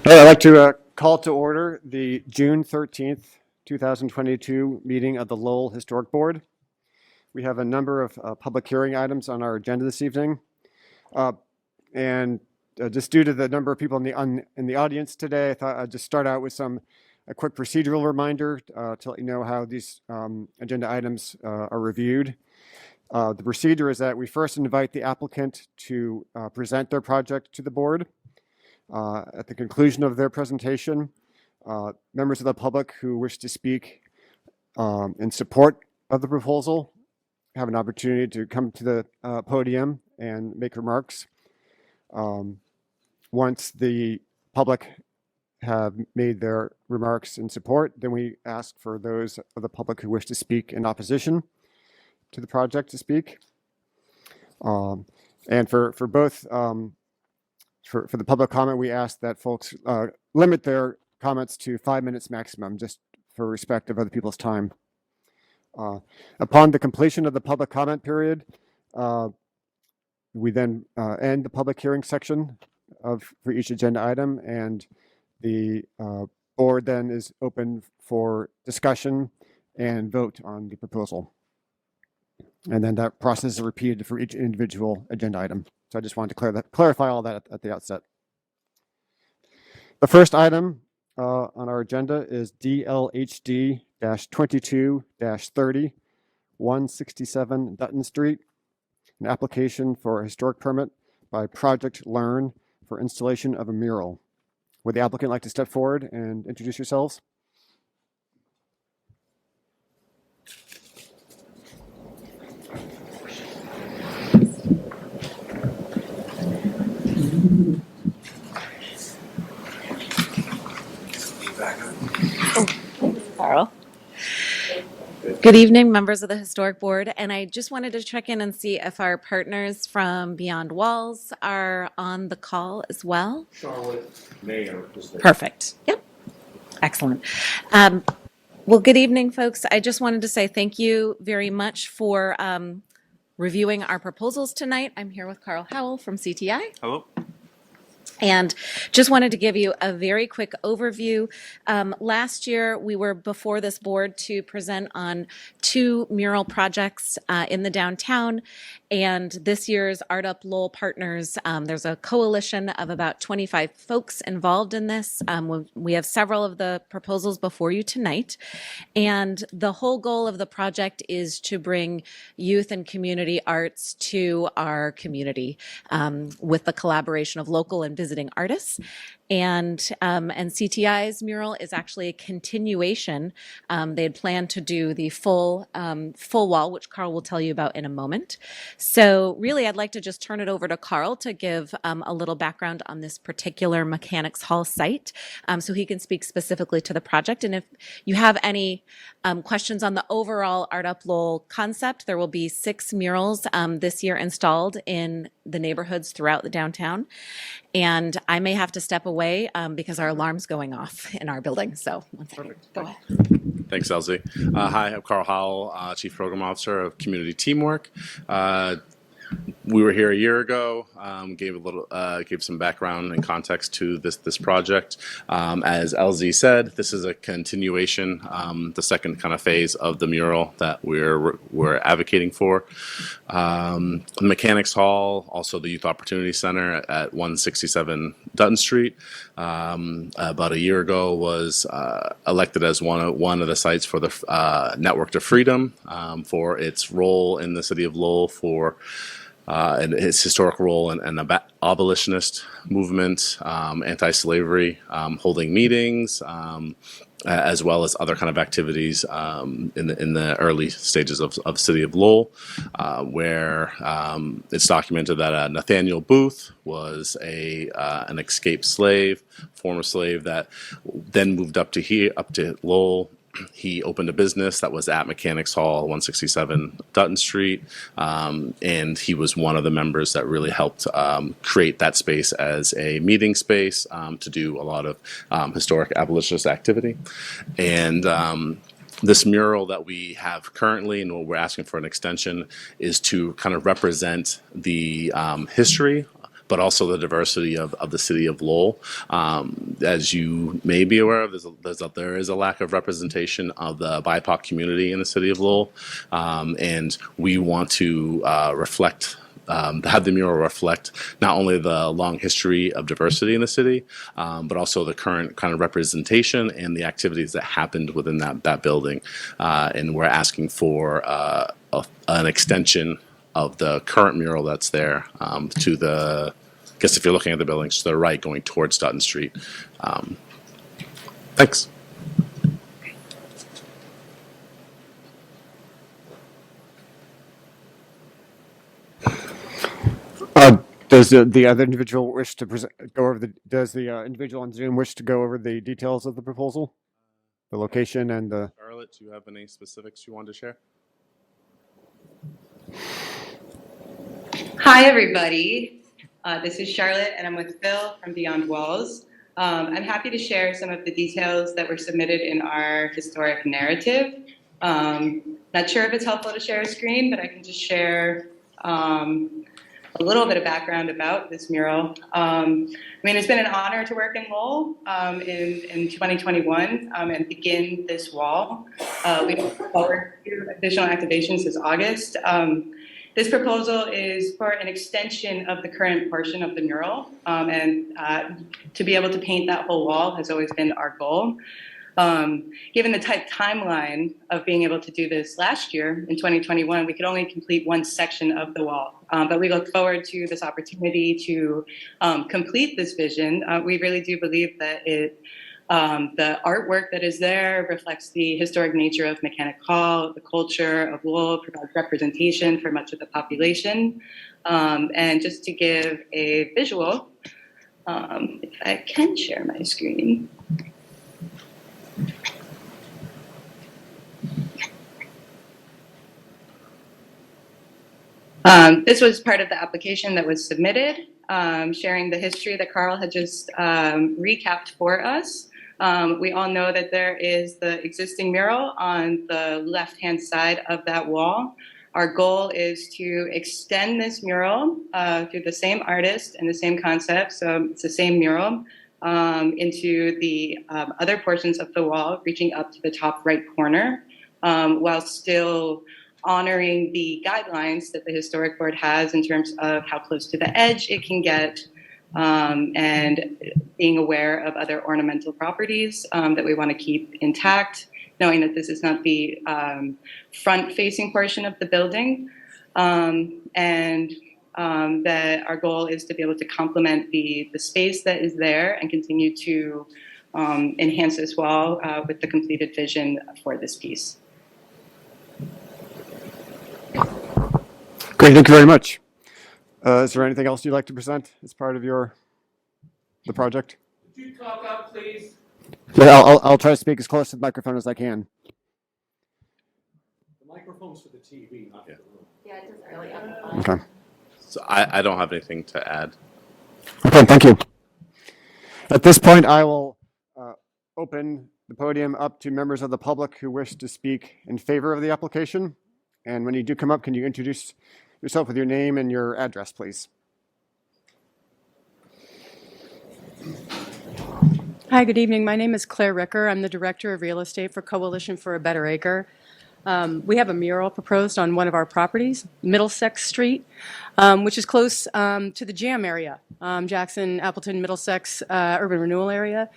I'd like to call to order the June 13th, 2022 meeting of the Lowell Historic Board. We have a number of public hearing items on our agenda this evening. And just due to the number of people in the audience today, I thought I'd just start out with a quick procedural reminder to let you know how these agenda items are reviewed. The procedure is that we first invite the applicant to present their project to the board. At the conclusion of their presentation, members of the public who wish to speak in support of the proposal have an opportunity to come to the podium and make remarks. Once the public have made their remarks in support, then we ask for those of the public who wish to speak in opposition to the project to speak. And for both for the public comment, we ask that folks limit their comments to 5 minutes maximum, just for respect of other people's time. Upon the completion of the public comment period, we then end the public hearing section for each agenda item, and the board then is open for discussion and vote on the proposal. And then that process is repeated for each individual agenda item. So I just wanted to clarify all that at the outset. The first item on our agenda is DLHD-22-30, 167 Dutton Street, an application for a historic permit by Project Learn for installation of a mural. Would the applicant like to step forward and introduce yourselves? Carl. Good evening, members of the Historic Board, and I just wanted to check in and see if our partners from Beyond Walls are on the call as well. Charlotte Mayer is there. Perfect. Yep. Excellent. Well, good evening, folks. I just wanted to say thank you very much for reviewing our proposals tonight. I'm here with Carl Howell from CTI. Hello. And just wanted to give you a very quick overview. Last year, we were before this board to present on 2 mural projects in the downtown. And this year's Art Up Lowell Partners, there's a coalition of about 25 folks involved in this. We have several of the proposals before you tonight. And the whole goal of the project is to bring youth and community arts to our community with the collaboration of local and visiting artists. And CTI's mural is actually a continuation. They had planned to do the full wall, which Carl will tell you about in a moment. So really, I'd like to just turn it over to Carl to give a little background on this particular Mechanics Hall site, so he can speak specifically to the project. And if you have any questions on the overall Art Up Lowell concept, there will be 6 murals this year installed in the neighborhoods throughout the downtown. And I may have to step away because our alarm's going off in our building. So one second. Perfect. Go ahead. Thanks, Elsie. Hi, I'm Carl Howell, Chief Program Officer of Community Teamwork. We were here a year ago, gave some background and context to this project. As LZ said, this is a continuation, the second kind of phase of the mural that we're advocating for. Mechanics Hall, also the Youth Opportunity Center at 167 Dutton Street, about a year ago was elected as one of the sites for the Network to Freedom for its role in the city of Lowell and its historic role in the abolitionist movement, anti-slavery, holding meetings, as well as other kind of activities in the early stages of city of Lowell, where it's documented that Nathaniel Booth was an escaped slave, former slave that then moved up to Lowell. He opened a business that was at Mechanics Hall, 167 Dutton Street, and he was one of the members that really helped create that space as a meeting space to do a lot of historic abolitionist activity. And this mural that we have currently, and what we're asking for an extension, is to kind of represent the history but also the diversity of the city of Lowell. As you may be aware of, there is a lack of representation of the BIPOC community in the city of Lowell, and we want to have the mural reflect not only the long history of diversity in the city, but also the current kind of representation and the activities that happened within that building. And we're asking for an extension of the current mural that's there to the, I guess if you're looking at the buildings to the right going towards Dutton Street. Thanks. Does the other individual wish to does the individual on Zoom wish to go over the details of the proposal? The location and the... Charlotte, do you have any specifics you want to share? Hi, everybody. This is Charlotte, and I'm with Phil from Beyond Walls. I'm happy to share some of the details that were submitted in our historic narrative. Not sure if it's helpful to share a screen, but I can just share a little bit of background about this mural. It's been an honor to work in Lowell in 2021 and begin this wall. We look forward to additional activations this August. This proposal is for an extension of the current portion of the mural, and to be able to paint that whole wall has always been our goal. Given the tight timeline of being able to do this last year in 2021, we could only complete one section of the wall. But we look forward to this opportunity to complete this vision. We really do believe that the artwork that is there reflects the historic nature of Mechanic Hall, the culture of Lowell, provides representation for much of the population. And just to give a visual, if I can share my screen. This was part of the application that was submitted, sharing the history that Carl had just recapped for us. We all know that there is the existing mural on the left-hand side of that wall. Our goal is to extend this mural through the same artist and the same concept, so it's the same mural, into the other portions of the wall, reaching up to the top right corner, while still honoring the guidelines that the Historic Board has in terms of how close to the edge it can get, and being aware of other ornamental properties that we want to keep intact, knowing that this is not the front-facing portion of the building, and that our goal is to be able to complement the space that is there and continue to enhance this wall with the completed vision for this piece. Great, thank you very much. Is there anything else you'd like to present as part of the project? Could you talk up, please? Yeah, I'll try to speak as close to the microphone as I can. The microphone's for the TV, not for the room. Yeah, it doesn't really amplify. Okay. So I don't have anything to add. Okay, thank you. At this point, I will open the podium up to members of the public who wish to speak in favor of the application. And when you do come up, can you introduce yourself with your name and your address, please? Hi, good evening. My name is Claire Ricker. I'm the Director of Real Estate for Coalition for a Better Acre. We have a mural proposed on one of our properties, Middlesex Street, which is close to the Jam area, Jackson, Appleton, Middlesex urban renewal area.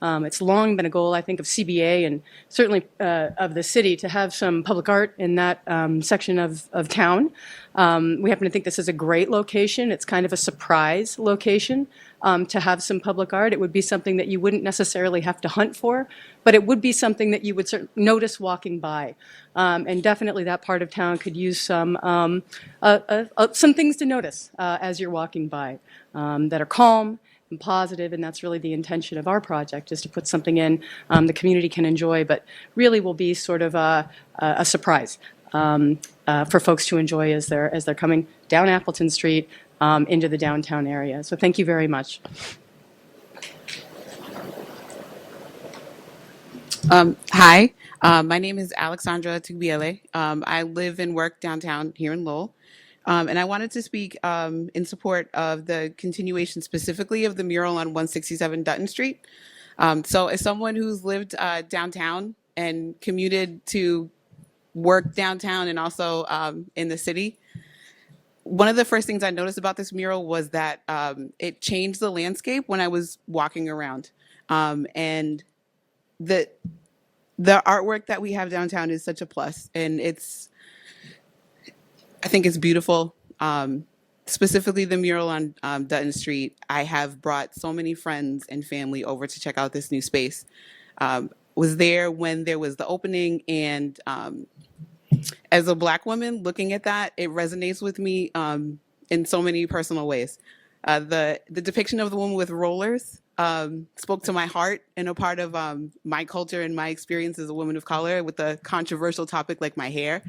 It's long been a goal, I think, of CBA and certainly of the city to have some public art in that section of town. We happen to think this is a great location. It's kind of a surprise location to have some public art. It would be something that you wouldn't necessarily have to hunt for, but it would be something that you would notice walking by. And definitely that part of town could use some things to notice as you're walking by that are calm and positive, and that's really the intention of our project, is to put something in the community can enjoy, but really will be sort of a surprise for folks to enjoy as they're coming down Appleton Street into the downtown area. So thank you very much. Hi, my name is Alexandra Tubiele. I live and work downtown here in Lowell. And I wanted to speak in support of the continuation specifically of the mural on 167 Dutton Street. So as someone who's lived downtown and commuted to work downtown and also in the city, one of the first things I noticed about this mural was that it changed the landscape when I was walking around. And the artwork that we have downtown is such a plus, and I think it's beautiful. Specifically, the mural on Dutton Street. I have brought so many friends and family over to check out this new space. Was there when there was the opening, and as a Black woman looking at that, it resonates with me in so many personal ways. The depiction of the woman with rollers spoke to my heart and a part of my culture and my experience as a woman of color with a controversial topic like my hair.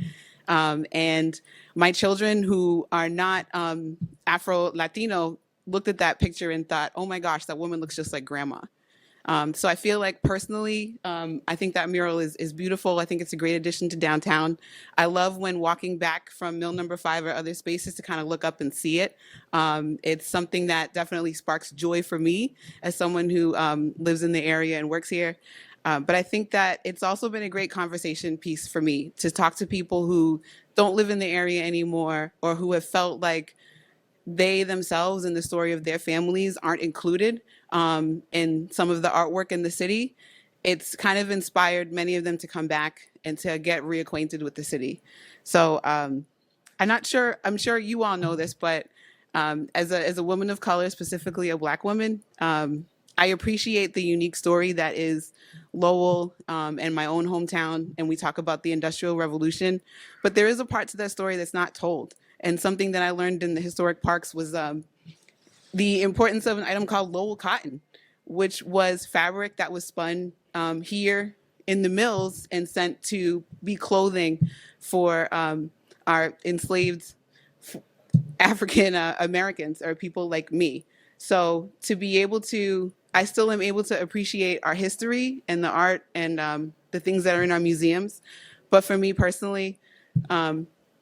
And my children who are not Afro-Latino looked at that picture and thought, oh my gosh, that woman looks just like grandma. So I feel like personally, I think that mural is beautiful. I think it's a great addition to downtown. I love when walking back from Mill Number 5 or other spaces to kind of look up and see it. It's something that definitely sparks joy for me as someone who lives in the area and works here. But I think that it's also been a great conversation piece for me to talk to people who don't live in the area anymore or who have felt like they themselves and the story of their families aren't included in some of the artwork in the city. It's kind of inspired many of them to come back and to get reacquainted with the city. So I'm sure you all know this, but as a woman of color, specifically a Black woman, I appreciate the unique story that is Lowell and my own hometown, and we talk about the Industrial Revolution, but there is a part to that story that's not told. And something that I learned in the historic parks was the importance of an item called Lowell Cotton, which was fabric that was spun here in the mills and sent to be clothing for our enslaved African Americans or people like me. So to be able to, I still am able to appreciate our history and the art and the things that are in our museums. But for me personally,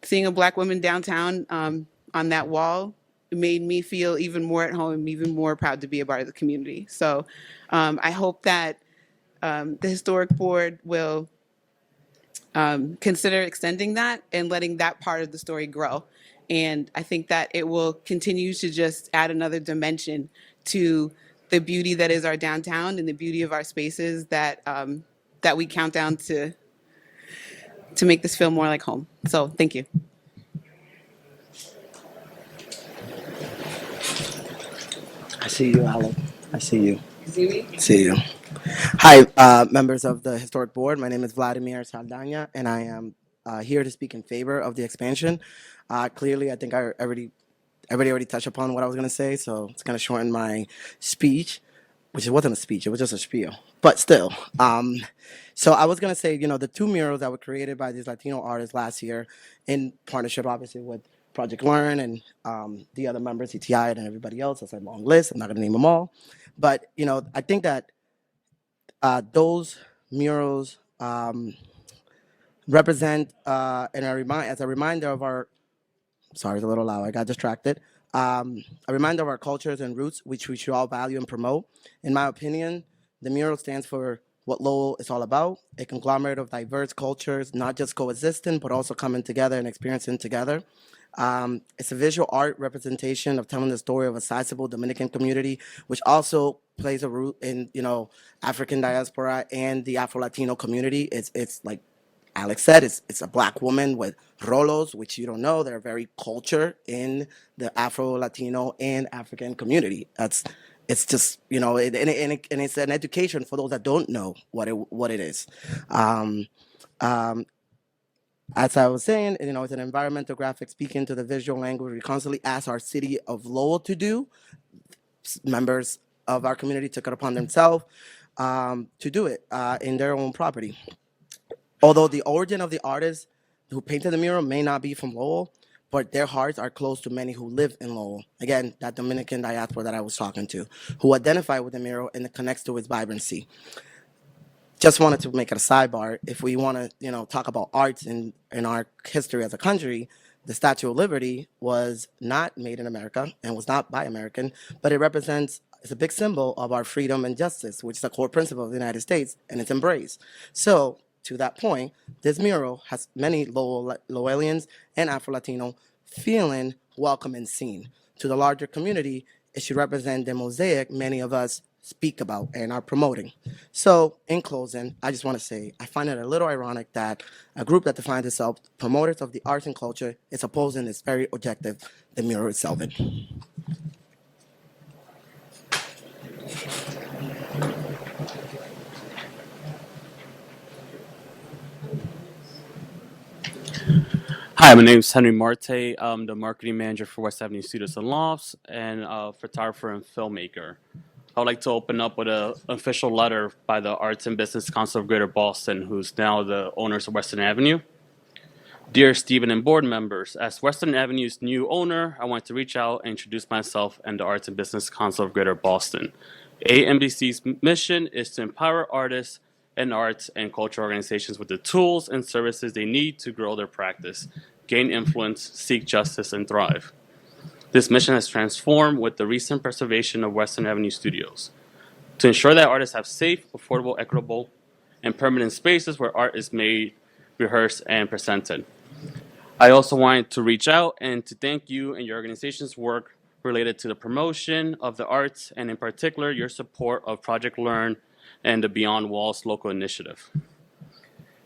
seeing a Black woman downtown on that wall made me feel even more at home, even more proud to be a part of the community. So I hope that the Historic Board will consider extending that and letting that part of the story grow. And I think that it will continue to just add another dimension to the beauty that is our downtown and the beauty of our spaces that that we count down to make this feel more like home. So thank you. I see you, Alec. I see you. See me? See you. Hi, members of the Historic Board. My name is Vladimir Saldana, and I am here to speak in favor of the expansion. Clearly, I think everybody already touched upon what I was going to say, so it's going to shorten my speech, which it wasn't a speech, it was just a spiel, but still. So I was going to say, the two murals that were created by these Latino artists last year in partnership, obviously, with Project Learn and the other members, ETI and everybody else. That's a long list. I'm not going to name them all. But, I think that those murals represent as a reminder of our, sorry, it's a little loud, I got distracted. A reminder of our cultures and roots, which we should all value and promote. In my opinion, the mural stands for what Lowell is all about, a conglomerate of diverse cultures, not just coexisting, but also coming together and experiencing together. It's a visual art representation of telling the story of a sizable Dominican community, which also plays a root in, African diaspora and the Afro-Latino community. It's like Alex said, it's a Black woman with rolos, which you don't know, they're very culture in the Afro-Latino and African community. It's just, and it's an education for those that don't know what it is. As I was saying, it's an environmental graphic speaking to the visual language we constantly ask our city of Lowell to do. Members of our community took it upon themselves to do it in their own property. Although the origin of the artists who painted the mural may not be from Lowell, but their hearts are close to many who live in Lowell. Again, that Dominican diaspora that I was talking to, who identify with the mural and it connects to its vibrancy. Just wanted to make it a sidebar. If we want to, talk about arts in our history as a country, The Statue of Liberty was not made in America and was not by American, but it represents, it's a big symbol of our freedom and justice, which is a core principle of the United States, and it's embraced. So, to that point, this mural has many Lowellians and Afro-Latino feeling welcome and seen. To the larger community, it should represent the mosaic many of us speak about and are promoting. So, in closing, I just want to say I find it a little ironic that a group that defines itself promoters of the arts and culture is opposing this very objective, the mural itself. Hi, my name is Henry Marte. I'm the marketing manager for West Avenue Studios and Lofts and a photographer and filmmaker. I would like to open up with an official letter by the Arts and Business Council of Greater Boston, who's now the owners of Western Avenue. Dear Stephen and board members, as Western Avenue's new owner, I want to reach out and introduce myself and the Arts and Business Council of Greater Boston. AMBC's mission is to empower artists and arts and cultural organizations with the tools and services they need to grow their practice, gain influence, seek justice, and thrive. This mission has transformed with the recent preservation of Western Avenue Studios to ensure that artists have safe, affordable, equitable, and permanent spaces where art is made, rehearsed, and presented. I also wanted to reach out and to thank you and your organization's work related to the promotion of the arts, and in particular, your support of Project Learn and the Beyond Walls local initiative.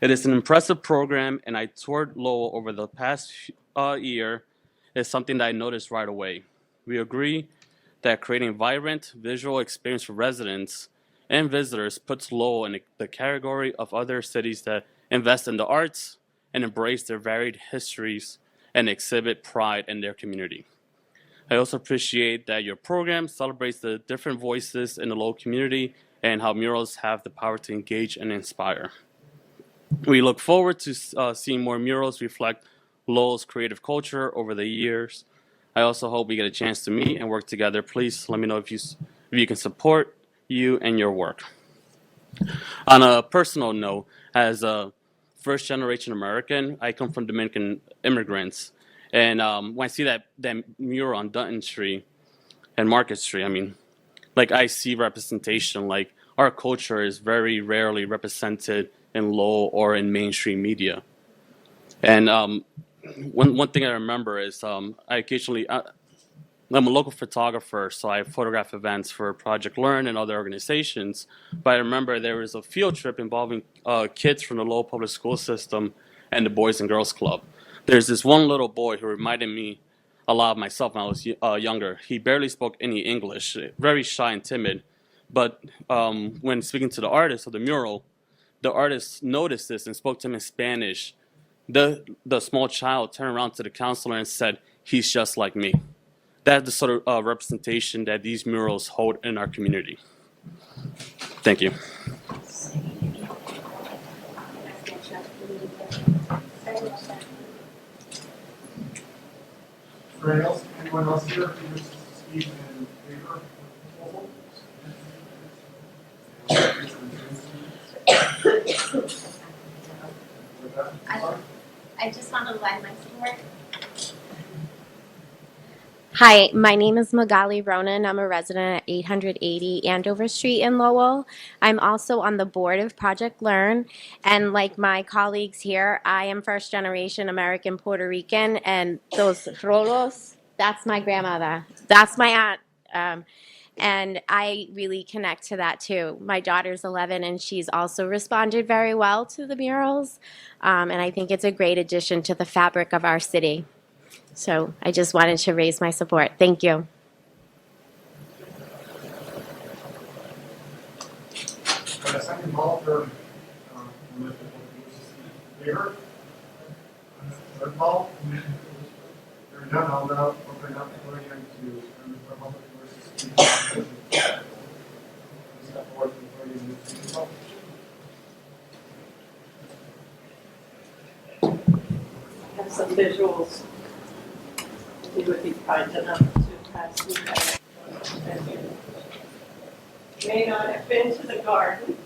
It is an impressive program, and I toured Lowell over the past year. Is something that I noticed right away. We agree that creating a vibrant visual experience for residents and visitors puts Lowell in the category of other cities that invest in the arts and embrace their varied histories and exhibit pride in their community. I also appreciate that your program celebrates the different voices in the Lowell community and how murals have the power to engage and inspire. We look forward to seeing more murals reflect Lowell's creative culture over the years. I also hope we get a chance to meet and work together. Please let me know if you can support you and your work. On a personal note, as a first-generation American, I come from Dominican immigrants. And when I see that mural on Dutton Street and Market Street, I mean, like I see representation, like our culture is very rarely represented in Lowell or in mainstream media. And one thing I remember is I'm a local photographer, so I photograph events for Project Learn and other organizations. But I remember there was a field trip involving kids from the Lowell Public School System and the Boys and Girls Club. There's this one little boy who reminded me a lot of myself when I was younger. He barely spoke any English, very shy and timid. But when speaking to the artist of the mural, the artist noticed this and spoke to him in Spanish. The small child turned around to the counselor and said, "He's just like me." That's the sort of representation that these murals hold in our community. Thank you. Anyone else here who wishes to speak in favor of the proposal? I just want to lend my support. Hi, my name is Magali Ronan. I'm a resident at 880 Andover Street in Lowell. I'm also on the board of Project Learn, and like my colleagues here, I am first generation American Puerto Rican, and those rolos, that's my grandmother. That's my aunt. And I really connect to that too. My daughter's 11 and she's also responded very well to the murals. And I think it's a great addition to the fabric of our city. So I just wanted to raise my support. Thank you. Second call for favor. Third call. Hearing none, I'll now open up the floor again to members of the public who wish to speak. Step forward to the podium and speak up. Have some visuals. You would be kind enough to pass me that. Thank you. May not have been to the garden.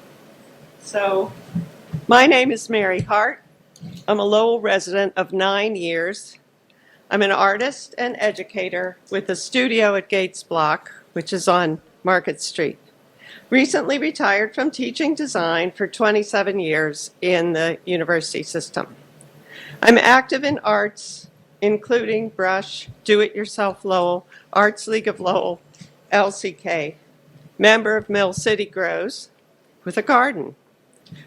So, my name is Mary Hart. I'm a Lowell resident of 9 years. I'm an artist and educator with a studio at Gates Block, which is on Market Street. Recently retired from teaching design for 27 years in the university system. I'm active in arts, including Brush, Do-It-Yourself Lowell, Arts League of Lowell, LCK, member of Mill City Grows with a garden,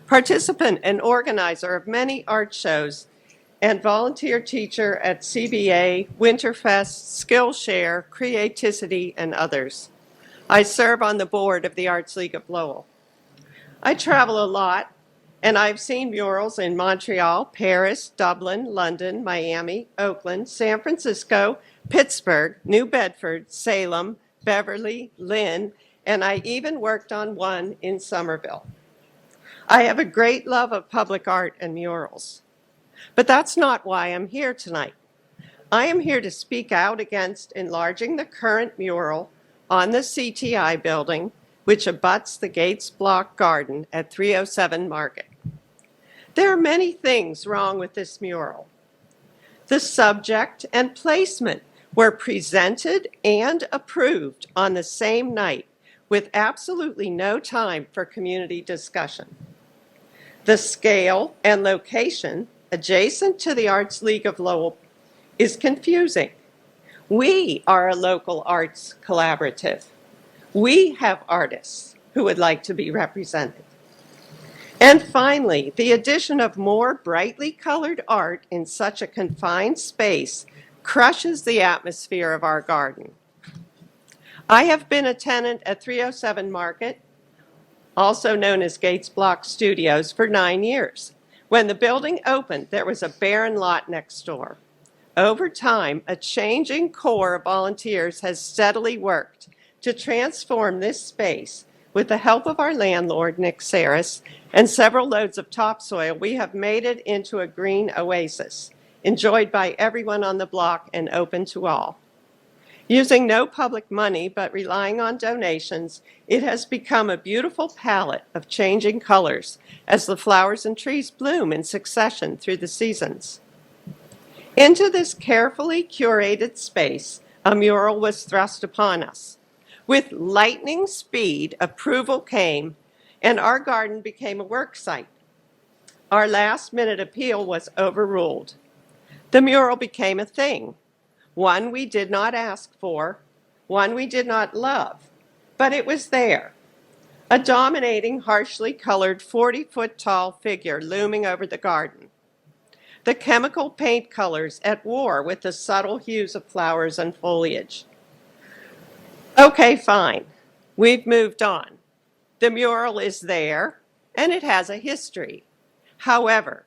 participant and organizer of many art shows, and volunteer teacher at CBA, Winterfest, Skillshare, Creativity, and others. I serve on the board of the Arts League of Lowell. I travel a lot, and I've seen murals in Montreal, Paris, Dublin, London, Miami, Oakland, San Francisco, Pittsburgh, New Bedford, Salem, Beverly, Lynn, and I even worked on one in Somerville. I have a great love of public art and murals. But that's not why I'm here tonight. I am here to speak out against enlarging the current mural on the CTI building, which abuts the Gates Block Garden at 307 Market. There are many things wrong with this mural. The subject and placement were presented and approved on the same night with absolutely no time for community discussion. The scale and location adjacent to the Arts League of Lowell is confusing. We are a local arts collaborative. We have artists who would like to be represented. And finally, the addition of more brightly colored art in such a confined space crushes the atmosphere of our garden. I have been a tenant at 307 Market, also known as Gates Block Studios, for 9 years. When the building opened, there was a barren lot next door. Over time, a changing core of volunteers has steadily worked to transform this space. With the help of our landlord, Nick Saris, and several loads of topsoil, we have made it into a green oasis, enjoyed by everyone on the block and open to all. Using no public money but relying on donations, it has become a beautiful palette of changing colors as the flowers and trees bloom in succession through the seasons. Into this carefully curated space, a mural was thrust upon us. With lightning speed, approval came, and our garden became a work site. Our last-minute appeal was overruled. The mural became a thing. One we did not ask for, one we did not love, but it was there. A dominating, harshly colored 40-foot-tall figure looming over the garden. The chemical paint colors at war with the subtle hues of flowers and foliage. Okay, fine. We've moved on. The mural is there, and it has a history. However,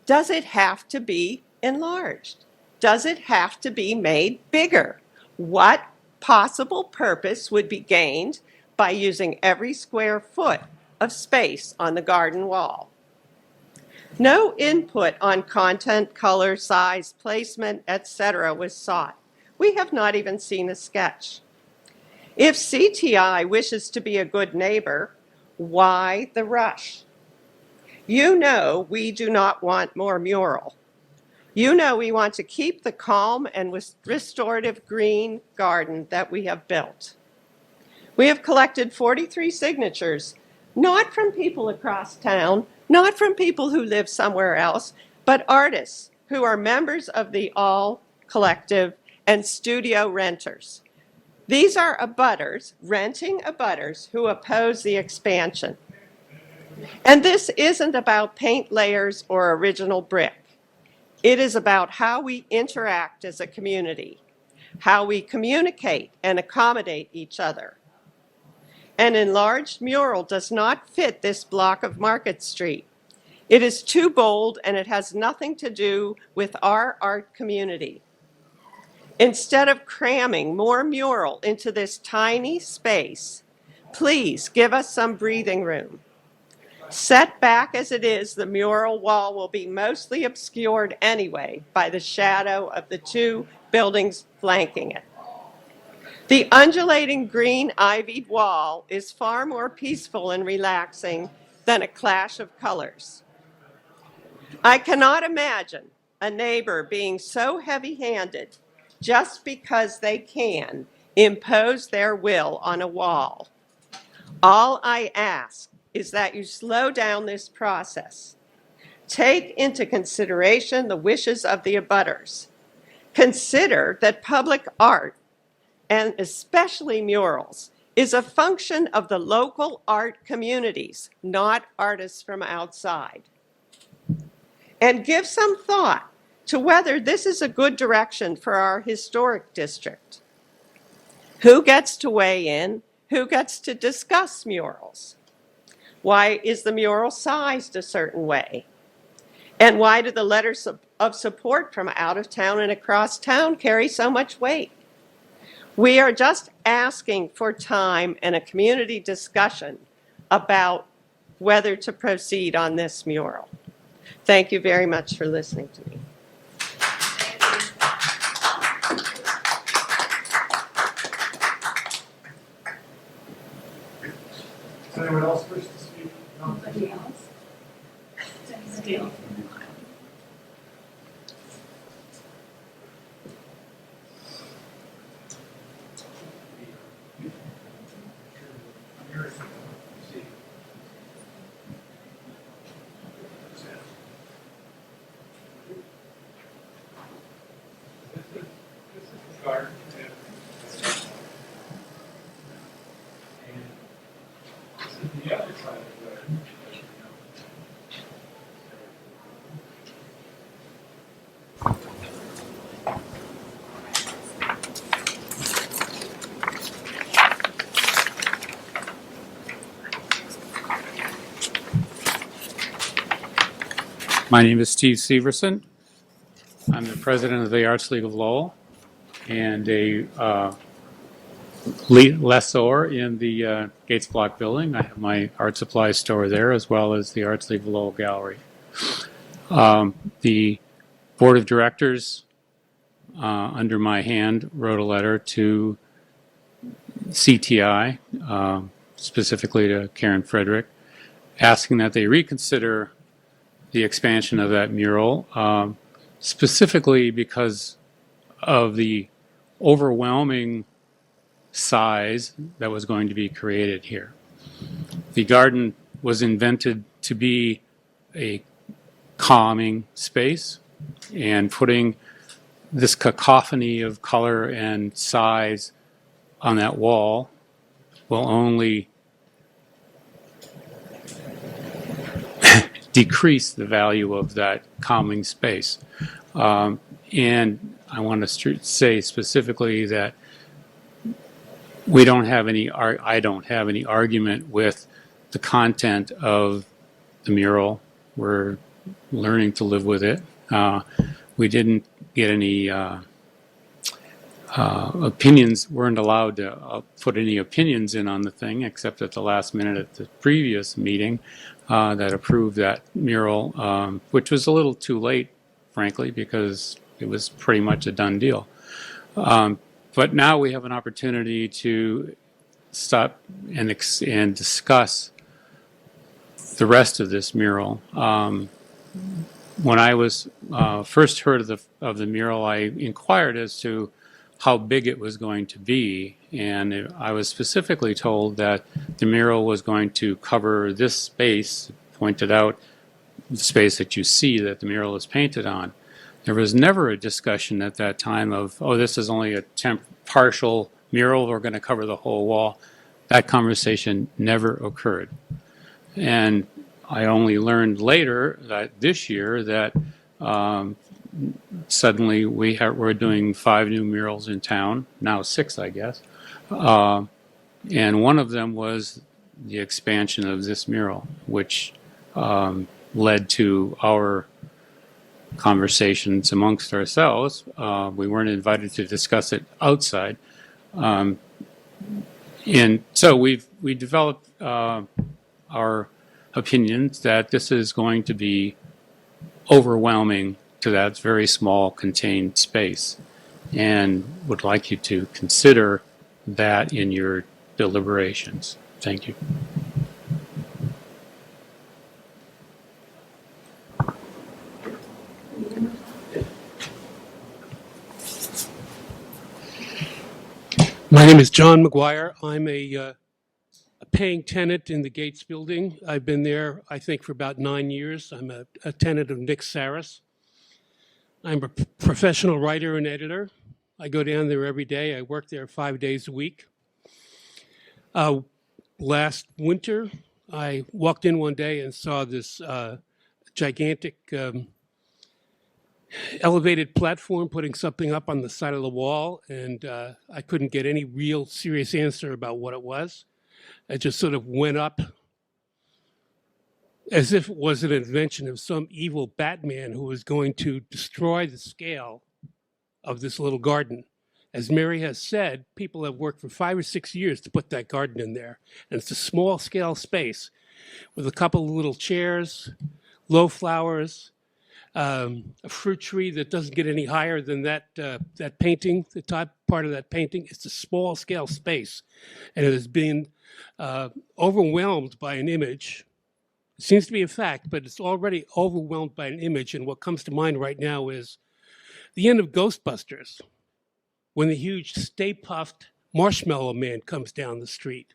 does it have to be enlarged? Does it have to be made bigger? What possible purpose would be gained by using every square foot of space on the garden wall? No input on content, color, size, placement, etc. was sought. We have not even seen a sketch. If CTI wishes to be a good neighbor, why the rush? You know we do not want more mural. You know we want to keep the calm and restorative green garden that we have built. We have collected 43 signatures, not from people across town, not from people who live somewhere else, but artists who are members of the All Collective and studio renters. These are abutters, renting abutters who oppose the expansion. And this isn't about paint layers or original brick. It is about how we interact as a community, how we communicate and accommodate each other. An enlarged mural does not fit this block of Market Street. It is too bold and it has nothing to do with our art community. Instead of cramming more mural into this tiny space, please give us some breathing room. Set back as it is, the mural wall will be mostly obscured anyway by the shadow of the two buildings flanking it. The undulating green ivied wall is far more peaceful and relaxing than a clash of colors. I cannot imagine a neighbor being so heavy-handed just because they can impose their will on a wall. All I ask is that you slow down this process. Take into consideration the wishes of the abutters. Consider that public art, and especially murals, is a function of the local art communities, not artists from outside. And give some thought to whether this is a good direction for our historic district. Who gets to weigh in? Who gets to discuss murals? Why is the mural sized a certain way? And why do the letters of support from out of town and across town carry so much weight? We are just asking for time and a community discussion about whether to proceed on this mural. Thank you very much for listening to me. Does anyone else wish to speak? Anybody else? My name is Steve Severson. I'm the president of the Arts League of Lowell and a lessor in the Gates Block building. I have my art supply store there as well as the Arts League of Lowell Gallery. The board of directors under my hand wrote a letter to CTI, specifically to Karen Frederick, asking that they reconsider the expansion of that mural, specifically because of the overwhelming size that was going to be created here. The garden was invented to be a calming space, and putting this cacophony of color and size on that wall will only decrease the value of that calming space. And I want to say specifically that I don't have any argument with the content of the mural. We're learning to live with it. We didn't get any opinions, weren't allowed to put any opinions in on the thing except at the last minute at the previous meeting that approved that mural, which was a little too late, frankly, because it was pretty much a done deal. But now we have an opportunity to stop and discuss the rest of this mural. When I was first heard of the mural, I inquired as to how big it was going to be, and I was specifically told that the mural was going to cover this space, pointed out the space that you see that the mural is painted on. There was never a discussion at that time of, oh, this is only a partial mural, we're going to cover the whole wall. That conversation never occurred. And I only learned later that this year that suddenly we're doing 5 new murals in town, now 6, I guess. And one of them was the expansion of this mural, which led to our conversations amongst ourselves. We weren't invited to discuss it outside. And so we developed our opinions that this is going to be overwhelming to that very small contained space, and would like you to consider that in your deliberations. Thank you. My name is John McGuire. I'm a paying tenant in the Gates building. I've been there, I think, for about 9 years. I'm a tenant of Nick Saris. I'm a professional writer and editor. I go down there every day. I work there 5 days a week. Last winter, I walked in one day and saw this gigantic elevated platform putting something up on the side of the wall, and I couldn't get any real serious answer about what it was. It just sort of went up as if it was an invention of some evil Batman who was going to destroy the scale of this little garden. As Mary has said, people have worked for 5 or 6 years to put that garden in there. And it's a small scale space with a couple of little chairs, low flowers, a fruit tree that doesn't get any higher than that painting, the top part of that painting. It's a small scale space. And it has been overwhelmed by an image. It seems to be a fact, but it's already overwhelmed by an image. And what comes to mind right now is the end of Ghostbusters, when the huge Stay Puft Marshmallow Man comes down the street.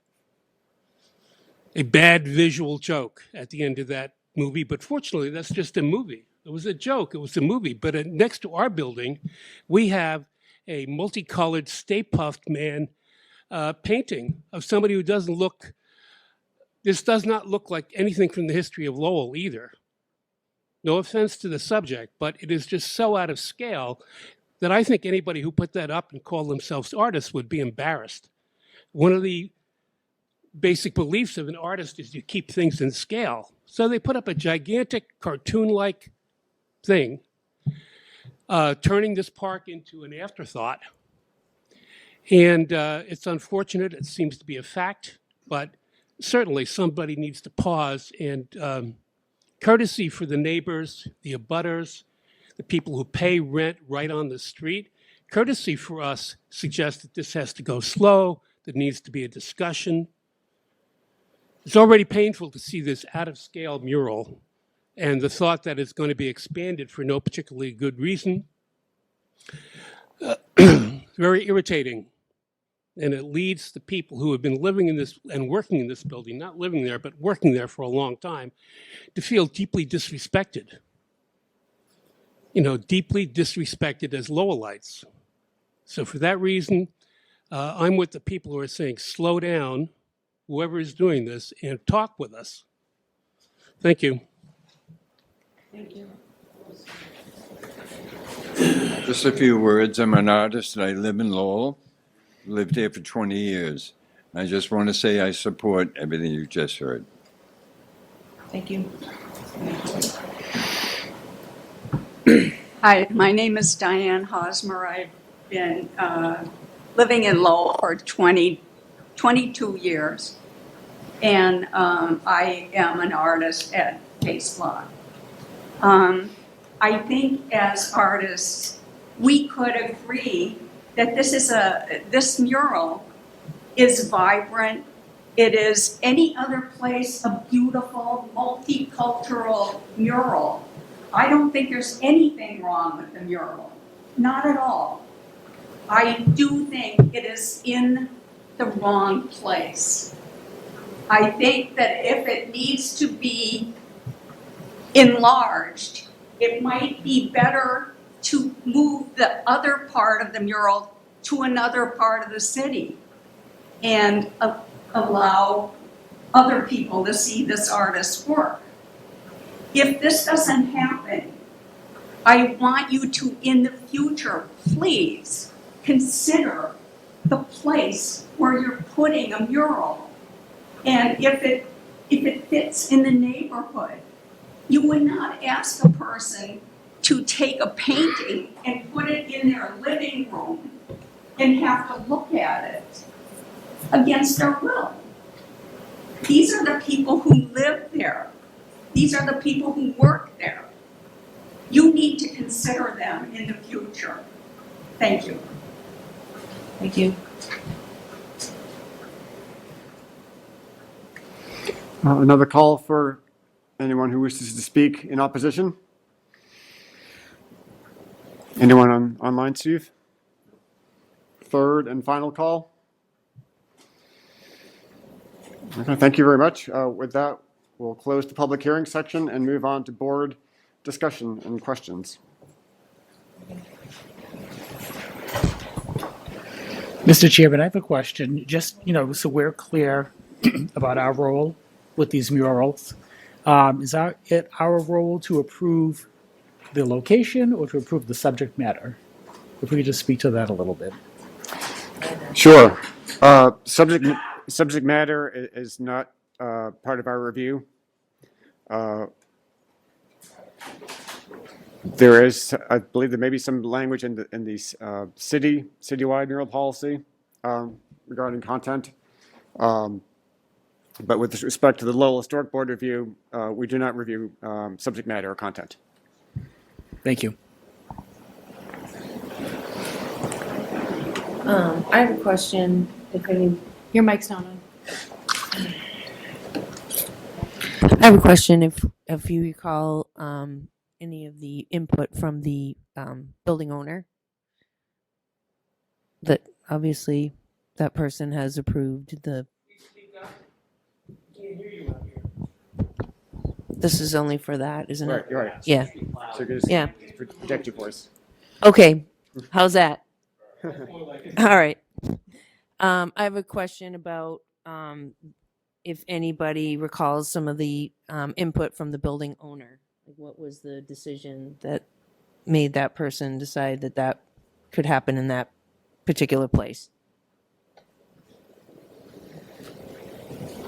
A bad visual joke at the end of that movie, but fortunately, that's just a movie. It was a joke, it was a movie, but next to our building, we have a multicolored Stay Puft Man painting of somebody who doesn't look, this does not look like anything from the history of Lowell either. No offense to the subject, but it is just so out of scale that I think anybody who put that up and called themselves artists would be embarrassed. One of the basic beliefs of an artist is you keep things in scale. So they put up a gigantic cartoon-like thing, turning this park into an afterthought. And it's unfortunate, it seems to be a fact, but certainly somebody needs to pause and courtesy for the neighbors, the abutters, the people who pay rent right on the street. Courtesy for us suggests that this has to go slow, there needs to be a discussion. It's already painful to see this out-of-scale mural and the thought that it's going to be expanded for no particularly good reason. Very irritating. And it leads the people who have been living in this and working in this building, not living there, but working there for a long time, to feel deeply disrespected. You know, deeply disrespected as Lowellites. So for that reason, I'm with the people who are saying, slow down, whoever is doing this, and talk with us. Thank you. Thank you. Just a few words. I'm an artist and I live in Lowell. Lived here for 20 years. I just want to say I support everything you just heard. Thank you. Hi, my name is Diane Hosmer. I've been living in Lowell for 22 years, and I am an artist at Case Law. I think as artists, we could agree that this mural is vibrant. It is any other place a beautiful, multicultural mural. I don't think there's anything wrong with the mural, not at all. I do think it is in the wrong place. I think that if it needs to be enlarged, it might be better to move the other part of the mural to another part of the city and allow other people to see this artist's work. If this doesn't happen, I want you to, in the future, please consider the place where you're putting a mural. And if it fits in the neighborhood, you would not ask a person to take a painting and put it in their living room and have to look at it against their will. These are the people who live there. These are the people who work there. You need to consider them in the future. Thank you. Thank you. Another call for anyone who wishes to speak in opposition? Anyone online, Steve? Third and final call? Okay, thank you very much. With that, we'll close the public hearing section and move on to board discussion and questions. Mr. Chairman, I have a question. Just, so we're clear about our role with these murals. Is it our role to approve the location or to approve the subject matter? If we could just speak to that a little bit. Sure. Subject matter is not part of our review. There is, I believe, there may be some language in the citywide mural policy regarding content. But with respect to the Lowell Historic Board review, we do not review subject matter or content. Thank you. I have a question. Your mic's not on. I have a question. If you recall any of the input from the building owner, that obviously that person has approved the. This is only for that, isn't it? Right. Yeah. So just Yeah. project your voice. Okay. How's that? All right. I have a question about if anybody recalls some of the input from the building owner. Like, what was the decision that made that person decide that that could happen in that particular place?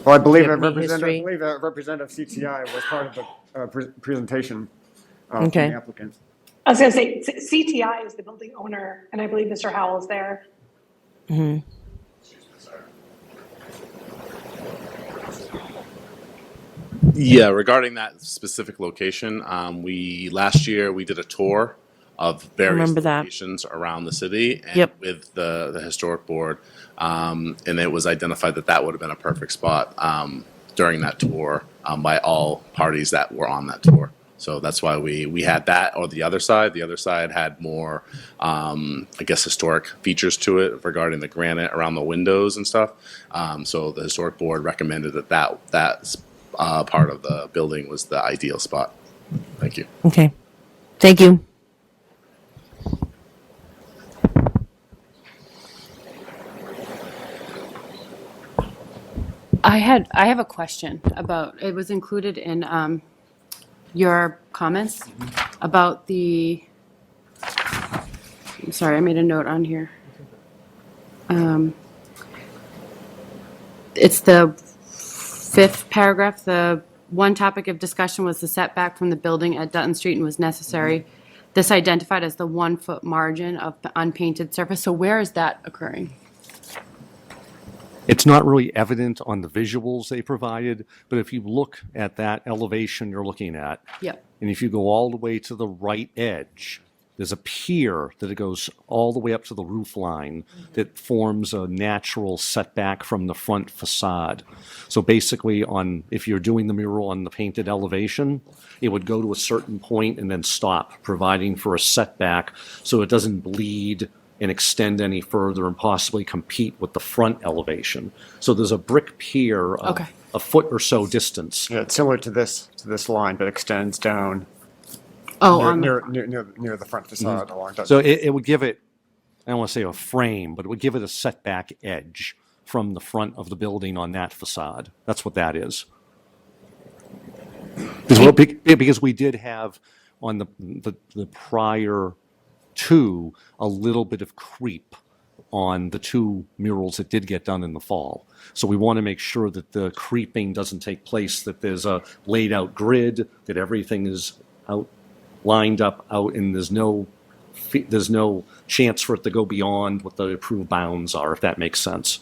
Well, I believe Do you a have any history? representative CTI was part of the presentation Okay. from the applicant. I was going to say, CTI is the building owner, and I believe Mr. Howell is there. Mm-hmm. Yeah, regarding that specific location, last year we did a tour of various Remember that. locations around the city and Yep. with the historic board, and it was identified that that would have been a perfect spot during that tour by all parties that were on that tour. So that's why we had that, or the other side. The other side had more, I guess, historic features to it regarding the granite around the windows and stuff. So the historic board recommended that part of the building was the ideal spot. Thank you. Okay. Thank you. I have a question about, it was included in your comments about the, I'm sorry, I made a note on here. It's the fifth paragraph. The one topic of discussion was the setback from the building at Dutton Street and was necessary. This identified as the 1 foot margin of the unpainted surface. So where is that occurring? It's not really evident on the visuals they provided, but if you look at that elevation you're looking at, Yep. and if you go all the way to the right edge, there's a pier that goes all the way up to the roof line that forms a natural setback from the front facade. So basically, if you're doing the mural on the painted elevation, it would go to a certain point and then stop, providing for a setback so it doesn't bleed and extend any further and possibly compete with the front elevation. So there's a brick pier of Okay. a foot or so distance. Yeah, it's similar to this line, but extends down Oh, near the front facade along Dutton. So it would give it, I don't want to say a frame, but it would give it a setback edge from the front of the building on that facade. That's what that is. Because we did have on the prior two a little bit of creep on the two murals that did get done in the fall. So we want to make sure that the creeping doesn't take place, that there's a laid out grid, that everything is lined up out, and there's no chance for it to go beyond what the approved bounds are, if that makes sense.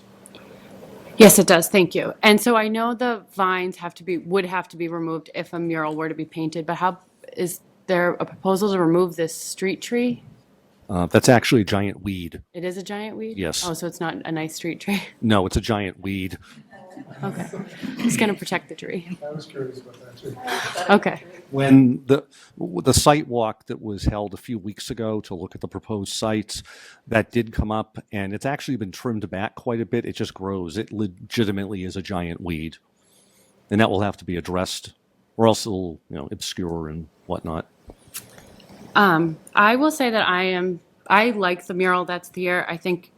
yes, it does. Thank you. And so I know the vines would have to be removed if a mural were to be painted, but how is there a proposal to remove this street tree? That's actually a giant weed. It is a giant weed? Yes. Oh, so it's not a nice street tree? No, it's a giant weed. Okay. He's going to protect the tree. I was curious about that too. Okay. When the site walk that was held a few weeks ago to look at the proposed sites, that did come up, and it's actually been trimmed back quite a bit. It just grows. It legitimately is a giant weed, and that will have to be addressed, or else it'll obscure and whatnot. I will say that I like the mural that's here. I think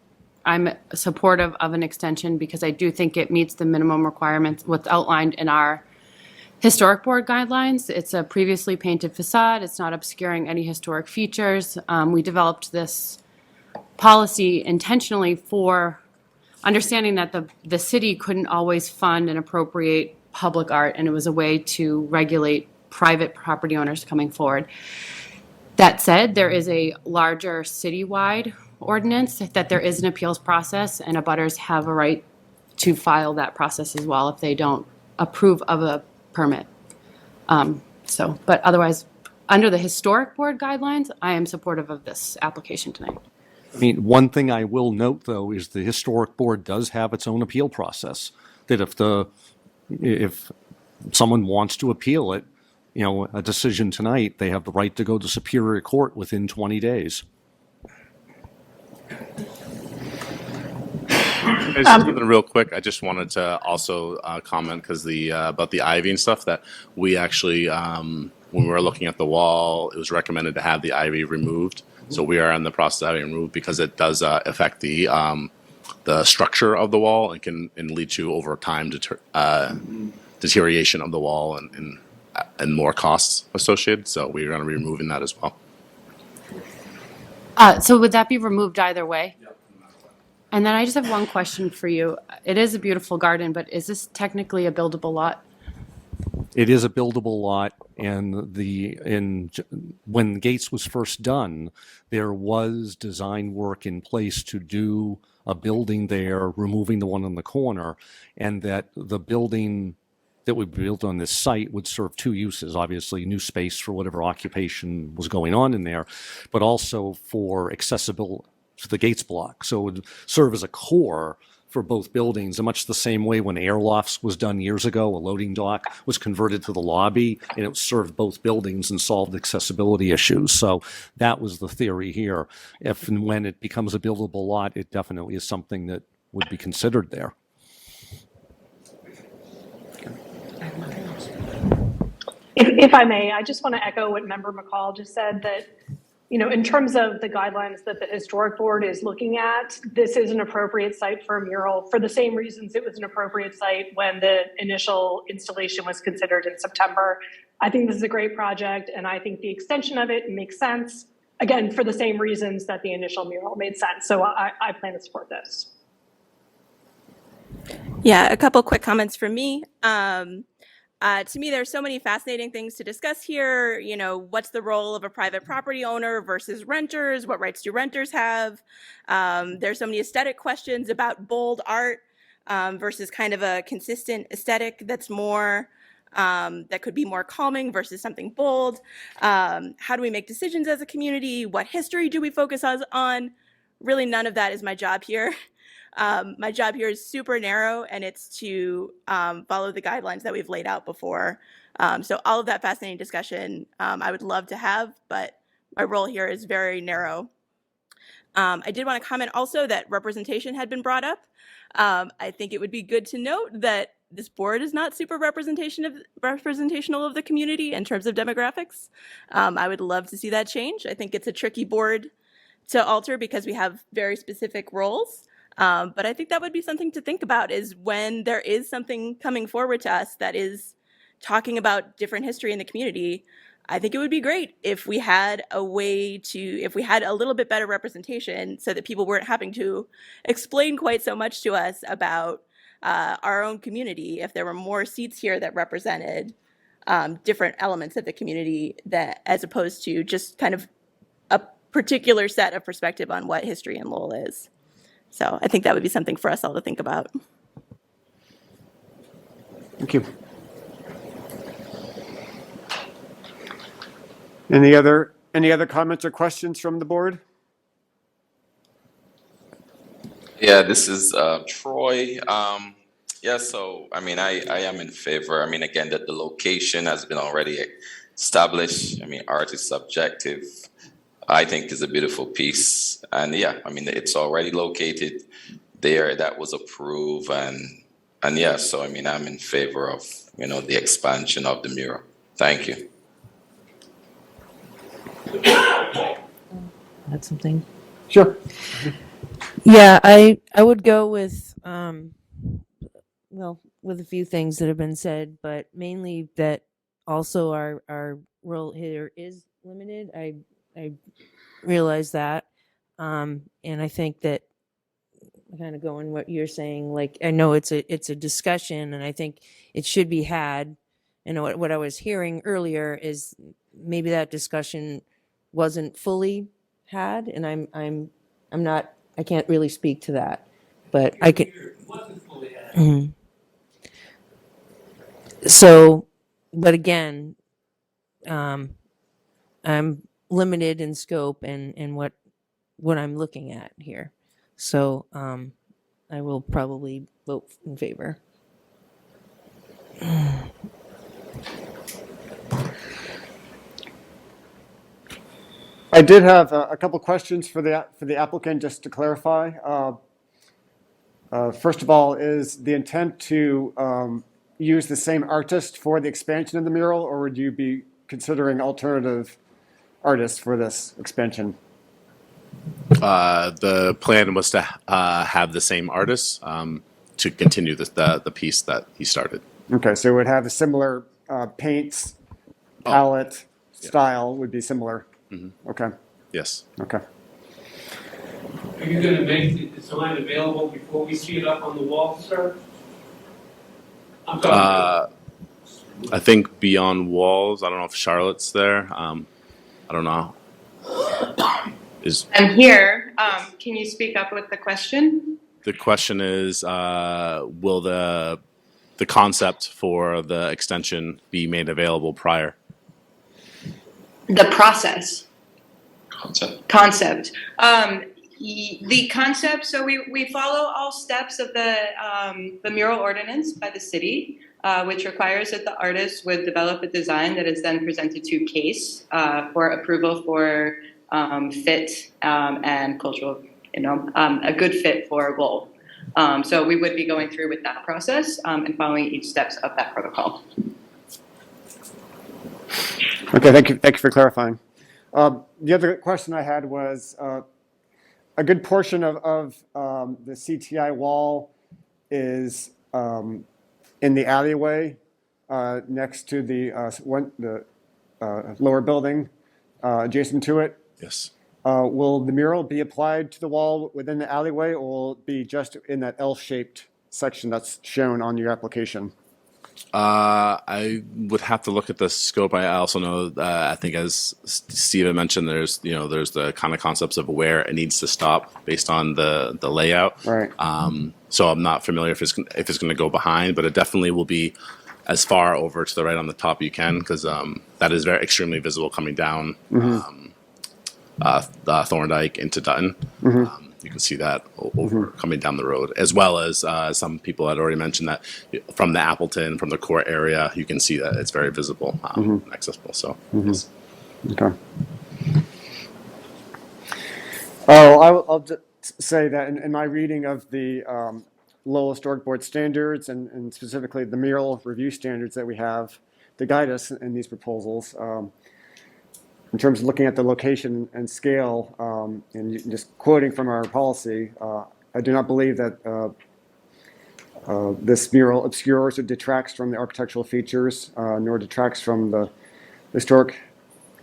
I'm supportive of an extension because I do think it meets the minimum requirements, what's outlined in our historic board guidelines. It's a previously painted facade. It's not obscuring any historic features. We developed this policy intentionally for understanding that the city couldn't always fund and appropriate public art, and it was a way to regulate private property owners coming forward. That said, there is a larger citywide ordinance that there is an appeals process, and abutters have a right to file that process as well if they don't approve of a permit. But otherwise, under the historic board guidelines, I am supportive of this application tonight. I mean, one thing I will note, though, is the historic board does have its own appeal process. That if someone wants to appeal it, a decision tonight, they have the right to go to Superior Court within 20 days. Just something real quick. I just wanted to also comment because about the ivy and stuff that we actually, when we were looking at the wall, it was recommended to have the ivy removed. So we are in the process of having it removed because it does affect the structure of the wall and can lead to over time deterioration of the wall and more costs associated. So we're going to be removing that as well. So would that be removed either way? Yep. And then I just have one question for you. It is a beautiful garden, but is this technically a buildable lot? It is a buildable lot, and when Gates was first done, there was design work in place to do a building there, removing the one on the corner, and that the building that would be built on this site would serve two uses, obviously new space for whatever occupation was going on in there, but also for accessible to the Gates block. So it would serve as a core for both buildings, in much the same way when Airlofts was done years ago, a loading dock was converted to the lobby, and it served both buildings and solved accessibility issues. So that was the theory here. If and when it becomes a buildable lot, it definitely is something that would be considered there. If I may, I just want to echo what Member McCall just said, that, in terms of the guidelines that the historic board is looking at, this is an appropriate site for a mural for the same reasons it was an appropriate site when the initial installation was considered in September. I think this is a great project, and I think the extension of it makes sense, again, for the same reasons that the initial mural made sense. So I plan to support this. Yeah, a couple quick comments from me. To me, there's so many fascinating things to discuss here. What's the role of a private property owner versus renters? What rights do renters have? There's so many aesthetic questions about bold art versus kind of a consistent aesthetic that's more, that could be more calming versus something bold. How do we make decisions as a community? What history do we focus on? Really, none of that is my job here. My job here is super narrow, and it's to follow the guidelines that we've laid out before. So all of that fascinating discussion I would love to have, but my role here is very narrow. I did want to comment also that representation had been brought up. I think it would be good to note that this board is not super representational of the community in terms of demographics. I would love to see that change. I think it's a tricky board to alter because we have very specific roles. But I think that would be something to think about, is when there is something coming forward to us that is talking about different history in the community, I think it would be great if we had a little bit better representation so that people weren't having to explain quite so much to us about our own community. If there were more seats here that represented different elements of the community, that as opposed to just kind of a particular set of perspective on what history in Lowell is. So I think that would be something for us all to think about. Thank you. Any other comments or questions from the board? Yeah, this is Troy. Yeah, so I mean, I am in favor. I mean, again, that the location has been already established. I mean, art is subjective. I think is a beautiful piece, and yeah, I mean, it's already located there. That was approved, and yeah, so I mean, I'm in favor of the expansion of the mural. Thank you. That's something. Sure. Yeah, I would go with well, with a few things that have been said, but mainly that also our role here is limited. I realize that, and I think that kind of going what you're saying. Like I know it's a discussion, and I think it should be had. And what I was hearing earlier is maybe that discussion wasn't fully had, and I'm not. I can't really speak to that, but I can. Mhm. So, but again, I'm limited in scope and what I'm looking at here. So I will probably vote in favor. I did have a couple questions for the applicant, just to clarify. First of all, is the intent to use the same artist for the expansion of the mural, or would you be considering alternative artists for this expansion? The plan was to have the same artist to continue the piece that he started. Okay, so it would have a similar paints, palette, style would be similar. Mm-hmm. Okay. Yes. Okay. Are you going to make the design available before we see it up on the wall, sir? I'm talking I think Beyond Walls. I don't know if Charlotte's there. I don't know. I'm here. Can you speak up with the question? The question is, will the concept for the extension be made available prior? The process. Concept. The concept, so we follow all steps of the mural ordinance by the city, which requires that the artist would develop a design that is then presented to CASE for approval for fit and cultural, a good fit for Lowell. So we would be going through with that process and following each steps of that protocol. Okay, thank you for clarifying. The other question I had was a good portion of the CTI wall is in the alleyway next to the lower building adjacent to it. Yes. Will the mural be applied to the wall within the alleyway, or will it be just in that L-shaped section that's shown on your application? I would have to look at the scope. I also know, I think as Steven mentioned, there's the kind of concepts of where it needs to stop based on the layout. Right. So I'm not familiar if it's going to go behind, but it definitely will be as far over to the right on the top you can, because that is very extremely visible coming down Thorndike into Dutton. Mm-hmm. You can see that over coming down the road, as well as some people had already mentioned that from the Appleton, from the core area, you can see that it's very visible and accessible. So, yes. Okay. I'll just say that in my reading of the Lowell Historic Board standards and specifically the mural review standards that we have to guide us in these proposals, in terms of looking at the location and scale, and just quoting from our policy, I do not believe that this mural obscures or detracts from the architectural features, nor detracts from the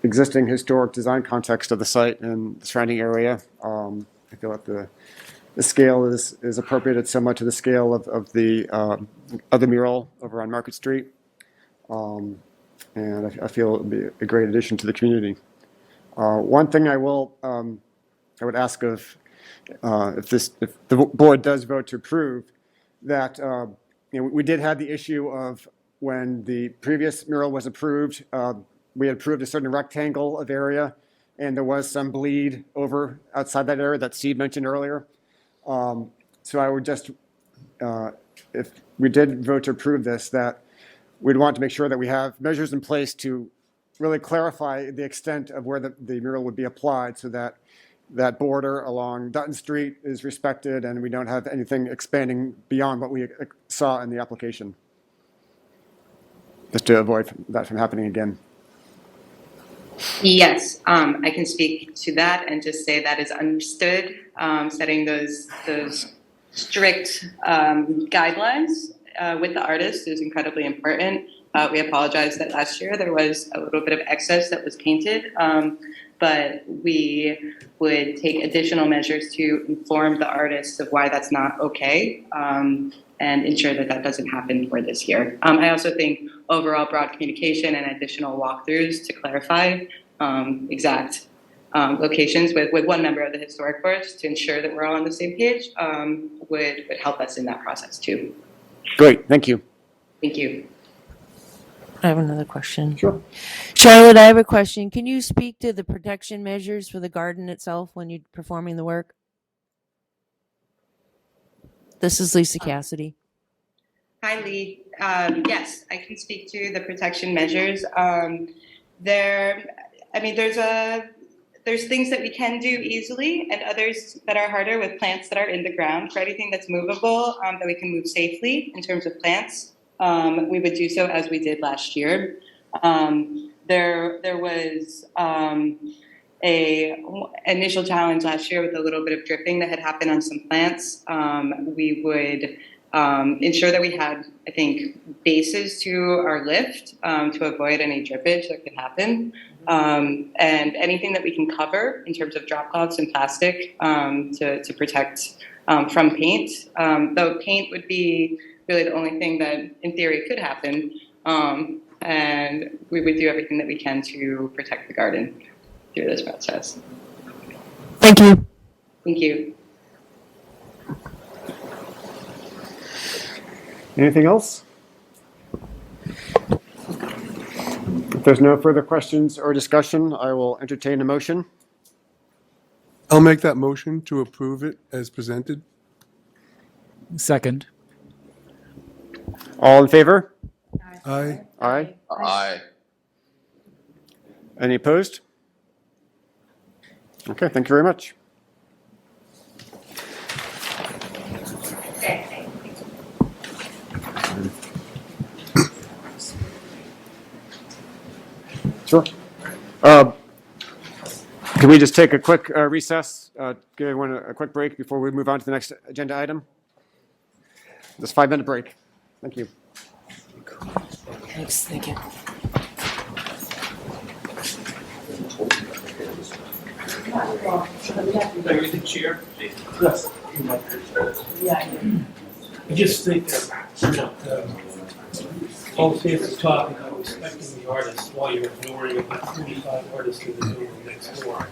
existing historic design context of the site and the surrounding area. I feel that the scale is appropriate. It's similar to the scale of the other mural over on Market Street. And I feel it would be a great addition to the community. One thing I would ask of, if the board does vote to approve, that we did have the issue of when the previous mural was approved, we had approved a certain rectangle of area, and there was some bleed over outside that area that Steve mentioned earlier. So I would just if we did vote to approve this, that we'd want to make sure that we have measures in place to really clarify the extent of where the mural would be applied, so that that border along Dutton Street is respected and we don't have anything expanding beyond what we saw in the application, just to avoid that from happening again. Yes, I can speak to that and just say that is understood. Setting those strict guidelines with the artist is incredibly important. We apologize that last year there was a little bit of excess that was painted, but we would take additional measures to inform the artists of why that's not okay, and ensure that that doesn't happen for this year. I also think overall broad communication and additional walkthroughs to clarify exact locations with one member of the historic force to ensure that we're all on the same page would help us in that process too. Great, thank you. Thank you. I have another question. Sure. Charlotte, I have a question. Can you speak to the protection measures for the garden itself when you're performing the work? This is Lisa Cassidy. Hi, Lee. Yes, I can speak to the protection measures. There's things that we can do easily and others that are harder with plants that are in the ground. For anything that's movable, that we can move safely in terms of plants, we would do so as we did last year. There was a initial challenge last year with a little bit of dripping that had happened on some plants. We would ensure that we had, I think, bases to our lift to avoid any drippage that could happen. And anything that we can cover in terms of drop cloths and plastic to protect from paint. Though paint would be really the only thing that in theory could happen. And we would do everything that we can to protect the garden through this process. Thank you. Thank you. Anything else? If there's no further questions or discussion, I will entertain a motion. I'll make that motion to approve it as presented. Second. All in favor? Aye. Aye. Aye. Any opposed? Okay, thank you very much. Sure. Can we just take a quick recess, give everyone a quick break before we move on to the next agenda item? Just 5-minute break. Thank you. Thanks. Thank you. Are the chair? Yes. I just think that, all fancy talk about respecting the artist while you're ignoring about 45 artists in the building next door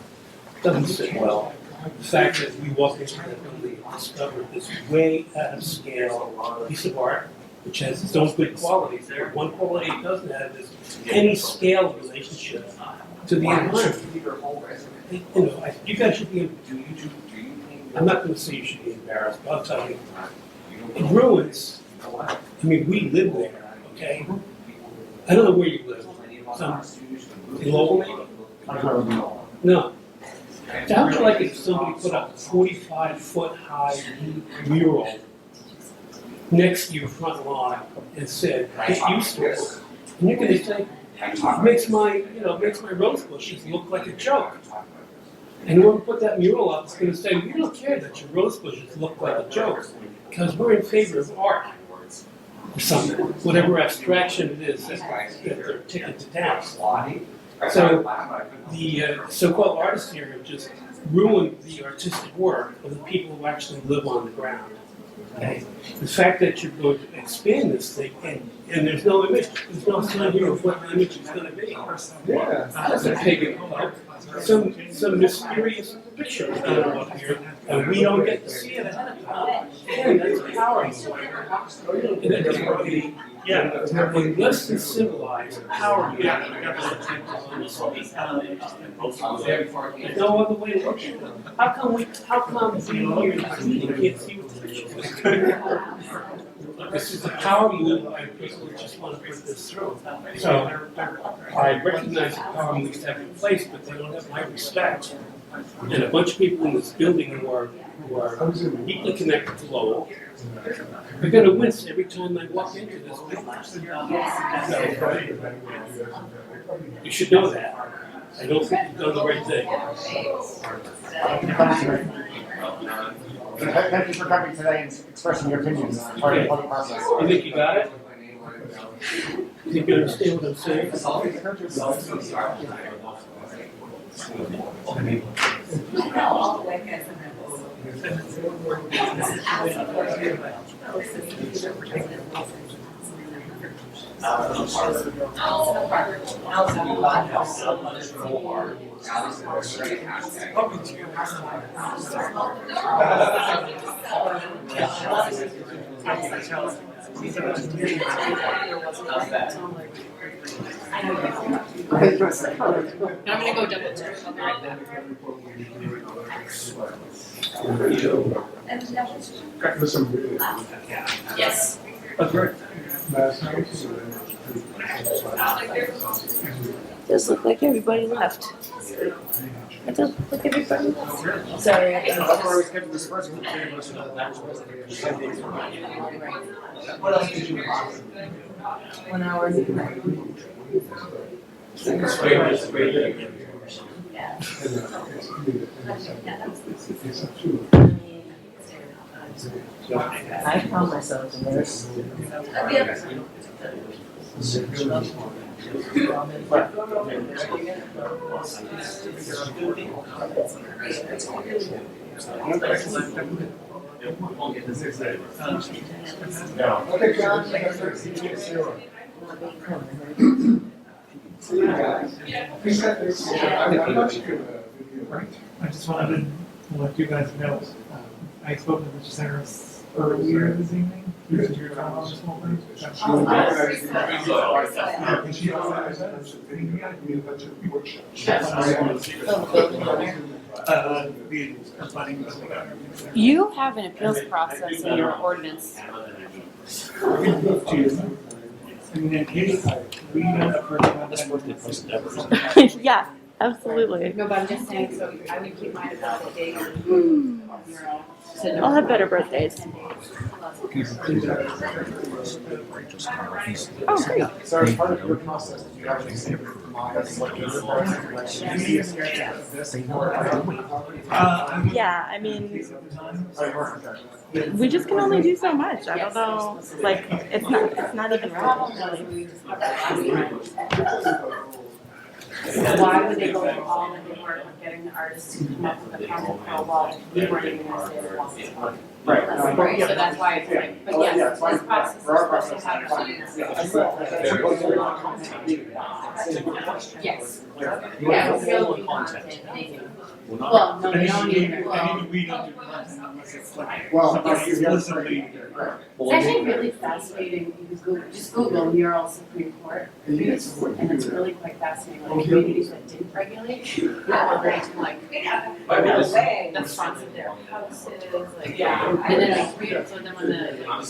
doesn't sit well. The fact that we walked into that building and discovered this way out of scale piece of art, which has its own good qualities. One quality it doesn't have is any scale relationship to the environment. You guys should be able to do. I'm not going to say you should be embarrassed, but I'll tell you, it ruins. I mean, we live there. Okay, I don't know where you live. In Lowell, maybe? No. Sounds like if somebody put up a 45-foot high mural next to your front lawn and said, "Get used to it," and you're going to say, "It makes my rose bushes look like a joke." And whoever put that mural up is going to say, "We don't care that your rose bushes look like a joke, because we're in favor of art." Or something, whatever abstraction it is that they're taking to task. So the so-called artists here have just ruined the artistic work of the people who actually live on the ground. Okay? The fact that you're going to expand this thing, and there's no image, there's no sign here of what the image is going to be. That's a pig up. Some mysterious picture is going up here, and we don't get to see it ahead of time. And that's a power move. And that doesn't really, in less than civilized power move. There's no other way to look at it. How come we here can't see what the picture This is a power move by people who just want to put this through. So I recognize the power moves have in place, but they don't have my respect. And a bunch of people in this building who are deeply connected to Lowell, they're going to wince every time I walk into this building. You should know that. I don't think you've done the right thing. Thank you for coming today and expressing your opinions. It's part of the public process. You think you got it? You think you understand what I'm saying? I'm gonna go double check. I'll be right back. Yes. Does look like everybody left. It does look like everybody left. Sorry. Before we schedule this first one, that was what else did you want? 1 hour. I found myself in there. I just wanted to let you guys know, I spoke to Mr. Saris earlier this evening. Your time on this whole thing. You have an appeals process in your ordinance. In case we end up Yeah, absolutely. No, but I'm just saying, so I would keep mine about a day. I'll have better birthdays. Oh, great. So as part of your process, do you have any favorite Yeah, I mean, we just can only do so much. I don't know, like, it's not even really. Why would they go through all the work of getting the artists to come up with a project for a wall? We weren't even gonna say the wall. Right. Right, so that's why it's like, but yes, this process is supposed to have. Yes. Yeah, it's really content. Well, no, they don't either. We don't do content unless it's like Well, somebody explicitly. It's actually really fascinating. You can just Google mural Supreme Court reviews, and it's really quite fascinating. Like communities that didn't regulate, now we're to like the fronts of their houses, like and then like 3 or 4 of them on the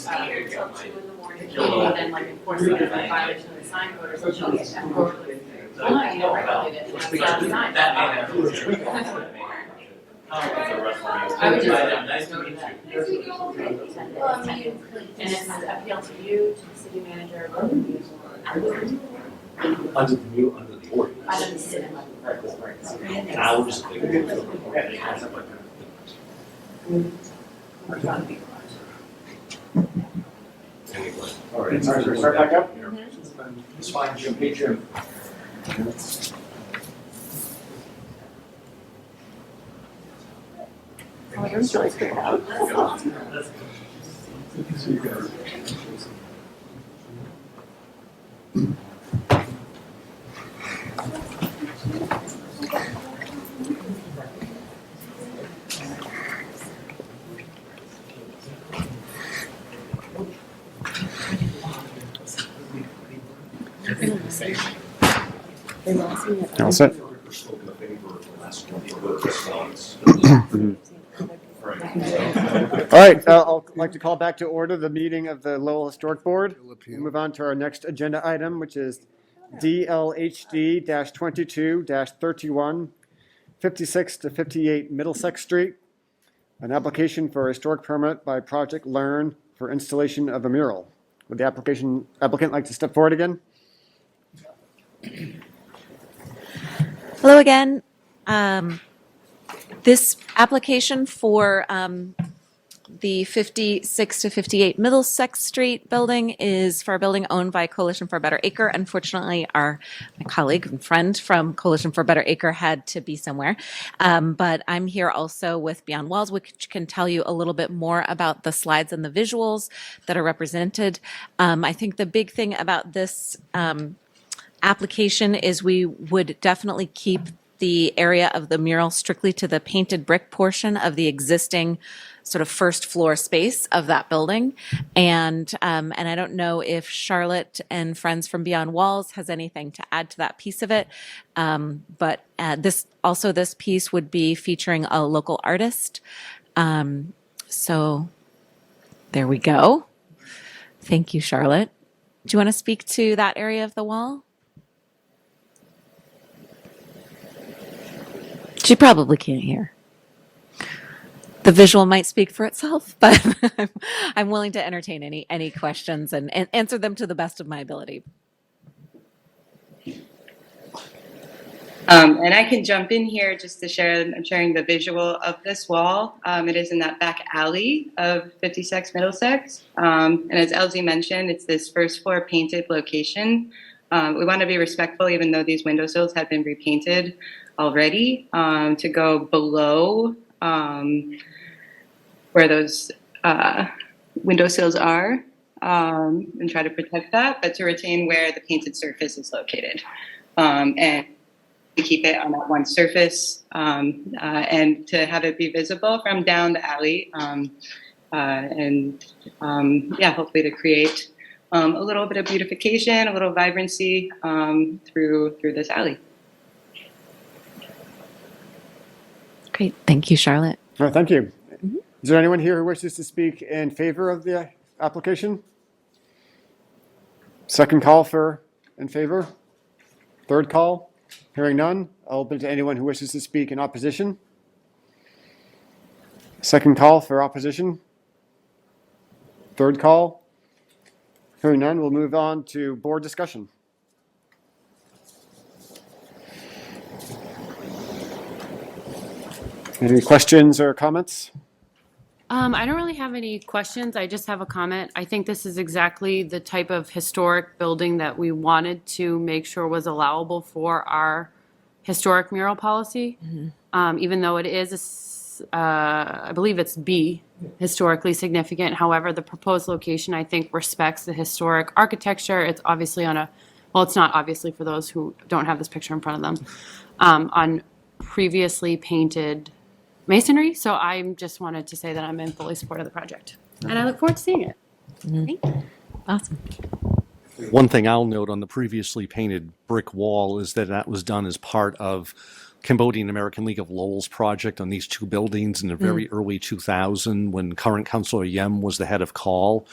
till 2 in the morning, and then like enforcing a violation of the sign code or something like that. Well, no, you don't regulate it. That's not a sign. I would just go to that. And it's an appeal to you, to the city manager, or the Under the new, under the ordinance. I didn't sit in like. And I would just think. Anyway. All right, sorry, should we start back up? It's fine, Jim. Hey, Jim. Oh, yours really spread out. All set. All right, I'd like to call back to order the meeting of the Lowell Historic Board. We'll move on to our next agenda item, which is DLHD-22-31, 56 to 58 Middlesex Street, an application for a historic permit by Project Learn for installation of a mural. Would the applicant like to step forward again? Hello again. This application for the 56 to 58 Middlesex Street building is for a building owned by Coalition for a Better Acre. Unfortunately, my colleague and friend from Coalition for a Better Acre had to be somewhere. But I'm here also with Beyond Walls, which can tell you a little bit more about the slides and the visuals that are represented. I think the big thing about this application is we would definitely keep the area of the mural strictly to the painted brick portion of the existing sort of first floor space of that building. And I don't know if Charlotte and friends from Beyond Walls has anything to add to that piece of it. But this piece would be featuring a local artist. So there we go. Thank you, Charlotte. Do you want to speak to that area of the wall? She probably can't hear. The visual might speak for itself, but I'm willing to entertain any questions and answer them to the best of my ability. And I can jump in here just to share, I'm sharing the visual of this wall. It is in that back alley of 56 Middlesex. And as LZ mentioned, it's this first floor painted location. We want to be respectful, even though these windowsills have been repainted already, to go below where those windowsills are and try to protect that, but to retain where the painted surface is located. And to keep it on that one surface and to have it be visible from down the alley hopefully to create a little bit of beautification, a little vibrancy through this alley. Great. Thank you, Charlotte. All right, thank you. Is there anyone here who wishes to speak in favor of the application? Second call for in favor? Third call? Hearing none, I'll open to anyone who wishes to speak in opposition. Second call for opposition? Third call? Hearing none, we'll move on to board discussion. Any questions or comments? I don't really have any questions. I just have a comment. I think this is exactly the type of historic building that we wanted to make sure was allowable for our historic mural policy. Even though it is, I believe it's B, historically significant. However, the proposed location, I think, respects the historic architecture. It's obviously it's not obviously for those who don't have this picture in front of them, on previously painted masonry. So I just wanted to say that I'm in fully support of the project. And I look forward to seeing it. Thank you. Awesome. One thing I'll note on the previously painted brick wall is that was done as part of Cambodian American League of Lowell's project on these two buildings in the very early 2000 when current Councilor Yem was the head of call.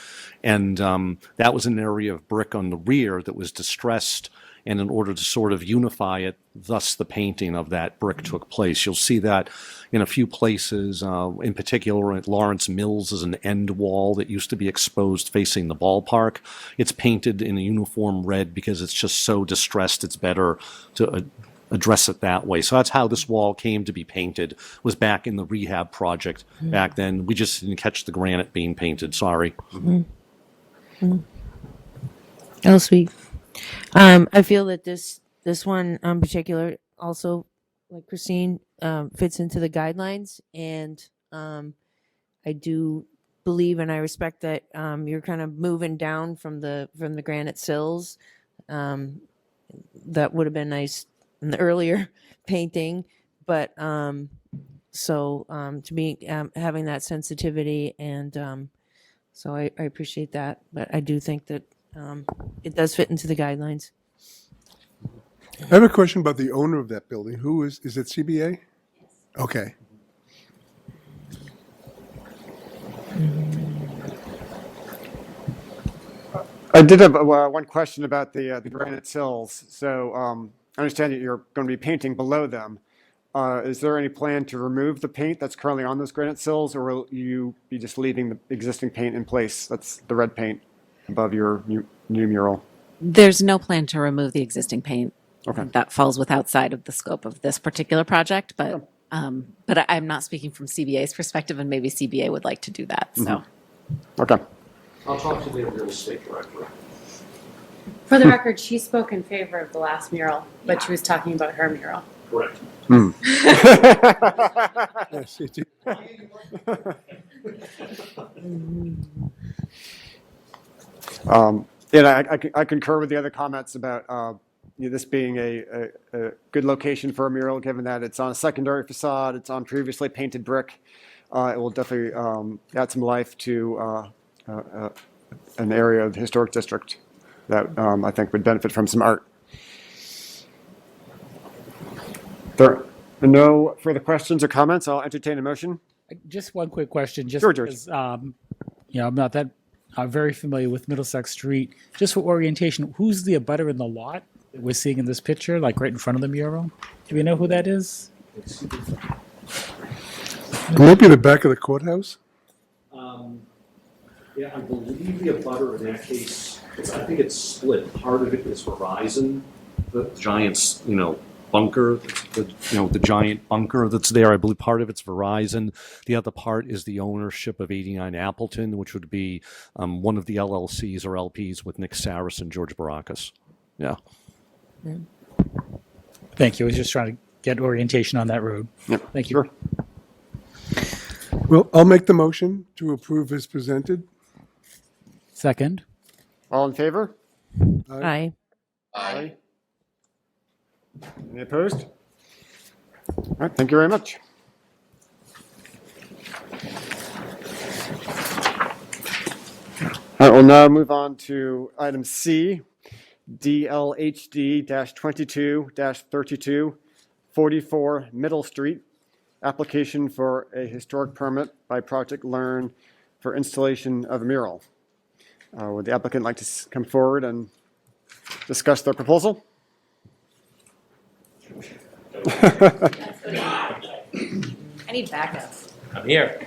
And that was an area of brick on the rear that was distressed. And in order to sort of unify it, thus the painting of that brick took place. You'll see that in a few places, in particular at Lawrence Mills is an end wall that used to be exposed facing the ballpark. It's painted in a uniform red because it's just so distressed, it's better to address it that way. So that's how this wall came to be painted, was back in the rehab project back then. We just didn't catch the granite being painted, sorry. Oh, sweet. I feel that this one in particular also, like Christine, fits into the guidelines, and I do believe and I respect that you're kind of moving down from the granite sills. That would have been nice in the earlier painting, but to be having that sensitivity, and so I appreciate that. But I do think that it does fit into the guidelines. I have a question about the owner of that building. Who is it CBA? Okay. I did have one question about the granite sills. So I understand that you're going to be painting below them. Is there any plan to remove the paint that's currently on those granite sills, or will you be just leaving the existing paint in place? That's the red paint above your new mural. There's no plan to remove the existing paint. Okay. That falls outside of the scope of this particular project, but I'm not speaking from CBA's perspective, and maybe CBA would like to do that. So, Okay. I'll talk to the real estate director. For the record, she spoke in favor of the last mural, but she was talking about her mural. Correct. Yes, it is. I concur with the other comments about this being a good location for a mural, given that it's on a secondary facade, it's on previously painted brick. It will definitely add some life to an area of the historic district that I think would benefit from some art. There are no further questions or comments. I'll entertain a motion. Just one quick question, just Sure, George. because I'm not that very familiar with Middlesex Street. Just for orientation, who's the abutter in the lot that we're seeing in this picture, like right in front of the mural? Do we know who that is? Maybe the back of the courthouse? Yeah, I believe the abutter in that case, I think it's split. Part of it is Verizon, the giant's, bunker, the giant bunker that's there. I believe part of it's Verizon. The other part is the ownership of 89 Appleton, which would be one of the LLCs or LPs with Nick Saris and George Baracus. Yeah. Thank you. I was just trying to get orientation on that road. Yep. Thank you. Sure. Well, I'll make the motion to approve as presented. Second. All in favor? Aye. Aye. Any opposed? All right, thank you very much. All right, we'll now move on to item C, DLHD-22-32, 44 Middle Street, application for a historic permit by Project Learn for installation of a mural. Would the applicant like to come forward and discuss their proposal? I need backup. I'm here.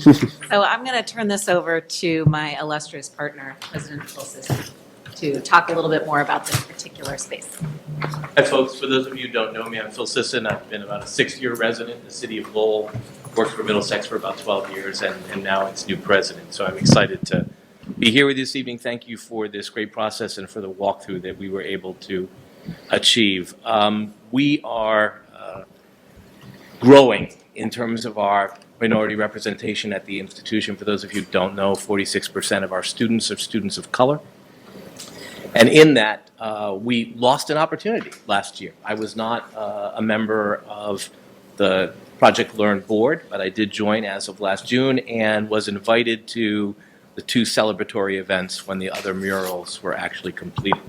So I'm going to turn this over to my illustrious partner, President Phil Sisson, to talk a little bit more about this particular space. Hi, folks. For those of you who don't know me, I'm Phil Sisson. I've been about a 6-year resident in the city of Lowell, worked for Middlesex for about 12 years, and now its new president. So I'm excited to be here with you this evening. Thank you for this great process and for the walkthrough that we were able to achieve. We are growing in terms of our minority representation at the institution. For those of you who don't know, 46% of our students are students of color. And in that, we lost an opportunity last year. I was not a member of the Project Learn board, but I did join as of last June and was invited to the 2 celebratory events when the other murals were actually completed.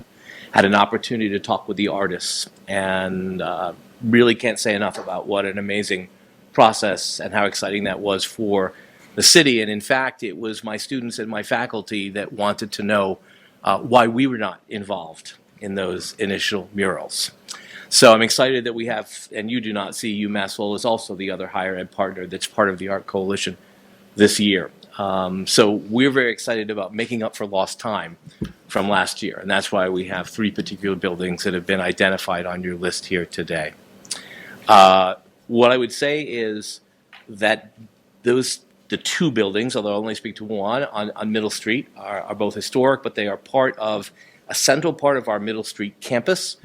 Had an opportunity to talk with the artists, and really can't say enough about what an amazing process and how exciting that was for the city. And in fact, it was my students and my faculty that wanted to know why we were not involved in those initial murals. So I'm excited that we have, and you do not see UMass Lowell is also the other higher ed partner that's part of the Art Coalition this year. So we're very excited about making up for lost time from last year, and that's why we have 3 particular buildings that have been identified on your list here today. What I would say is that the 2 buildings, although I only speak to one, on Middle Street are both historic, but they are part of a central part of our Middle Street campus.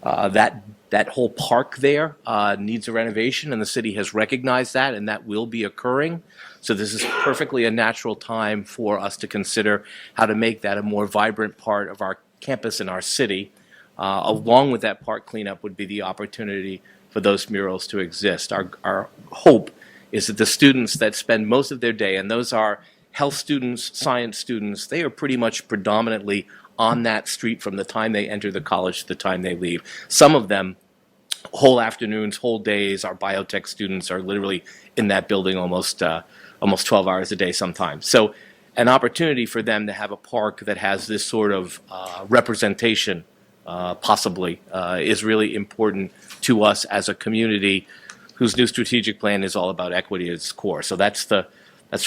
That whole park there needs a renovation, and the city has recognized that, and that will be occurring. So this is perfectly a natural time for us to consider how to make that a more vibrant part of our campus and our city. Along with that park cleanup would be the opportunity for those murals to exist. Our hope is that the students that spend most of their day, and those are health students, science students, they are pretty much predominantly on that street from the time they enter the college to the time they leave. Some of them, whole afternoons, whole days, our biotech students are literally in that building almost 12 hours a day sometimes. So an opportunity for them to have a park that has this sort of representation, possibly, is really important to us as a community whose new strategic plan is all about equity at its core. So that's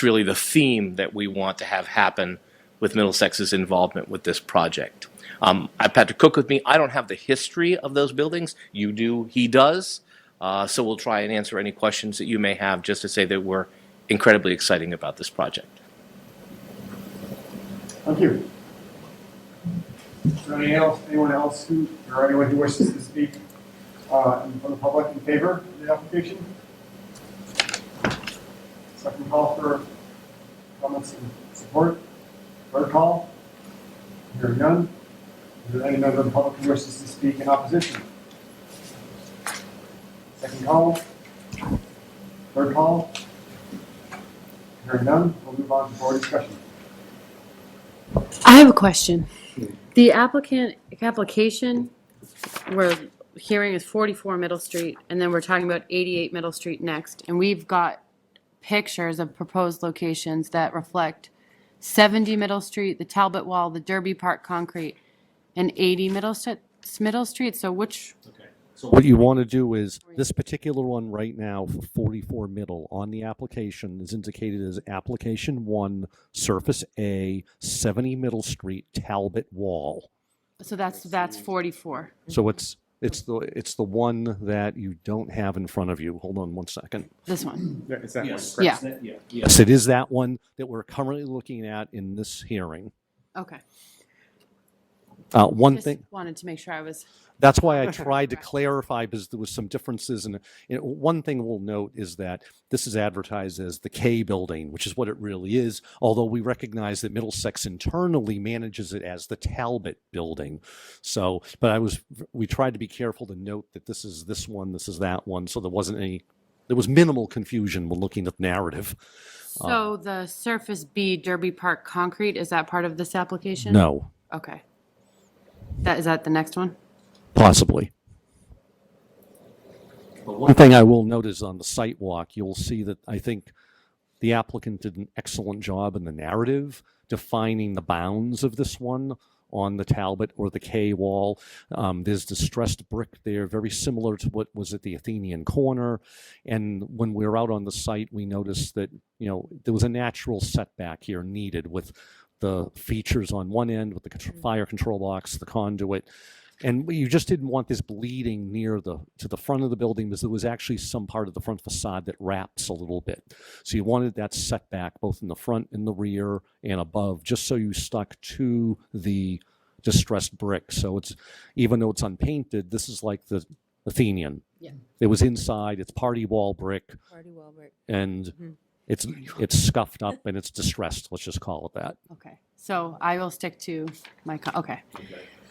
really the theme that we want to have happen with Middlesex's involvement with this project. I have Patrick Cook with me. I don't have the history of those buildings. You do, he does. So we'll try and answer any questions that you may have, just to say that we're incredibly excited about this project. Thank you. Is there anyone else who wishes to speak from the public in favor of the application? Second call for comments and support. Third call. Hearing none. Is there any member of the public who wishes to speak in opposition? Second call. Third call. Hearing none, we'll move on to board discussion. I have a question. The application we're hearing is 44 Middle Street, and then we're talking about 88 Middle Street next, and we've got pictures of proposed locations that reflect 70 Middle Street, the Talbot Wall, the Derby Park Concrete, and 80 Middle Street. So which? So what you want to do is, this particular one right now for 44 Middle on the application is indicated as application 1, surface A, 70 Middle Street, Talbot Wall. So that's 44. So it's the one that you don't have in front of you. Hold on one second. This one. Is that Yes. one? Yeah. Yes, it is that one that we're currently looking at in this hearing. Okay. One Just thing. wanted to make sure I was. That's why I tried to clarify, because there was some differences. And one thing we'll note is that this is advertised as the K building, which is what it really is, although we recognize that Middlesex internally manages it as the Talbot building. So, but we tried to be careful to note that this is this one, this is that one, so there was minimal confusion when looking at the narrative. So the surface B Derby Park Concrete, is that part of this application? No. Okay. Is that the next one? Possibly. But one thing I will note is on the site walk, you'll see that I think the applicant did an excellent job in the narrative defining the bounds of this one on the Talbot or the K wall. There's distressed brick there, very similar to what was at the Athenian corner. And when we were out on the site, we noticed that, there was a natural setback here needed with the features on one end with the fire control box, the conduit. And you just didn't want this bleeding to the front of the building, because there was actually some part of the front facade that wraps a little bit. So you wanted that setback both in the front and the rear and above, just so you stuck to the distressed brick. So even though it's unpainted, this is like the Athenian. Yeah. It was inside, it's party wall brick. And it's scuffed up and it's distressed, let's just call it that. Okay. So I will stick to my, okay.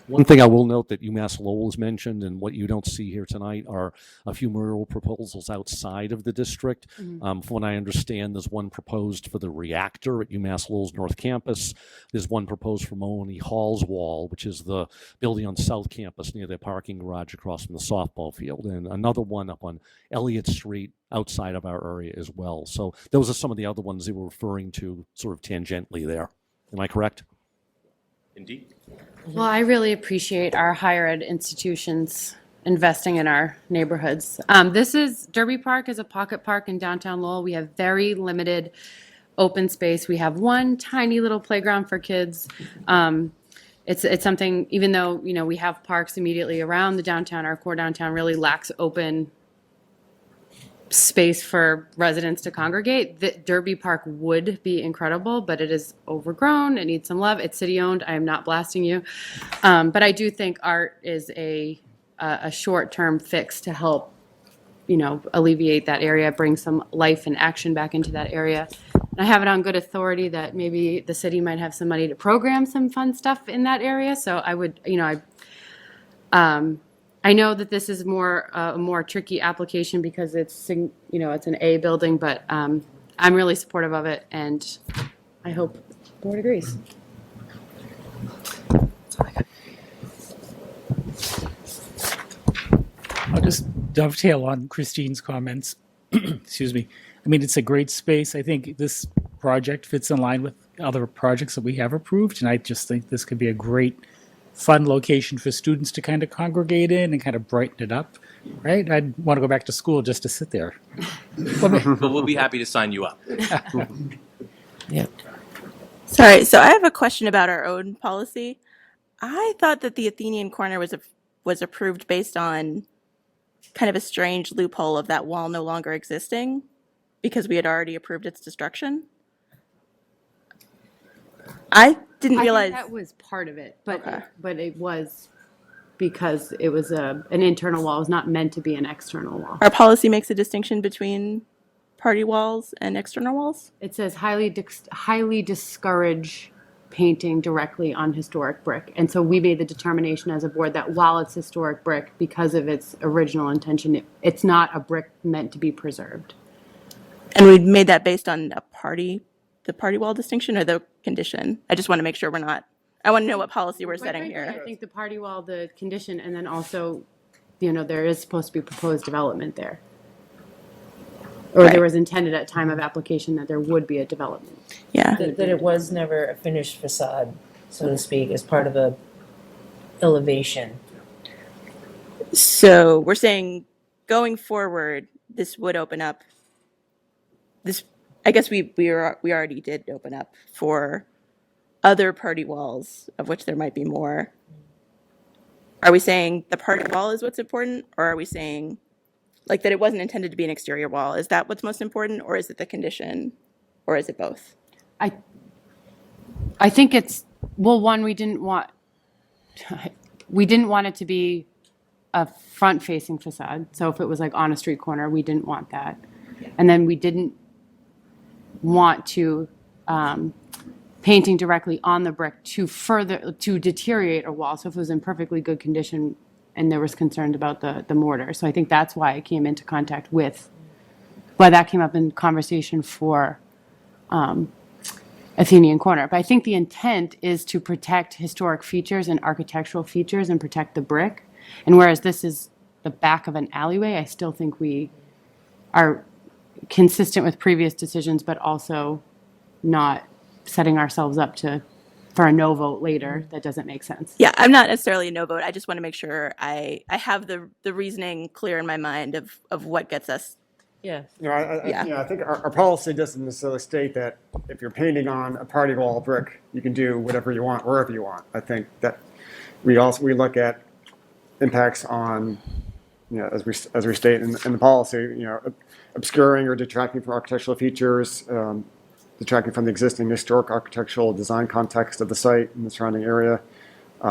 One thing I will note that UMass Lowell is mentioned, and what you don't see here tonight are a few mural proposals outside of the district. From what I understand, there's one proposed for the reactor at UMass Lowell's North Campus. There's one proposed for Maloney Hall's wall, which is the building on South Campus near their parking garage across from the softball field, and another one up on Elliott Street outside of our area as well. So those are some of the other ones they were referring to sort of tangentially there. Am I correct? Indeed. Well, I really appreciate our higher ed institutions investing in our neighborhoods. Derby Park is a pocket park in downtown Lowell. We have very limited open space. We have one tiny little playground for kids. It's something, even though, we have parks immediately around the downtown, our core downtown really lacks open space for residents to congregate. The Derby Park would be incredible, but it is overgrown. It needs some love. It's city-owned. I am not blasting you. But I do think art is a short-term fix to help, alleviate that area, bring some life and action back into that area. And I have it on good authority that maybe the city might have some money to program some fun stuff in that area. So I would, I know that this is a more tricky application because it's an A building, but I'm really supportive of it, and I hope the board agrees. I'll just dovetail on Christine's comments. Excuse me. I mean, it's a great space. I think this project fits in line with other projects that we have approved, and I just think this could be a great, fun location for students to kind of congregate in and kind of brighten it up, right? I'd want to go back to school just to sit there. But we'll be happy to sign you up. Yeah. Sorry, so I have a question about our own policy. I thought that the Athenian Corner was approved based on kind of a strange loophole of that wall no longer existing because we had already approved its destruction. I didn't realize that was part of it, but Okay. but it was because it was an internal wall. It was not meant to be an external wall. our policy makes a distinction between party walls and external walls. It says highly discourage painting directly on historic brick, and so we made the determination as a board that while it's historic brick, because of its original intention, it's not a brick meant to be preserved. And we made that based on the party wall distinction or the condition. I just want to make sure we're not. I want to know what policy we're Quite setting frankly, here. I think the party wall, the condition, and then also, there is supposed to be proposed development there. Or Right. there was intended at time of application that there would be a development. Yeah. That it was never a finished facade, so to speak, as part of a elevation. So we're saying going forward, this would open up. This, I guess we already did open up for other party walls, of which there might be more. Are we saying the party wall is what's important, or are we saying like that it wasn't intended to be an exterior wall? Is that what's most important, or is it the condition, or is it both? I think it's, well, one, we didn't want it to be a front-facing facade. So if it was like on a street corner, we didn't want that. And then we didn't want to, painting directly on the brick to deteriorate a wall. So if it was in perfectly good condition and there was concern about the mortar. So I think that's why it came into contact with, why that came up in conversation for Athenian Corner. But I think the intent is to protect historic features and architectural features and protect the brick. And whereas this is the back of an alleyway, I still think we are consistent with previous decisions, but also not setting ourselves up for a no vote later. That doesn't make sense. Yeah, I'm not necessarily a no vote. I just want to make sure I have the reasoning clear in my mind of what gets us. Yeah. I think our policy doesn't necessarily state that if you're painting on a party wall brick, you can do whatever you want, wherever you want. I think that we look at impacts on, as we state in the policy, obscuring or detracting from architectural features, detracting from the existing historic architectural design context of the site and the surrounding area,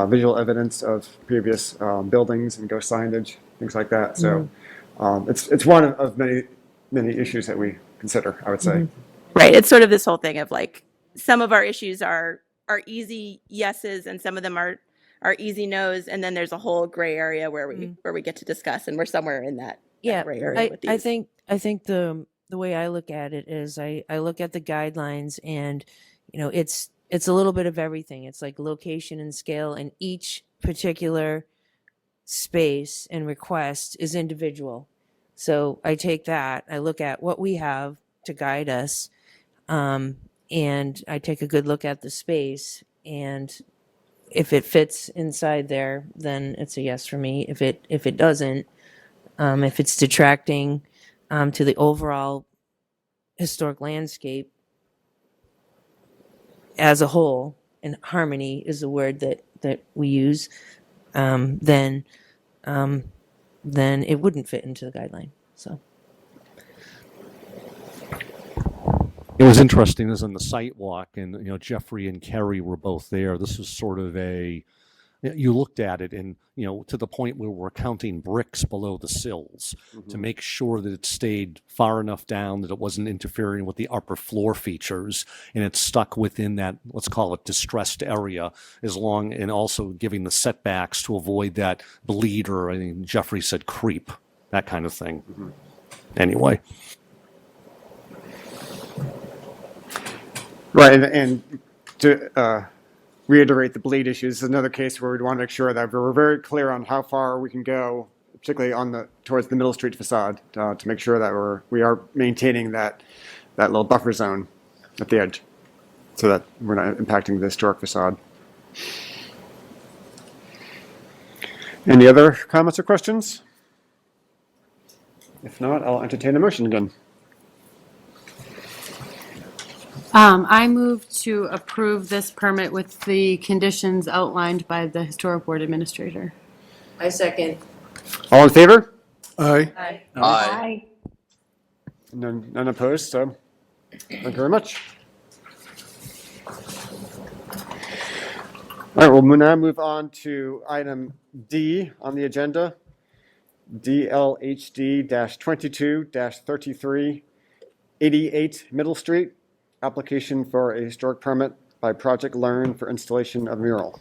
visual evidence of previous buildings and ghost signage, things like that. So it's one of many issues that we consider, I would say. Right. It's sort of this whole thing of like some of our issues are easy yeses and some of them are easy no's, and then there's a whole gray area where we get to discuss, and we're somewhere in that gray area with these. I think the way I look at it is I look at the guidelines, and it's a little bit of everything. It's like location and scale, and each particular space and request is individual. So I take that, I look at what we have to guide us, and I take a good look at the space, and if it fits inside there, then it's a yes for me. If it doesn't, if it's detracting to the overall historic landscape as a whole, and harmony is the word that we use, then it wouldn't fit into the guideline. So it was interesting as on the site walk, and Jeffrey and Kerry were both there. This was sort of you looked at it, and to the point where we're counting bricks below the sills to make sure that it stayed far enough down that it wasn't interfering with the upper floor features, and it stuck within that, let's call it, distressed area, and also giving the setbacks to avoid that bleed, or I think Jeffrey said creep, that kind of thing. Anyway. Right, and to reiterate the bleed issues, this is another case where we'd want to make sure that we're very clear on how far we can go, particularly towards the Middle Street facade, to make sure that we are maintaining that little buffer zone at the edge. so that we're not impacting the historic facade. Any other comments or questions? If not, I'll entertain a motion again. I move to approve this permit with the conditions outlined by the Historic Board Administrator. I second. All in favor? Aye. Aye. Aye. None opposed, so thank you very much. All right, we'll now move on to item D on the agenda, DLHD-22-33, 88 Middle Street, application for a historic permit by Project Learn for installation of mural.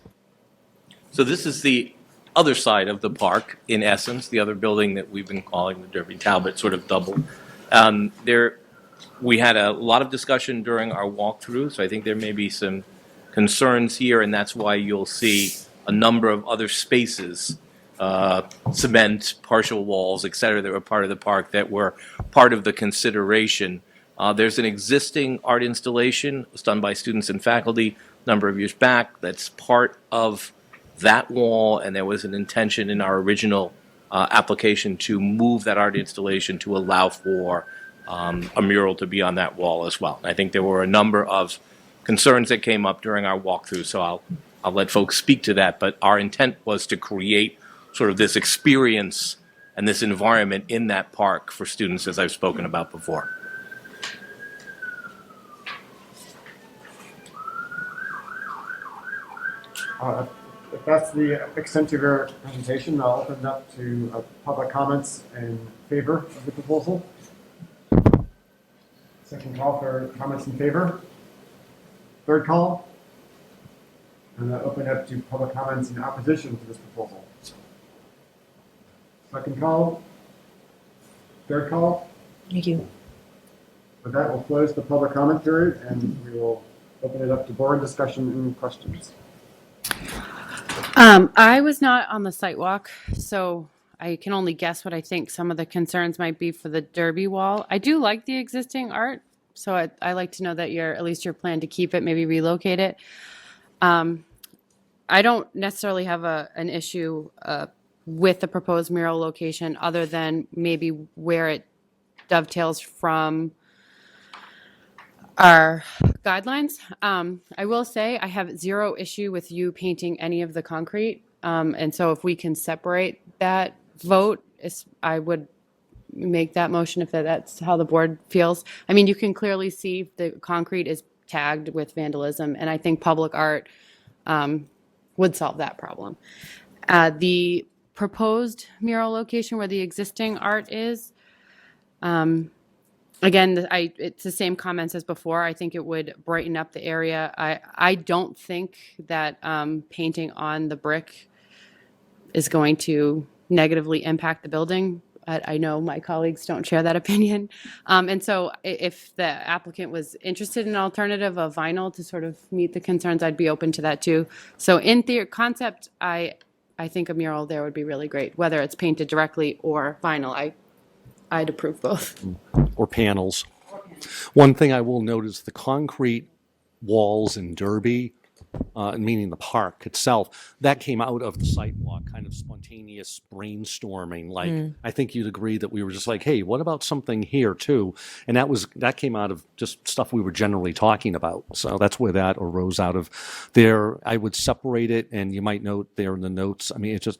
So this is the other side of the park, in essence, the other building that we've been calling the Derby Talbot, sort of double. We had a lot of discussion during our walkthrough, so I think there may be some concerns here, and that's why you'll see a number of other spaces, cement, partial walls, et cetera, that were part of the park that were part of the consideration. There's an existing art installation. It was done by students and faculty a number of years back. That's part of that wall, and there was an intention in our original application to move that art installation to allow for a mural to be on that wall as well. I think there were a number of concerns that came up during our walkthrough, so I'll let folks speak to that, but our intent was to create sort of this experience and this environment in that park for students, as I've spoken about before. If that's the extent of your presentation, I'll open it up to public comments in favor of the proposal. Second call for comments in favor. Third call. And I'll open it up to public comments in opposition to this proposal. Second call. Third call. Thank you. With that, we'll close the public comment period and we will open it up to board discussion and questions. I was not on the site walk, so I can only guess what I think some of the concerns might be for the Derby wall. I do like the existing art, so I like to know that at least your plan to keep it, maybe relocate it. I don't necessarily have an issue with the proposed mural location other than maybe where it dovetails from our guidelines. I will say I have zero issue with you painting any of the concrete. And so if we can separate that vote, I would make that motion if that's how the board feels. I mean, you can clearly see the concrete is tagged with vandalism, and I think public art would solve that problem. The proposed mural location where the existing art is, again, it's the same comments as before. I think it would brighten up the area. I don't think that painting on the brick is going to negatively impact the building. I know my colleagues don't share that opinion. And so if the applicant was interested in an alternative of vinyl to sort of meet the concerns, I'd be open to that too. So in theory, concept, I think a mural there would be really great, whether it's painted directly or vinyl. I'd approve both. Or panels. One thing I will note is the concrete walls in Derby, meaning the park itself, that came out of the sidewalk, kind of spontaneous brainstorming. Like, I think you'd agree that we were just like, hey, what about something here too? And that came out of just stuff we were generally talking about. So that's where that arose out of. There, I would separate it, and you might note there in the notes, I mean, it's just,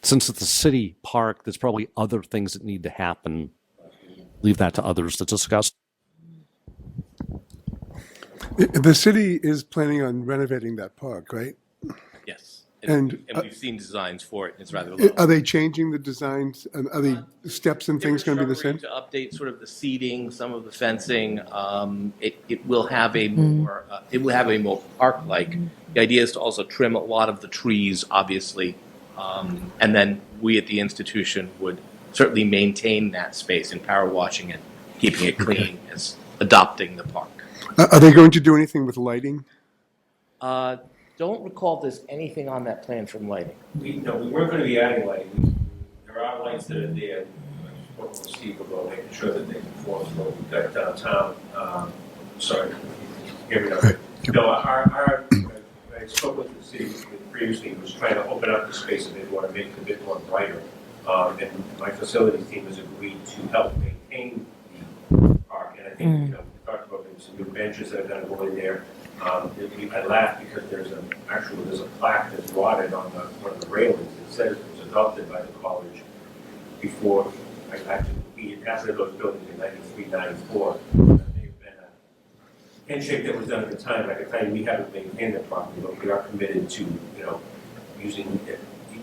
since it's a city park, there's probably other things that need to happen. Leave that to others to discuss. The city is planning on renovating that park, right? Yes. And we've seen designs for it. It's rather low. Are they changing the designs? Are the steps and things going to be the same? To update sort of the seating, some of the fencing, it will have a more park-like. The idea is to also trim a lot of the trees, obviously, and then we at the institution would certainly maintain that space and power washing it, keeping it clean, as adopting the park. Are they going to do anything with lighting? Don't recall if there's anything on that plan from lighting. We weren't going to be adding lighting. There are lights that are there. I spoke with Steve about making sure that they conform to what we've got downtown. Sorry, hear me now. No, I spoke with the city previously, was trying to open up the space a bit, want to make it a bit more brighter. And my facilities team has agreed to help maintain the park. And I think, we talked about maybe some new benches that are going to go in there. I laughed because there's a plaque that's rotted on one of the railings. It says it was adopted by the college before, we inhabited those buildings in 93, 94. Handshake that was done at the time. I can tell you, we haven't maintained the property, but we are committed to, using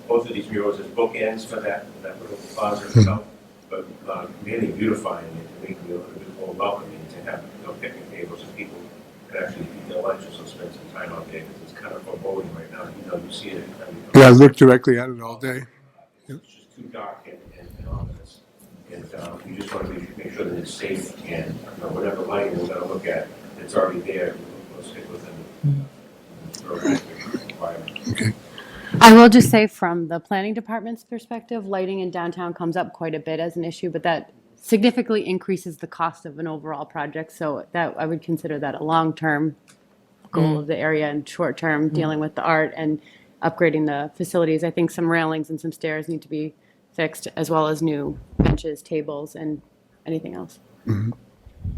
both of these murals as bookends for that little plaza itself, but really beautifying it and making it a little bit more welcoming to have picnic tables and people can actually eat their lunches or spend some time out there because it's kind of foreboding right now. You see it. Yeah, I looked directly at it all day. It's just too dark and ominous, and you just want to make sure that it's safe and whatever lighting we're going to look at. It's already there. We'll stick with them. Okay. I will just say from the planning department's perspective, lighting in downtown comes up quite a bit as an issue, but that significantly increases the cost of an overall project. So that I would consider that a long-term goal of the area and short-term dealing with the art and upgrading the facilities. I think some railings and some stairs need to be fixed, as well as new benches, tables, and anything else.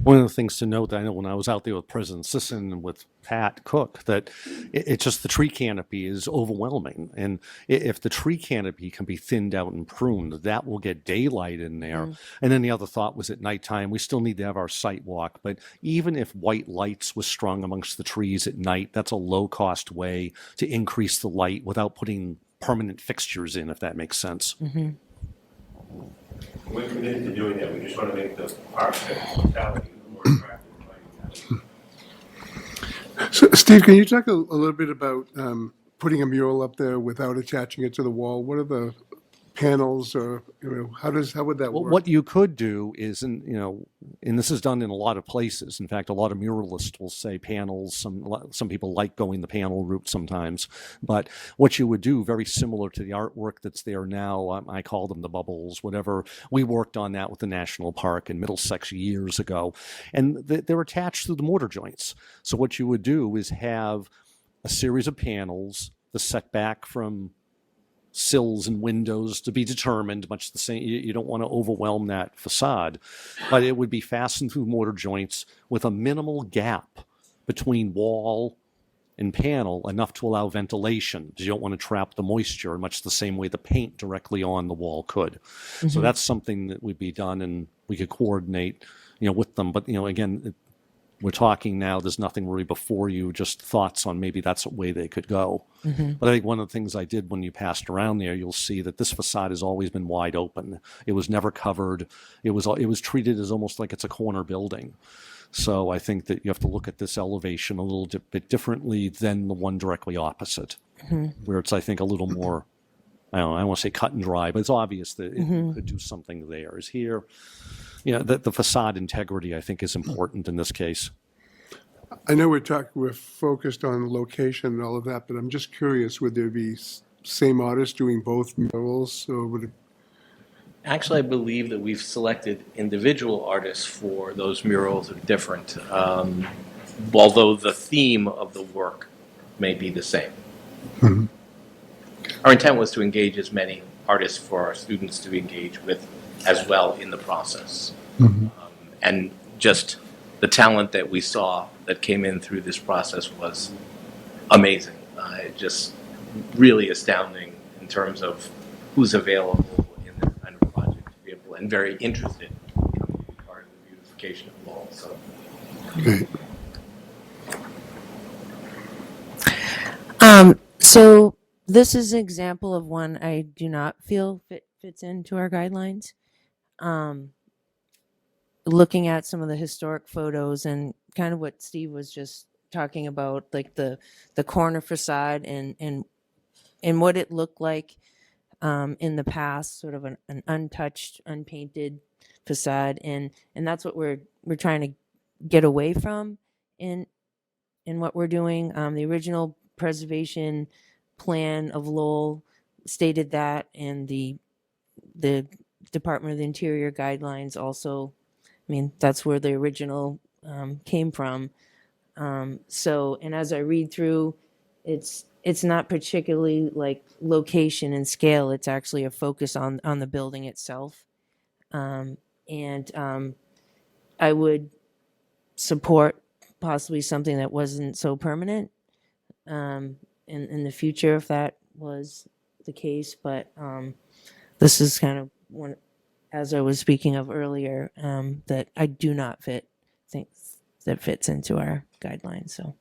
One of the things to note that I know when I was out there with President Sisson and with Pat Cook, that it's just the tree canopy is overwhelming. And if the tree canopy can be thinned out and pruned, that will get daylight in there. And then the other thought was at nighttime, we still need to have our site walk. But even if white lights was strung amongst the trees at night, that's a low-cost way to increase the light without putting permanent fixtures in, if that makes sense. We're committed to doing that. We just want to make the park totality more attractive. So, Steve, can you talk a little bit about putting a mural up there without attaching it to the wall? What are the panels, or how would that work? What you could do is, and this is done in a lot of places. In fact, a lot of muralists will say panels. Some people like going the panel route sometimes. But what you would do, very similar to the artwork that's there now, I call them the bubbles, whatever. We worked on that with the National Park in Middlesex years ago, and they're attached to the mortar joints. So what you would do is have a series of panels, the setback from sills and windows to be determined, much the same. You don't want to overwhelm that facade, but it would be fastened through mortar joints with a minimal gap between wall and panel, enough to allow ventilation, because you don't want to trap the moisture, much the same way the paint directly on the wall could. So that's something that would be done, and we could coordinate, with them. But again, we're talking now, there's nothing really before you, just thoughts on maybe that's a way they could go. But I think one of the things I did when you passed around there, you'll see that this facade has always been wide open. It was never covered. It was treated as almost like it's a corner building. So I think that you have to look at this elevation a little bit differently than the one directly opposite, where it's, I think, a little more, I don't want to say cut and dry, but it's obvious that it could do something there. Is here, the facade integrity, I think, is important in this case. I know we're focused on location and all of that, but I'm just curious, would there be same artists doing both murals, or would it? Actually, I believe that we've selected individual artists for those murals are different, although the theme of the work may be the same. Our intent was to engage as many artists for our students to engage with as well in the process. And just the talent that we saw that came in through this process was amazing. Just really astounding in terms of who's available in this kind of project to be able, and very interested in becoming part of the beautification of Lowell. So. So this is an example of one I do not feel fits into our guidelines. Looking at some of the historic photos and kind of what Steve was just talking about, like the corner facade and what it looked like in the past, sort of an untouched, unpainted facade, and that's what we're trying to get away from in what we're doing. The original preservation plan of Lowell stated that, and the Department of the Interior guidelines also. I mean, that's where the original came from. So, and as I read through, it's not particularly like location and scale. It's actually a focus on the building itself. And I would support possibly something that wasn't so permanent in the future if that was the case. But this is kind of one, as I was speaking of earlier, that I do not think that fits into our guidelines. So.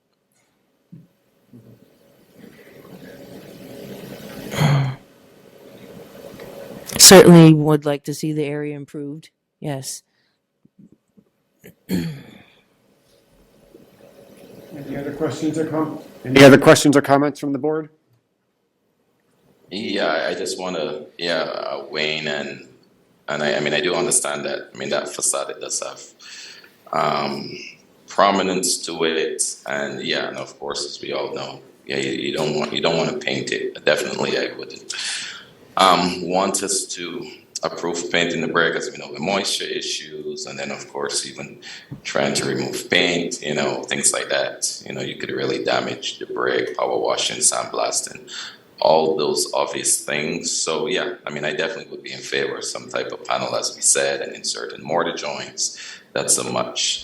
Certainly would like to see the area improved. Yes. Any other questions or comments from the board? Yeah, I just want to, Wayne, and I mean, I do understand that. I mean, that facade, it does have prominence to it, and and of course, as we all know, you don't want to paint it. Definitely, I wouldn't want us to approve painting the brick, as we know, the moisture issues, and then of course, even trying to remove paint, things like that. You could really damage the brick, power washing, sandblasting, all those obvious things. So I mean, I definitely would be in favor of some type of panel, as we said, and inserting mortar joints. That's a much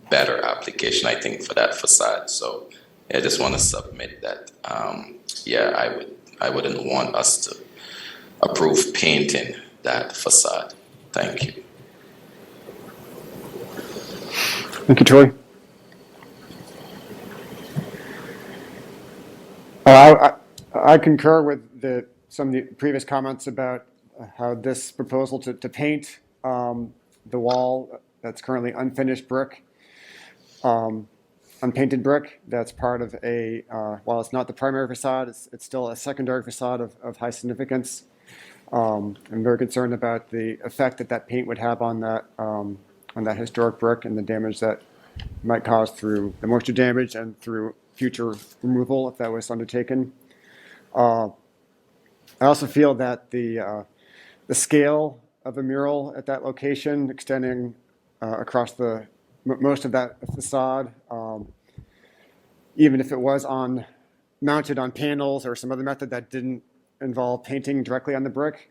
better application, I think, for that facade. So I just want to submit that. I wouldn't want us to approve painting that facade. Thank you. Thank you, Troy. I concur with some of the previous comments about how this proposal to paint the wall that's currently unfinished brick, unpainted brick, that's part of while it's not the primary facade, it's still a secondary facade of high significance. I'm very concerned about the effect that paint would have on that historic brick and the damage that might cause through the moisture damage and through future removal if that was undertaken. I also feel that the scale of the mural at that location, extending across most of that facade, even if it was mounted on panels or some other method that didn't involve painting directly on the brick,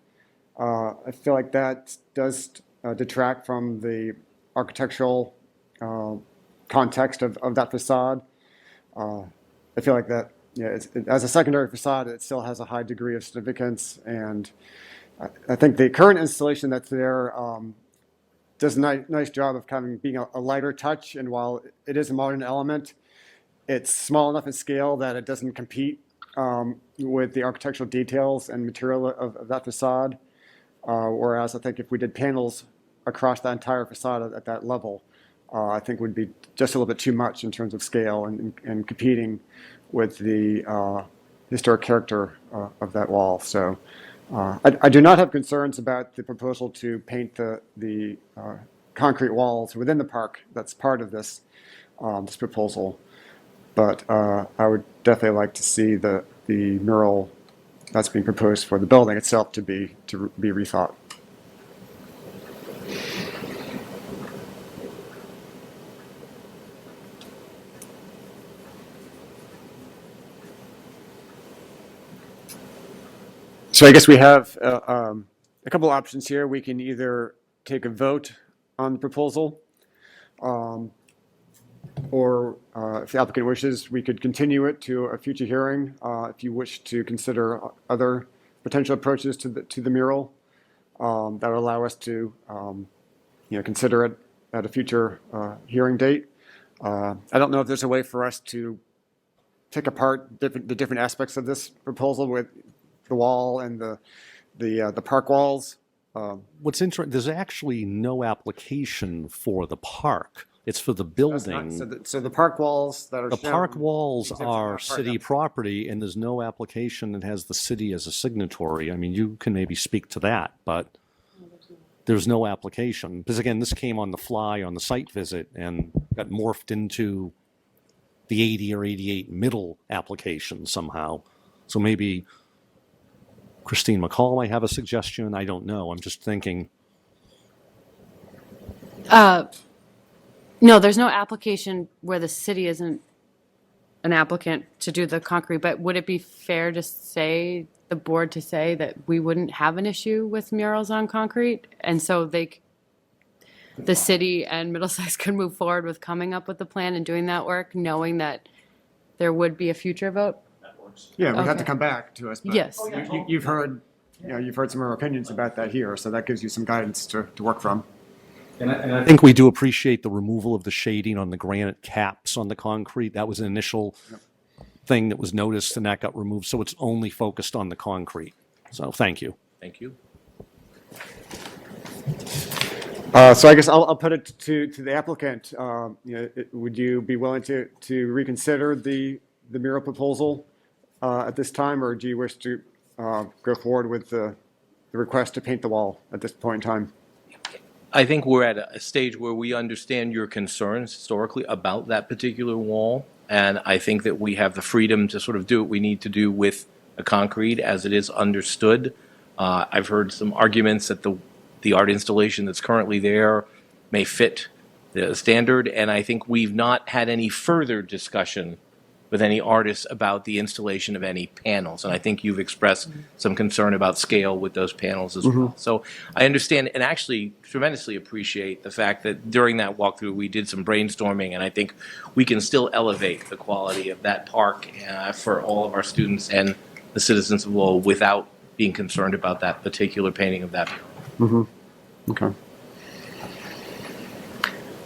I feel like that does detract from the architectural context of that facade. I feel like that, as a secondary facade, it still has a high degree of significance, and I think the current installation that's there does a nice job of kind of being a lighter touch, and while it is a modern element, it's small enough in scale that it doesn't compete with the architectural details and material of that facade. Whereas I think if we did panels across the entire facade at that level, I think would be just a little bit too much in terms of scale and competing with the historic character of that wall. So I do not have concerns about the proposal to paint the concrete walls within the park. That's part of this proposal. But I would definitely like to see the mural that's being proposed for the building itself to be rethought. So I guess we have a couple options here. We can either take a vote on the proposal, or if the applicant wishes, we could continue it to a future hearing if you wish to consider other potential approaches to the mural that would allow us to consider it at a future hearing date. I don't know if there's a way for us to pick apart the different aspects of this proposal with the wall and the park walls. What's interesting, there's actually no application for the park. It's for the building. So the park walls that are the shown, park walls are part, city property, and there's no application that has the city as a signatory. I mean, you can maybe speak to that, but there's no application. Because again, this came on the fly on the site visit and got morphed into the 80 or 88 middle application somehow. So maybe Christine McCall might have a suggestion. I don't know. I'm just thinking. No, there's no application where the city isn't an applicant to do the concrete, but would it be fair to say, the board to say that we wouldn't have an issue with murals on concrete? And so the city and Middlesex could move forward with coming up with the plan and doing that work, knowing that there would be a future vote? Yeah, we have to Okay. come back to us. But Yes. you've heard, you've heard some of our opinions about that here, so that gives you some guidance to work from. And I think we do appreciate the removal of the shading on the granite caps on the concrete. That was an initial thing that was noticed, and that got removed. So it's only focused on the concrete. So thank you. Thank you. So I guess I'll put it to the applicant. Would you be willing to reconsider the mural proposal at this time, or do you wish to go forward with the request to paint the wall at this point in time? I think we're at a stage where we understand your concerns historically about that particular wall, and I think that we have the freedom to sort of do what we need to do with the concrete as it is understood. I've heard some arguments that the art installation that's currently there may fit the standard, and I think we've not had any further discussion with any artists about the installation of any panels. And I think you've expressed some concern about scale with those panels as well. So I understand and actually tremendously appreciate the fact that during that walkthrough we did some brainstorming, and I think we can still elevate the quality of that park for all of our students and the citizens of Lowell without being concerned about that particular painting of that mural. Okay.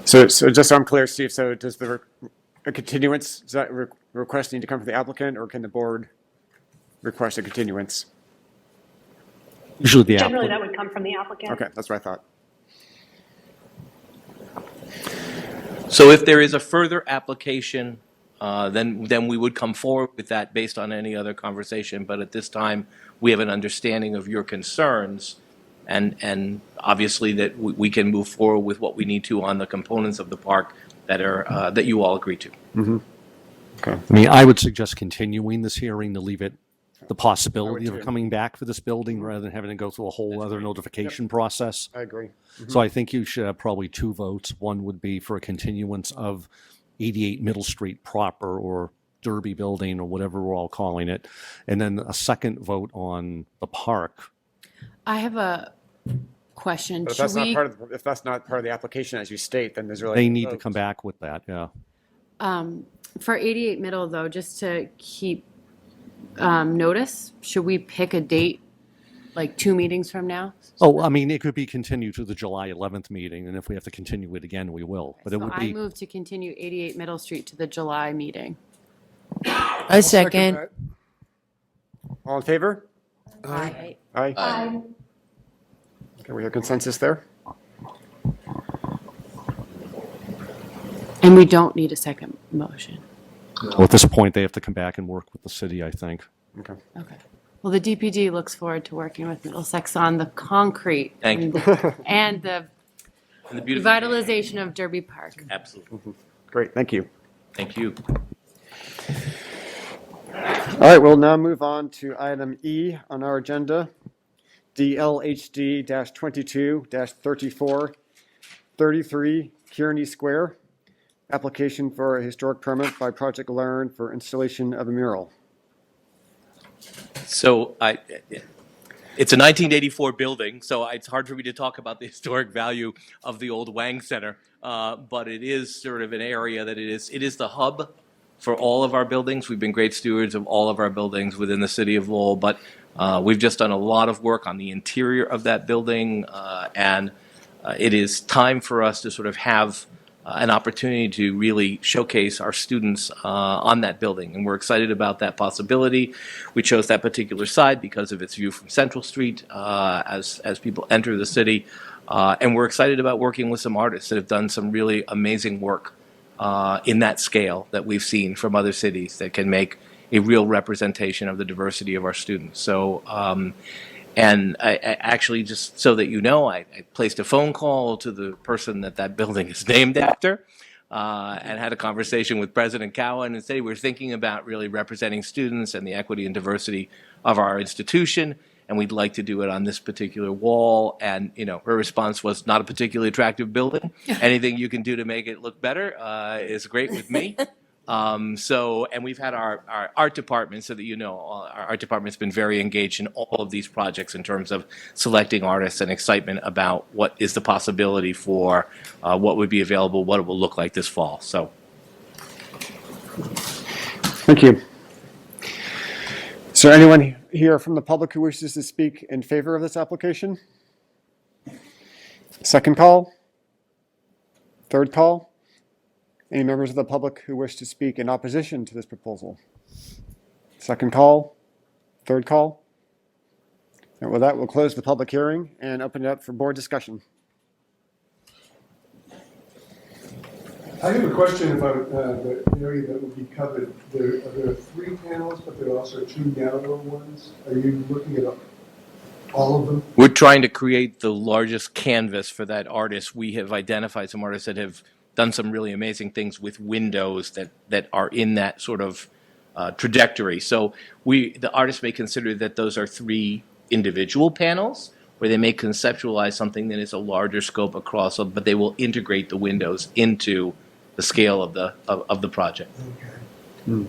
So just so I'm clear, Steve, so does a continuance, does that request need to come from the applicant, or can the board request a continuance? Usually the Generally, applicant. that would come from the applicant. Okay, that's what I thought. So if there is a further application, then we would come forward with that based on any other conversation. But at this time, we have an understanding of your concerns, and obviously that we can move forward with what we need to on the components of the park that you all agree to. Okay. I mean, I would suggest continuing this hearing to leave it the possibility of coming back for this building rather than having to go through a whole other notification process. I agree. So I think you should have probably two votes. One would be for a continuance of 88 Middle Street proper, or Derby Building, or whatever we're all calling it. And then a second vote on the park. I have a question. But if Should that's not we, if that's not part of the application as you state, then there's really They no need to vote. come back with that, yeah. for 88 Middle though, just to keep notice, should we pick a date, like 2 meetings from now? Oh, I mean, it could be continued to the July 11th meeting, and if we have to continue it again, we will. But it So would I be, move to continue 88 Middle Street to the July meeting. I second. that. All in favor? Aye. Aye. Aye. Okay, we have consensus there. And we don't need a second motion. well, at this point, they have to come back and work with the city, I think. Okay. Okay. Well, the DPD looks forward to working with Middlesex on the concrete Thank and you. and the And the beautiful. revitalization of Derby Park. Absolutely. Great, thank you. Thank you. All right, we'll now move on to item E on our agenda, DLHD-22-3433 Kearney Square, application for a historic permit by Project Learn for installation of a mural. So it's a 1984 building, so it's hard for me to talk about the historic value of the old Wang Center, but it is sort of an area that it is the hub for all of our buildings. We've been great stewards of all of our buildings within the city of Lowell, but we've just done a lot of work on the interior of that building, and it is time for us to sort of have an opportunity to really showcase our students on that building. And we're excited about that possibility. We chose that particular side because of its view from Central Street as people enter the city. And we're excited about working with some artists that have done some really amazing work in that scale that we've seen from other cities that can make a real representation of the diversity of our students. So, and I actually, just so that you know, I placed a phone call to the person that building is named after, and had a conversation with President Cowan and said we're thinking about really representing students and the equity and diversity of our institution. and we'd like to do it on this particular wall. And, you know, her response was, not a particularly attractive building. Anything you can do to make it look better is great with me. And we've had our art department, so that you know, our art department's been very engaged in all of these projects in terms of selecting artists and excitement about what is the possibility for what would be available, what it will look like this fall. So, Thank you. Is there anyone here from the public who wishes to speak in favor of this application? Second call? Third call? Any members of the public who wish to speak in opposition to this proposal? Second call? Third call? And with that, we'll close the public hearing and open it up for board discussion. I have a question about the area that will be covered. There are 3 panels, but there are also 2 narrower ones. Are you looking at all of them? we're trying to create the largest canvas for that artist. We have identified some artists that have done some really amazing things with windows that are in that sort of trajectory. So the artist may consider that those are 3 individual panels, where they may conceptualize something that is a larger scope across, but they will integrate the windows into the scale of the project. Okay.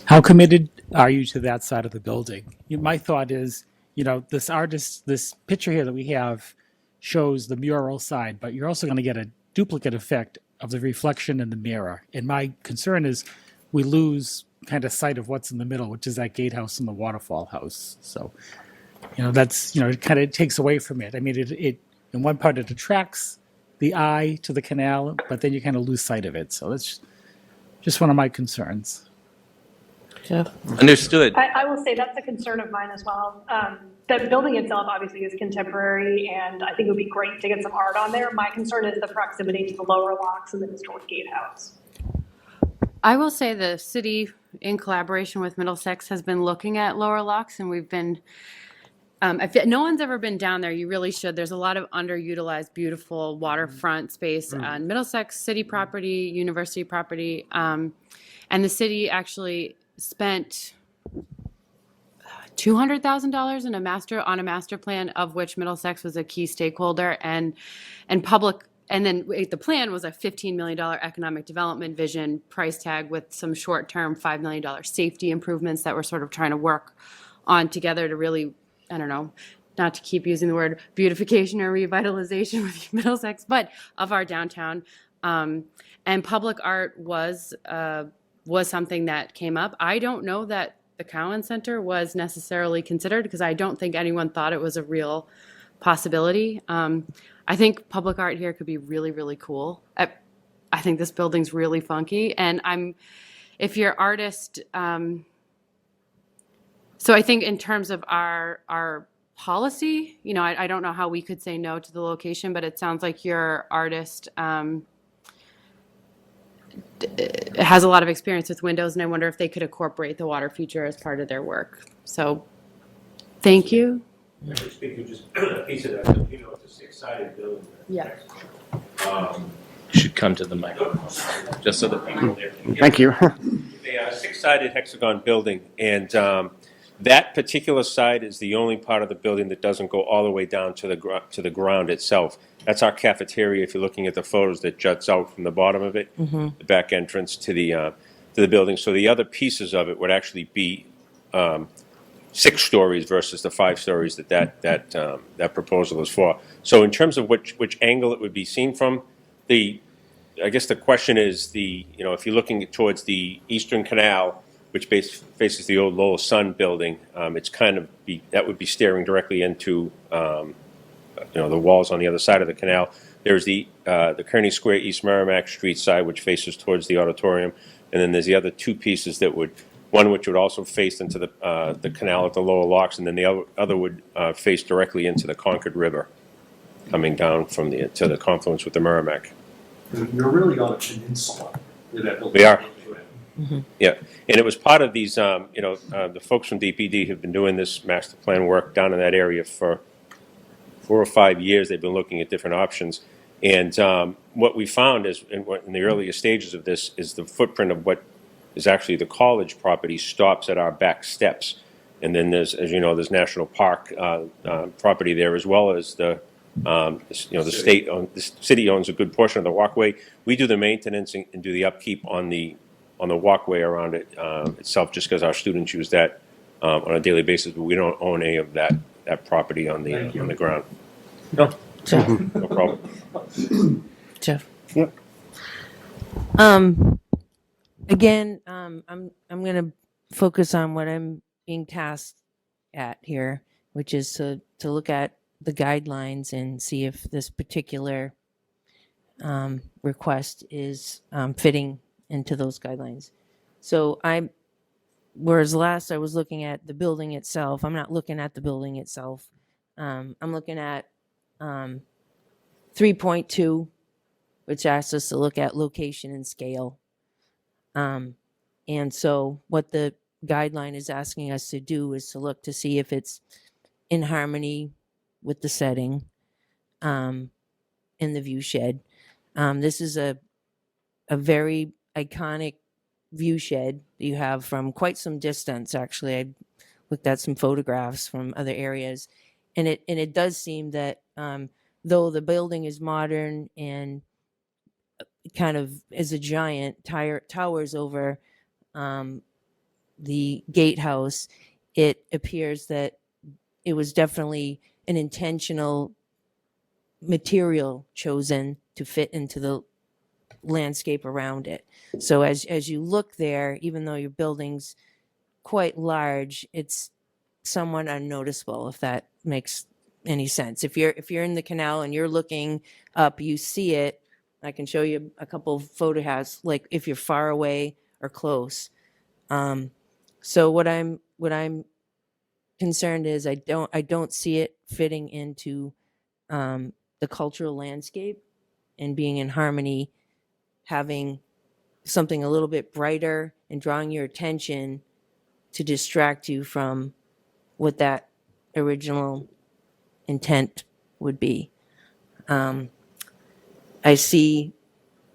How committed are you to that side of the building? My thought is, this picture here that we have shows the mural side, but you're also going to get a duplicate effect of the reflection in the mirror. And my concern is we lose kind of sight of what's in the middle, which is that gatehouse and the waterfall house. So, that's, it kind of takes away from it. I mean, it in one part it attracts the eye to the canal, but then you kind of lose sight of it. So that's just one of my concerns. Jeff? Understood. I will say that's a concern of mine as well. The building itself obviously is contemporary, and I think it would be great to get some art on there. My concern is the proximity to the lower locks and the historic gatehouse. I will say the city, in collaboration with Middlesex, has been looking at lower locks, and we've been, if no one's ever been down there, you really should. There's a lot of underutilized, beautiful waterfront space on Middlesex city property, university property, and the city actually spent $200,000 on a master plan, of which Middlesex was a key stakeholder, and public. And then the plan was a $15 million economic development vision price tag with some short-term $5 million safety improvements that we're sort of trying to work on together to really, I don't know, not to keep using the word beautification or revitalization with Middlesex, but of our downtown. And public art was something that came up. I don't know that the Cowan Center was necessarily considered, because I don't think anyone thought it was a real possibility. I think public art here could be really, really cool. I think this building's really funky, and if you're artist, so I think in terms of our policy, I don't know how we could say no to the location, but it sounds like your artist has a lot of experience with windows, and I wonder if they could incorporate the water feature as part of their work. So, thank you. Speaking just a piece of that, it's a 6-sided building. Yeah. You should come to the microphone, just so that people there can hear. Thank you. They are a 6-sided hexagon building, and that particular side is the only part of the building that doesn't go all the way down to the ground itself. That's our cafeteria. If you're looking at the photos, that juts out from the bottom of it, the back entrance to the building. So the other pieces of it would actually be 6 stories versus the 5 stories that proposal is for. So in terms of which angle it would be seen from, I guess the question is if you're looking towards the Eastern Canal, which faces the old Lowell Sun building, it's that would be staring directly into the walls on the other side of the canal. There's the Kearney Square East Merrimack Street side, which faces towards the auditorium, and then there's the other 2 pieces one which would also face into the canal at the lower locks, and then the other would face directly into the Concord River, coming down to the confluence with the Merrimack. You're really on a peninsula. We are. Yeah, and it was part of these, the folks from DPD have been doing this master plan work down in that area for 4 or 5 years. They've been looking at different options. And what we found is, in the earlier stages of this, is the footprint of what is actually the college property stops at our back steps. And then there's, as you know, there's National Park property there, as well as the, the city owns a good portion of the walkway. We do the maintenance and do the upkeep on the walkway around it itself, just because our students use that on a daily basis, but we don't own any of that property on the ground. No, no problem. Jeff. Yep. Again, I'm going to focus on what I'm being tasked at here, which is to look at the guidelines and see if this particular request is fitting into those guidelines. So whereas last I was looking at the building itself, I'm not looking at the building itself. I'm looking at 3.2, which asks us to look at location and scale. And so what the guideline is asking us to do is to look to see if it's in harmony with the setting in the view shed. This is a very iconic view shed you have from quite some distance. Actually, I looked at some photographs from other areas, and it does seem that though the building is modern and kind of is a giant, towers over the gatehouse, it appears that it was definitely an intentional material chosen to fit into the landscape around it. So as you look there, even though your building's quite large, it's somewhat unnoticeable, if that makes any sense. If you're in the canal and you're looking up, you see it. I can show you a couple of photographs, like if you're far away or close. So what I'm concerned is I don't see it fitting into the cultural landscape and being in harmony, having something a little bit brighter and drawing your attention to distract you from what that original intent would be. I see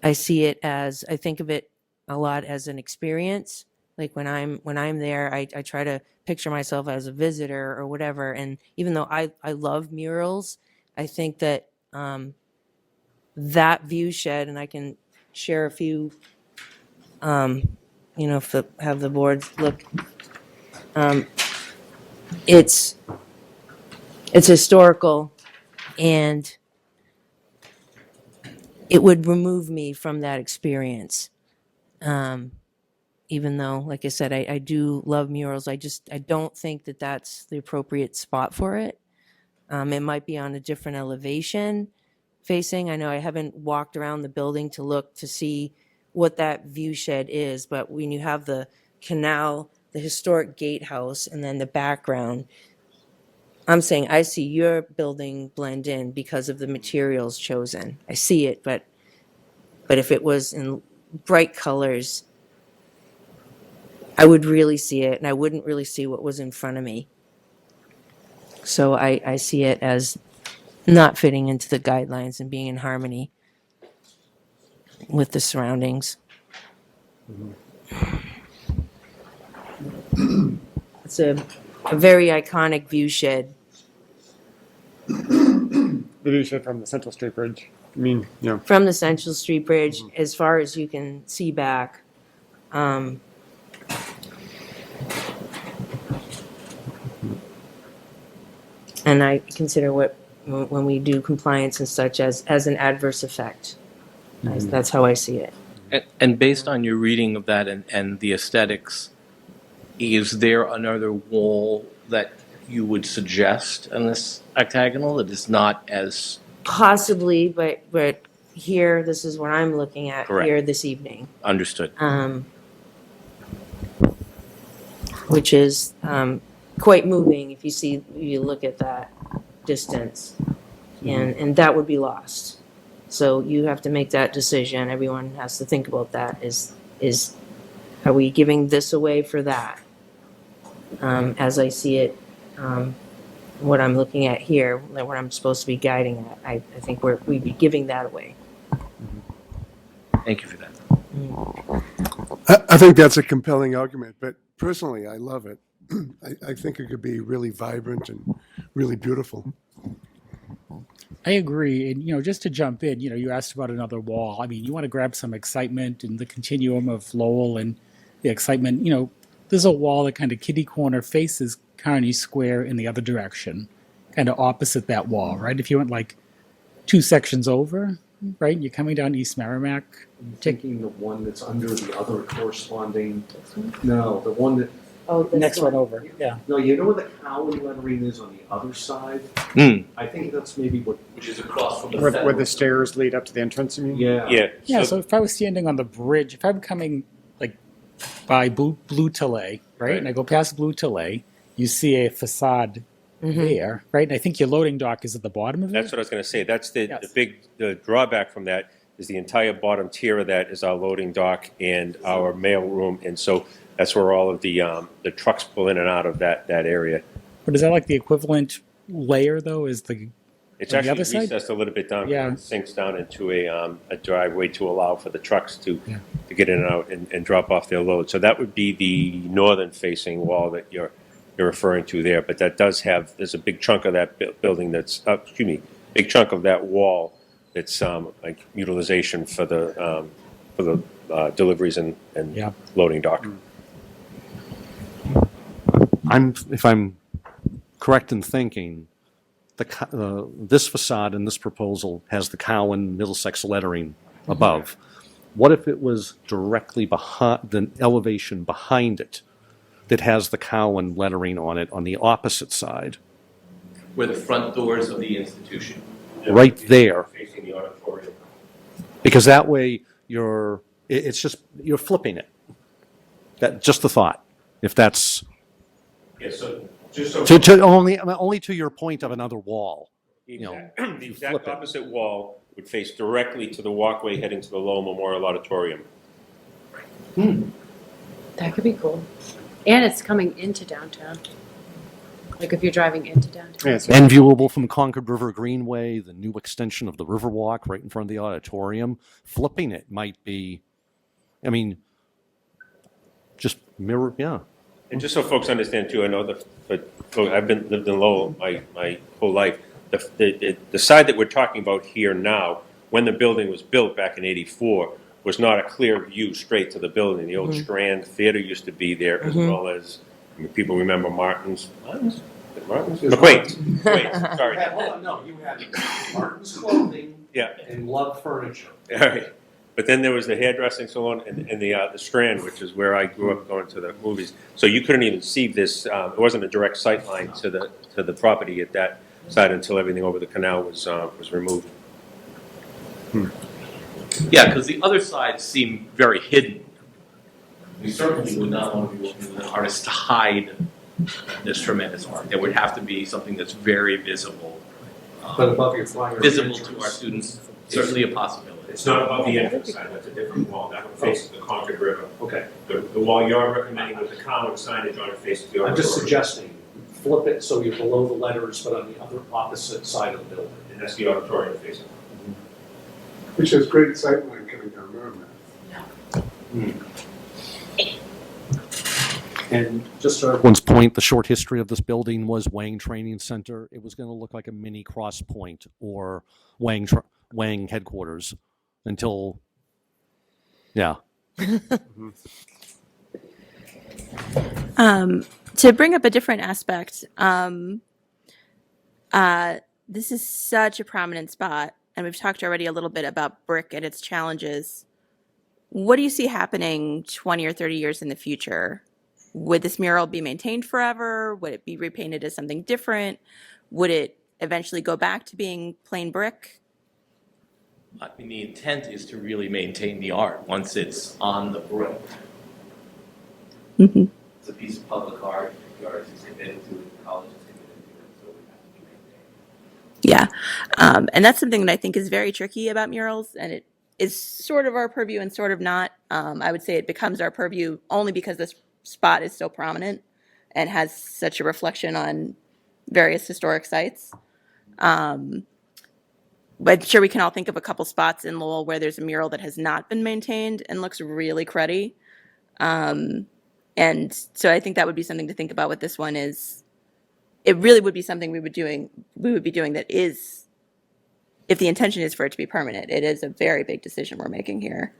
it as, I think of it a lot as an experience. Like when I'm there, I try to picture myself as a visitor or whatever. And even though I love murals, I think that that view shed, and I can share a few, have the boards look. It's historical, and it would remove me from that experience. Even though, like I said, I do love murals, I don't think that that's the appropriate spot for it. It might be on a different elevation facing. I know I haven't walked around the building to look to see what that view shed is, but when you have the canal, the historic gatehouse, and then the background, I'm saying I see your building blend in because of the materials chosen. I see it, but if it was in bright colors, I would really see it, and I wouldn't really see what was in front of me. So I see it as not fitting into the guidelines and being in harmony with the surroundings. It's a very iconic view shed. The view shed from the Central Street Bridge. I mean, yeah. From the Central Street Bridge, as far as you can see back. And I consider when we do compliance and such as an adverse effect. That's how I see it. And based on your reading of that and the aesthetics, is there another wall that you would suggest in this octagonal that is not as... Possibly, but here, this is what I'm looking at. Correct. Here this evening. Understood. Which is quite moving if you look at that distance, and that would be lost. So you have to make that decision. Everyone has to think about that. Is are we giving this away for that? As I see it, what I'm looking at here, what I'm supposed to be guiding at, I think we'd be giving that away. Thank you for that. I think that's a compelling argument, but personally, I love it. I think it could be really vibrant and really beautiful. I agree. And, just to jump in, you asked about another wall. I mean, you want to grab some excitement in the continuum of Lowell and the excitement. There's a wall that kind of kitty corner faces Kearney Square in the other direction, kind of opposite that wall, right? If you went like 2 sections over, right, you're coming down East Merrimack. I'm thinking the one that's under the other corresponding. No, the one that. Oh, the next one over. Yeah. No, you know where the Cowan lettering is on the other side? I think that's maybe what. Which is across from the Where the stairs lead up to the entrance, you mean? Yeah. Yeah. So if I was standing on the bridge, if I'm coming like by Blue Tillet, right, and I go past Blue Tillet, you see a facade there, right? And I think your loading dock is at the bottom of it. That's what I was going to say. That's the drawback from that is the entire bottom tier of that is our loading dock and our mail room, and so that's where all of the trucks pull in and out of that area. But is that like the equivalent layer though? Is the It's on actually the other side? recessed a little bit down. Yeah. It sinks down into a driveway to allow for the trucks to get in and out and drop off their load. So that would be the northern facing wall that you're referring to there. But that does have, there's a big chunk of that building that's, big chunk of that wall that's like utilization for the deliveries and loading dock. If I'm correct in thinking, this facade in this proposal has the Cowan Middlesex lettering above. What if it was directly behind the elevation behind it that has the Cowan lettering on it on the opposite side? Where the front doors of the institution. Right there. Facing the auditorium. Because that way you're flipping it. Just the thought. If that's Yeah, so just so to only to your point of another wall. the exact opposite wall would face directly to the walkway heading to the Lowell Memorial Auditorium. That could be cool. And it's coming into downtown. Like if you're driving into downtown. And viewable from Concord River Greenway, the new extension of the Riverwalk right in front of the auditorium. Flipping it might be, just mirror, And just so folks understand too, I know I've lived in Lowell my whole life. The side that we're talking about here now, when the building was built back in &84, was not a clear view straight to the building. The old Strand Theater used to be there, as well as people remember McQuain's. Sorry. No, you had Martin's Clothing and Love Furniture. All right. But then there was the hairdressing salon and the Strand, which is where I grew up going to the movies. So you couldn't even see this. It wasn't a direct sight line to the property at that side until everything over the canal was removed. Yeah, because the other sides seem very hidden. We certainly would not want to be working with an artist to hide this tremendous art. There would have to be something that's very visible. But above your flyer visible to our students, certainly a possibility. It's not above the entrance side. That's a different wall. That one faces the Concord River. Okay. The wall you're recommending with the Cowan signage on it faces the auditorium. I'm just suggesting, flip it so you're below the letters, but on the other opposite side of the building. And that's the auditorium facing. Which has great sightline coming down Merrimack. And just to everyone's point, the short history of this building was Wang Training Center. It was going to look like a mini Cross Point or Wang headquarters until, To bring up a different aspect, this is such a prominent spot, and we've talked already a little bit about brick and its challenges. What do you see happening 20 or 30 years in the future? Would this mural be maintained forever? Would it be repainted as something different? Would it eventually go back to being plain brick? I mean, the intent is to really maintain the art once it's on the brick. It's a piece of public art. The artist is committed to it. The college is committed to it. So we have to be maintained. Yeah. And that's something that I think is very tricky about murals, and it is sort of our purview and sort of not. I would say it becomes our purview only because this spot is so prominent and has such a reflection on various historic sites. But I'm sure we can all think of a couple spots in Lowell where there's a mural that has not been maintained and looks really cruddy. And so I think that would be something to think about with this one is it really would be something we would be doing that is, if the intention is for it to be permanent, it is a very big decision we're making here.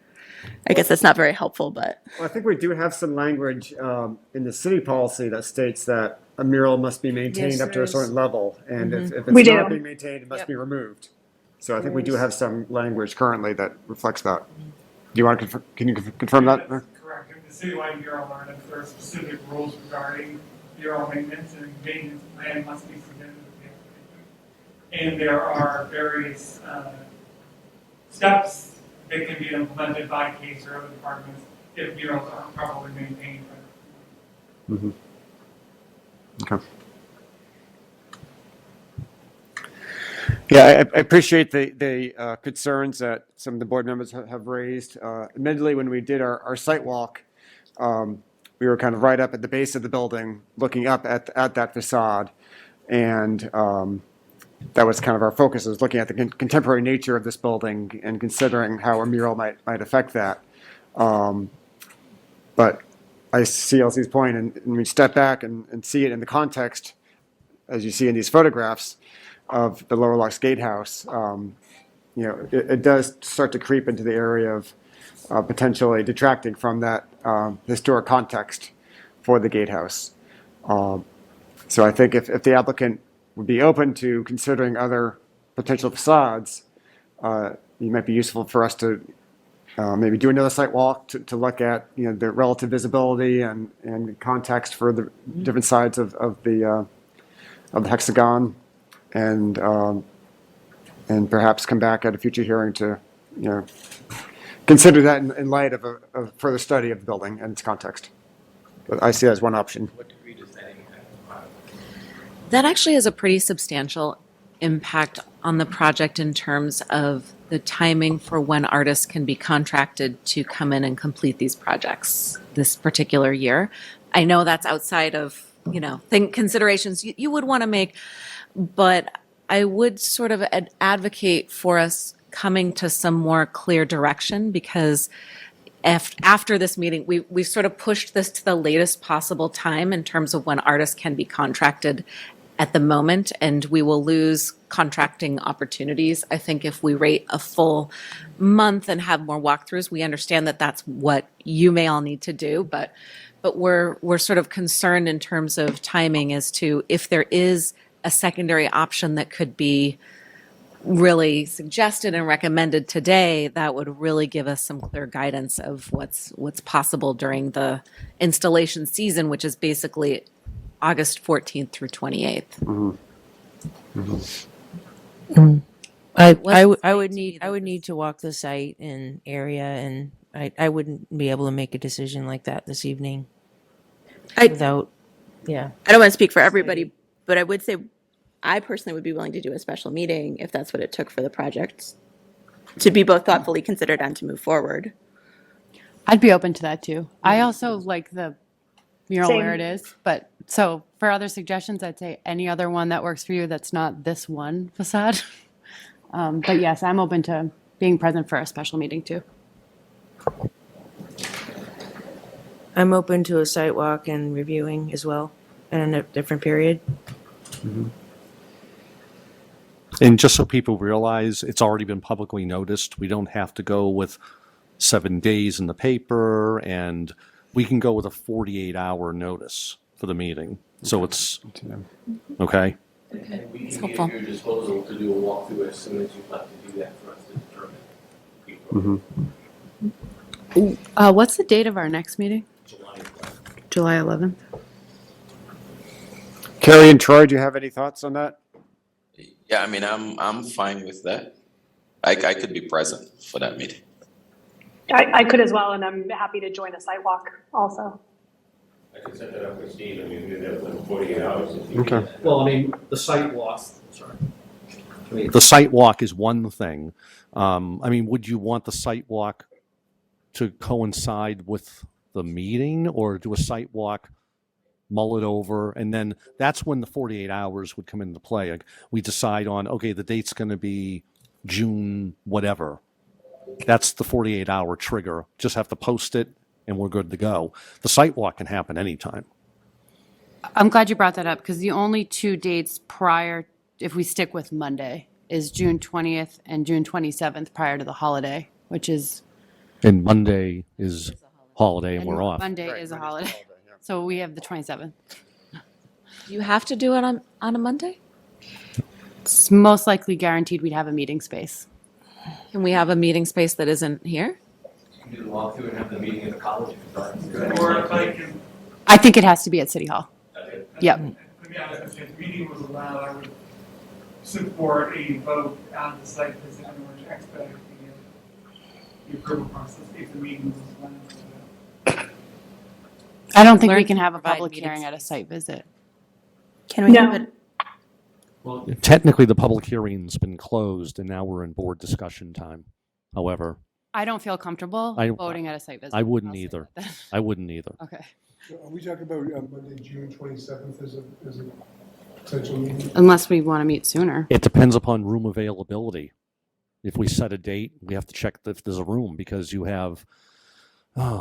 I guess that's not very helpful, but. Well, I think we do have some language in the city policy that states that a mural must be maintained Yes, up to there a is. certain level. And if We it's do. not being maintained, it must be removed. So I think we do have some language currently that reflects that. Do you want to can you confirm that? That's correct. In the citywide mural ordinance, there are specific rules regarding mural maintenance, and maintenance plan must be submitted with the application. And there are various steps that can be implemented by case or other departments if murals aren't properly maintained. Mm-hmm. Okay. Yeah, I appreciate the concerns that some of the board members have raised. Admittedly, when we did our site walk, we were kind of right up at the base of the building, looking up at that facade, and that was kind of our focus, was looking at the contemporary nature of this building and considering how a mural might affect that. But I see Elsie's point, and we step back and see it in the context, as you see in these photographs of the Lower Locks Gatehouse. It does start to creep into the area of potentially detracting from that historic context for the gatehouse. So I think if the applicant would be open to considering other potential facades, it might be useful for us to maybe do another site walk to look at the relative visibility and context for the different sides of the hexagon, and perhaps come back at a future hearing to consider that in light of a further study of the building and its context. But I see that as one option. What degree does that impact? That actually has a pretty substantial impact on the project in terms of the timing for when artists can be contracted to come in and complete these projects this particular year. I know that's outside of, considerations you would want to make, but I would sort of advocate for us coming to some more clear direction, because after this meeting, we sort of pushed this to the latest possible time in terms of when artists can be contracted at the moment, and we will lose contracting opportunities. I think if we wait a full month and have more walkthroughs, we understand that that's what you may all need to do, but we're sort of concerned in terms of timing as to if there is a secondary option that could be really suggested and recommended today, that would really give us some clear guidance of what's possible during the installation season, which is basically August 14th through 28th. Mm-hmm. Mm-hmm. I would need to walk the site and area, and I wouldn't be able to make a decision like that this evening. I don't want to speak for everybody, but I would say I personally would be willing to do a special meeting if that's what it took for the project to be both thoughtfully considered and to move forward. I'd be open to that too. I also like the mural Same. where it is, but so for other suggestions, I'd say any other one that works for you that's not this one facade. But yes, I'm open to being present for a special meeting too. I'm open to a site walk and reviewing as well in a different period. Mm-hmm. And just so people realize, it's already been publicly noticed. We don't have to go with 7 days in the paper, and we can go with a 48-hour notice for the meeting. So it's okay. And we It's can be helpful. at your disposal to do a walkthrough as soon as you'd like to do that for us to determine. Mm-hmm. What's the date of our next meeting? July 11th. Carrie and Troy, do you have any thoughts on that? Yeah, I mean, I'm fine with that. I could be present for that meeting. I could as well, and I'm happy to join a site walk also. I can set that up with Steve. I mean, we did that within 48 hours. If you Okay. need that. Well, I mean, the site walk, sorry. I mean, The site walk is one thing. Would you want the site walk to coincide with the meeting, or do a site walk, mull it over, and then that's when the 48 hours would come into play? Like, we decide on, okay, the date's going to be June whatever. That's the 48-hour trigger. Just have to post it and we're good to go. The site walk can happen anytime. I'm glad you brought that up because the only two dates prior, if we stick with Monday, is June 20th and June 27th prior to the holiday, which is. And Monday is holiday and we're off. Monday is a holiday. So we have the 27th. Do you have to do it on a Monday? It's most likely guaranteed we'd have a meeting space. Can we have a meeting space that isn't here? Do the walkthrough and have the meeting at the college. Or if I can, I think it has to be at City Hall. Yep. I mean, if the meeting was allowed, I would support a vote on the site visit in order to expedite the approval process if the meeting was allowed. I don't think we can have a public hearing at a site visit. Can we have it? Well, technically, the public hearing's been closed, and now we're in board discussion time. However, I don't feel comfortable voting at a site visit. I wouldn't either. I wouldn't either. Okay. So are we talking about Monday, June 27th as a potential meeting? Unless we want to meet sooner. It depends upon room availability. If we set a date, we have to check if there's a room because you have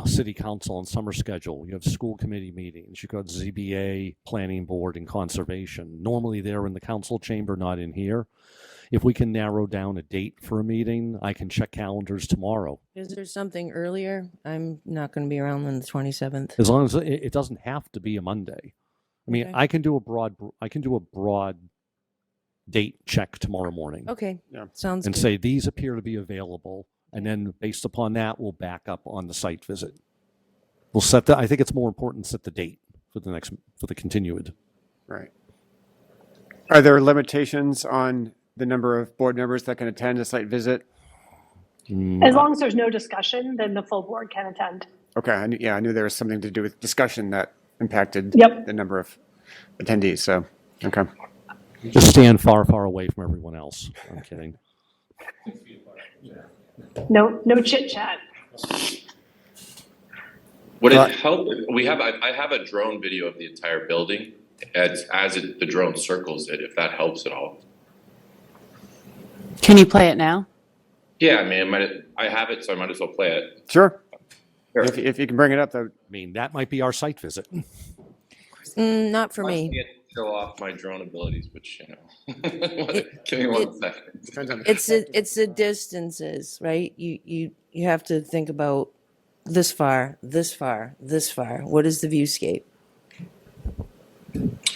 city council and summer schedule. You have school committee meetings. You've got ZBA, planning board, and conservation. Normally they're in the council chamber, not in here. If we can narrow down a date for a meeting, I can check calendars tomorrow. Is there something earlier? I'm not going to be around on the 27th. As long as it doesn't have to be a Monday. I mean, Okay. I can do a broad date check tomorrow morning. Okay. Yeah. Sounds and good. say these appear to be available, and then based upon that, we'll back up on the site visit. We'll set I think it's more important to set the date for the continued. Right. Are there limitations on the number of board members that can attend a site visit? As long as there's no discussion, then the full board can attend. Okay, I knew there was something to do with discussion that impacted Yep. the number of attendees, so, okay. Just stand far, far away from everyone else. I'm kidding. No chit chat. Would it help? I have a drone video of the entire building the drone circles it, if that helps at all. Can you play it now? Yeah, I mean, I have it, so I might as well play it. Sure. If you can bring it up, though. I mean, that might be our site visit. Not for I me. can't show off my drone abilities, which, give me one second. It's the distances, right? You have to think about this far, this far, this far. What is the viewscape?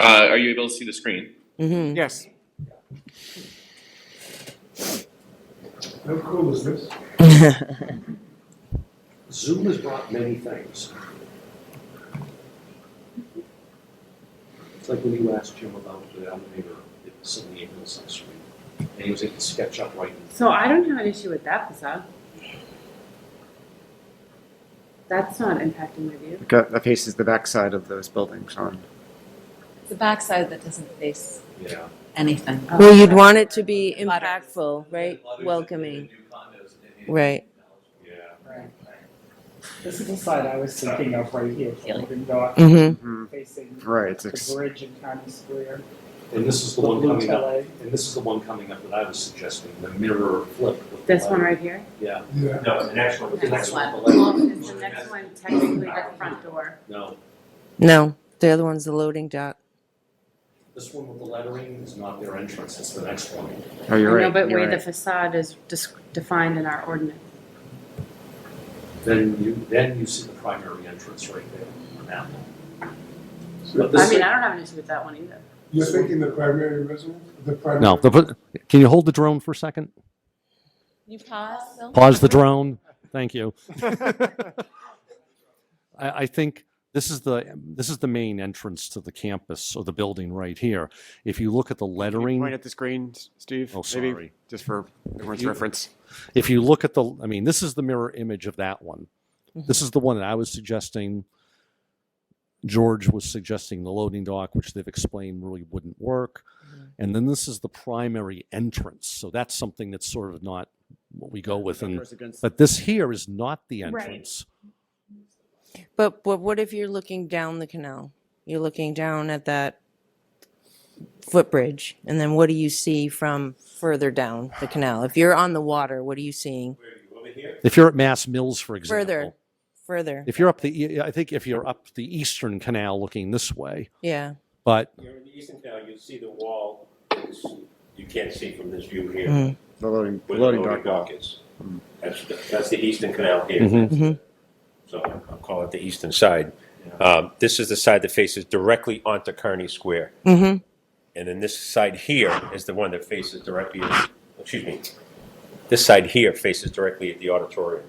Are you able to see the screen? Mm-hmm. Yes. How cool is this? Zoom has brought many things. It's like when you asked Jim about the elevator at 78 Hillside Street, and he was able to sketch up right. So I don't have an issue with that facade. That's not impacting my view. That faces the backside of those buildings on. It's the backside that doesn't face Yeah. anything. Well, you'd want it to be impactful, right? Welcoming. Right. This is the side I was thinking of right here, Loading Dock, Mhm. facing Right, the bridge in Kearney Square. And this is the The one blue coming up. telly. And this is the one coming up that I was suggesting, the mirror flip. with This the one light. right here? Yeah. Yeah. No, the next one. The next one. Well, is the next one technically the front door? No, No, the other one's the loading dock. this one with the lettering is not their entrance, it's the next one. Oh, you're I know, right. but you're where the right. facade is defined in our ordinance. Then you see the primary entrance right there on that one. But I this, mean, I don't have an issue with that one either. You're thinking the primary residence? The primary. No, can you hold the drone for a second? You pause, Bill? Pause the drone. Thank you. I think this is the main entrance to the campus or the building right here. If you look at the lettering, Point at the screen, Steve. Oh, maybe, sorry. just for everyone's You- reference. if you look at this is the mirror image of that one. This is the one that I was suggesting. George was suggesting the loading dock, which they've explained really wouldn't work. And then this is the primary entrance. So that's something that's sort of not what we go with. But this here is not the entrance. But what if you're looking down the canal? You're looking down at that footbridge, and then what do you see from further down the canal? If you're on the water, what are you seeing? If you're at Mass Mills, for example. further. If you're up I think if you're up the eastern canal looking this way, Yeah. but You're in the eastern canal, you see the wall, you can't see from this view here. Mhm. The loading Where the loading dock dock is. That's the eastern canal here. Mhm. So I'll call it the eastern side. This is the side that faces directly onto Kearney Square. Mm-hmm. And then this side here is the one that faces directly, this side here faces directly at the auditorium.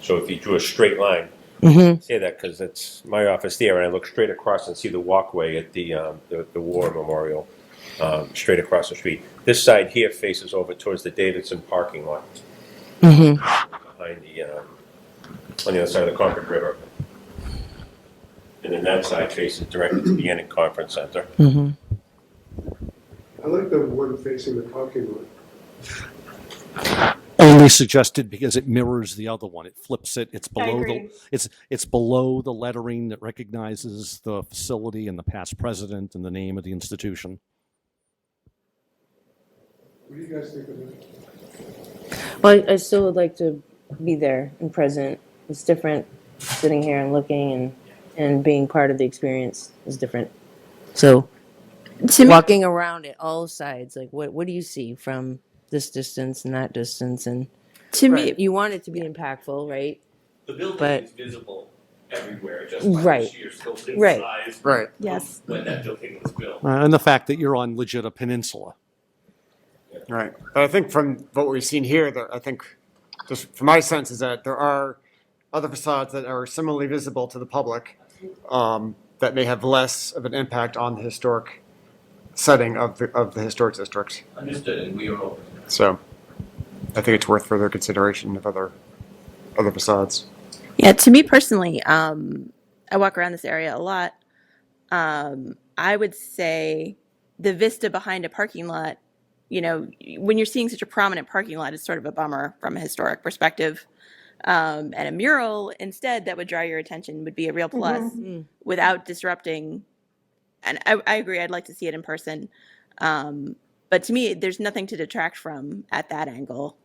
So if you drew a straight line, Mhm. say that because it's my office there, and I look straight across and see the walkway at the War Memorial, straight across the street. This side here faces over towards the Davidson parking lot, Mm-hmm. behind on the other side of the Concord River. And then that side faces directly to the Enid Conference Center. Mm-hmm. I like the one facing the parking lot. only suggested because it mirrors the other one. It flips it. It's below agree. it's below the lettering that recognizes the facility and the past president and the name of the institution. What do you guys think of it? Well, I still would like to be there and present. It's different sitting here and looking and being part of the experience is different. So walking around at all sides, like what do you see from this distance and that distance? And To me, you want it to be impactful, right? The building But- is visible everywhere, just by Right. the sheer scope and Right. size Right. Yes. when that building was built. And the fact that you're on legit a peninsula. Right. But I think from what we've seen here, I think, just from my sense, is that there are other facades that are similarly visible to the public that may have less of an impact on the historic setting of the historic district. Understood, and we are open. So I think it's worth further consideration of other facades. Yeah, to me personally, I walk around this area a lot. I would say the vista behind a parking lot, you know, when you're seeing such a prominent parking lot, it's sort of a bummer from a historic perspective. And a mural instead that would draw your attention would be a real plus without disrupting. And I agree, I'd like to see it in person. But to me, there's nothing to detract from at that angle.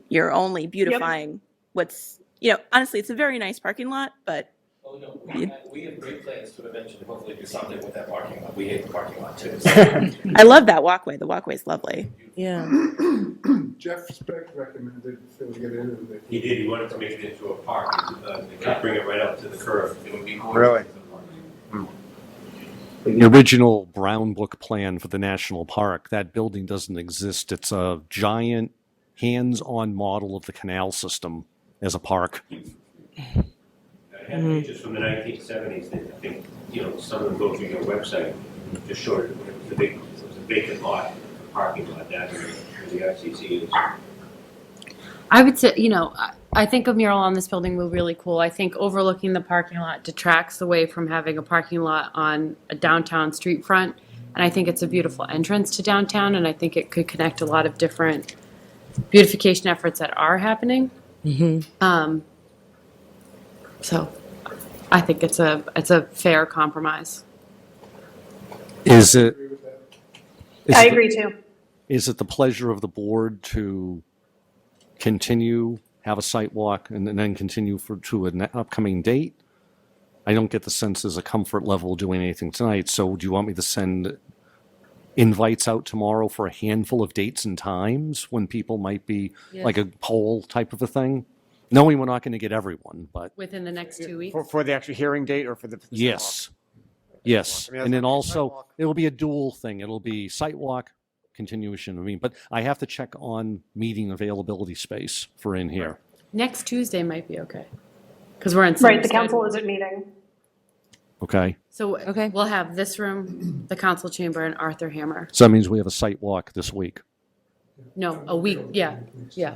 You're only beautifying what's, you know, honestly, it's a very nice parking lot, but Oh, no, we have great plans to eventually hopefully do something with that parking lot. We hate the parking lot too. I love that walkway. The walkway's lovely. Yeah. Jeff Speck recommended Phil get in and they. He did. He wanted to make it into a park. They could bring it right up to the curve. It would be gorgeous. Really? The original Brown Book plan for the national park, that building doesn't exist. It's a giant hands-on model of the canal system as a park. I had pictures from the 1970s that I think, you know, some of them go through your website, just showed it was a vacant lot, a parking lot down here where the ICC is. I would say, you know, I think a mural on this building will be really cool. I think overlooking the parking lot detracts away from having a parking lot on a downtown street front. And I think it's a beautiful entrance to downtown, and I think it could connect a lot of different beautification efforts that are happening. Mm-hmm. So I think it's a fair compromise. Is it? I agree too. Is it the pleasure of the board to continue, have a site walk, and then continue to an upcoming date? I don't get the sense there's a comfort level doing anything tonight, so do you want me to send invites out tomorrow for a handful of dates and times when people might be, like a poll type of a thing? Knowing we're not going to get everyone, but Within the next 2 weeks? For the actual hearing date or for the yes. Yes, I mean, and then that's also, it'll be a dual thing. It'll be site walk, continuation. I mean, but I have to check on meeting availability space for in here. Next Tuesday might be okay. Because we're in Right, summer the council schedule. isn't meeting. Okay? So we'll have this room, the council chamber, and Arthur Hammer. So that means we have a site walk this week. No, a week, yeah.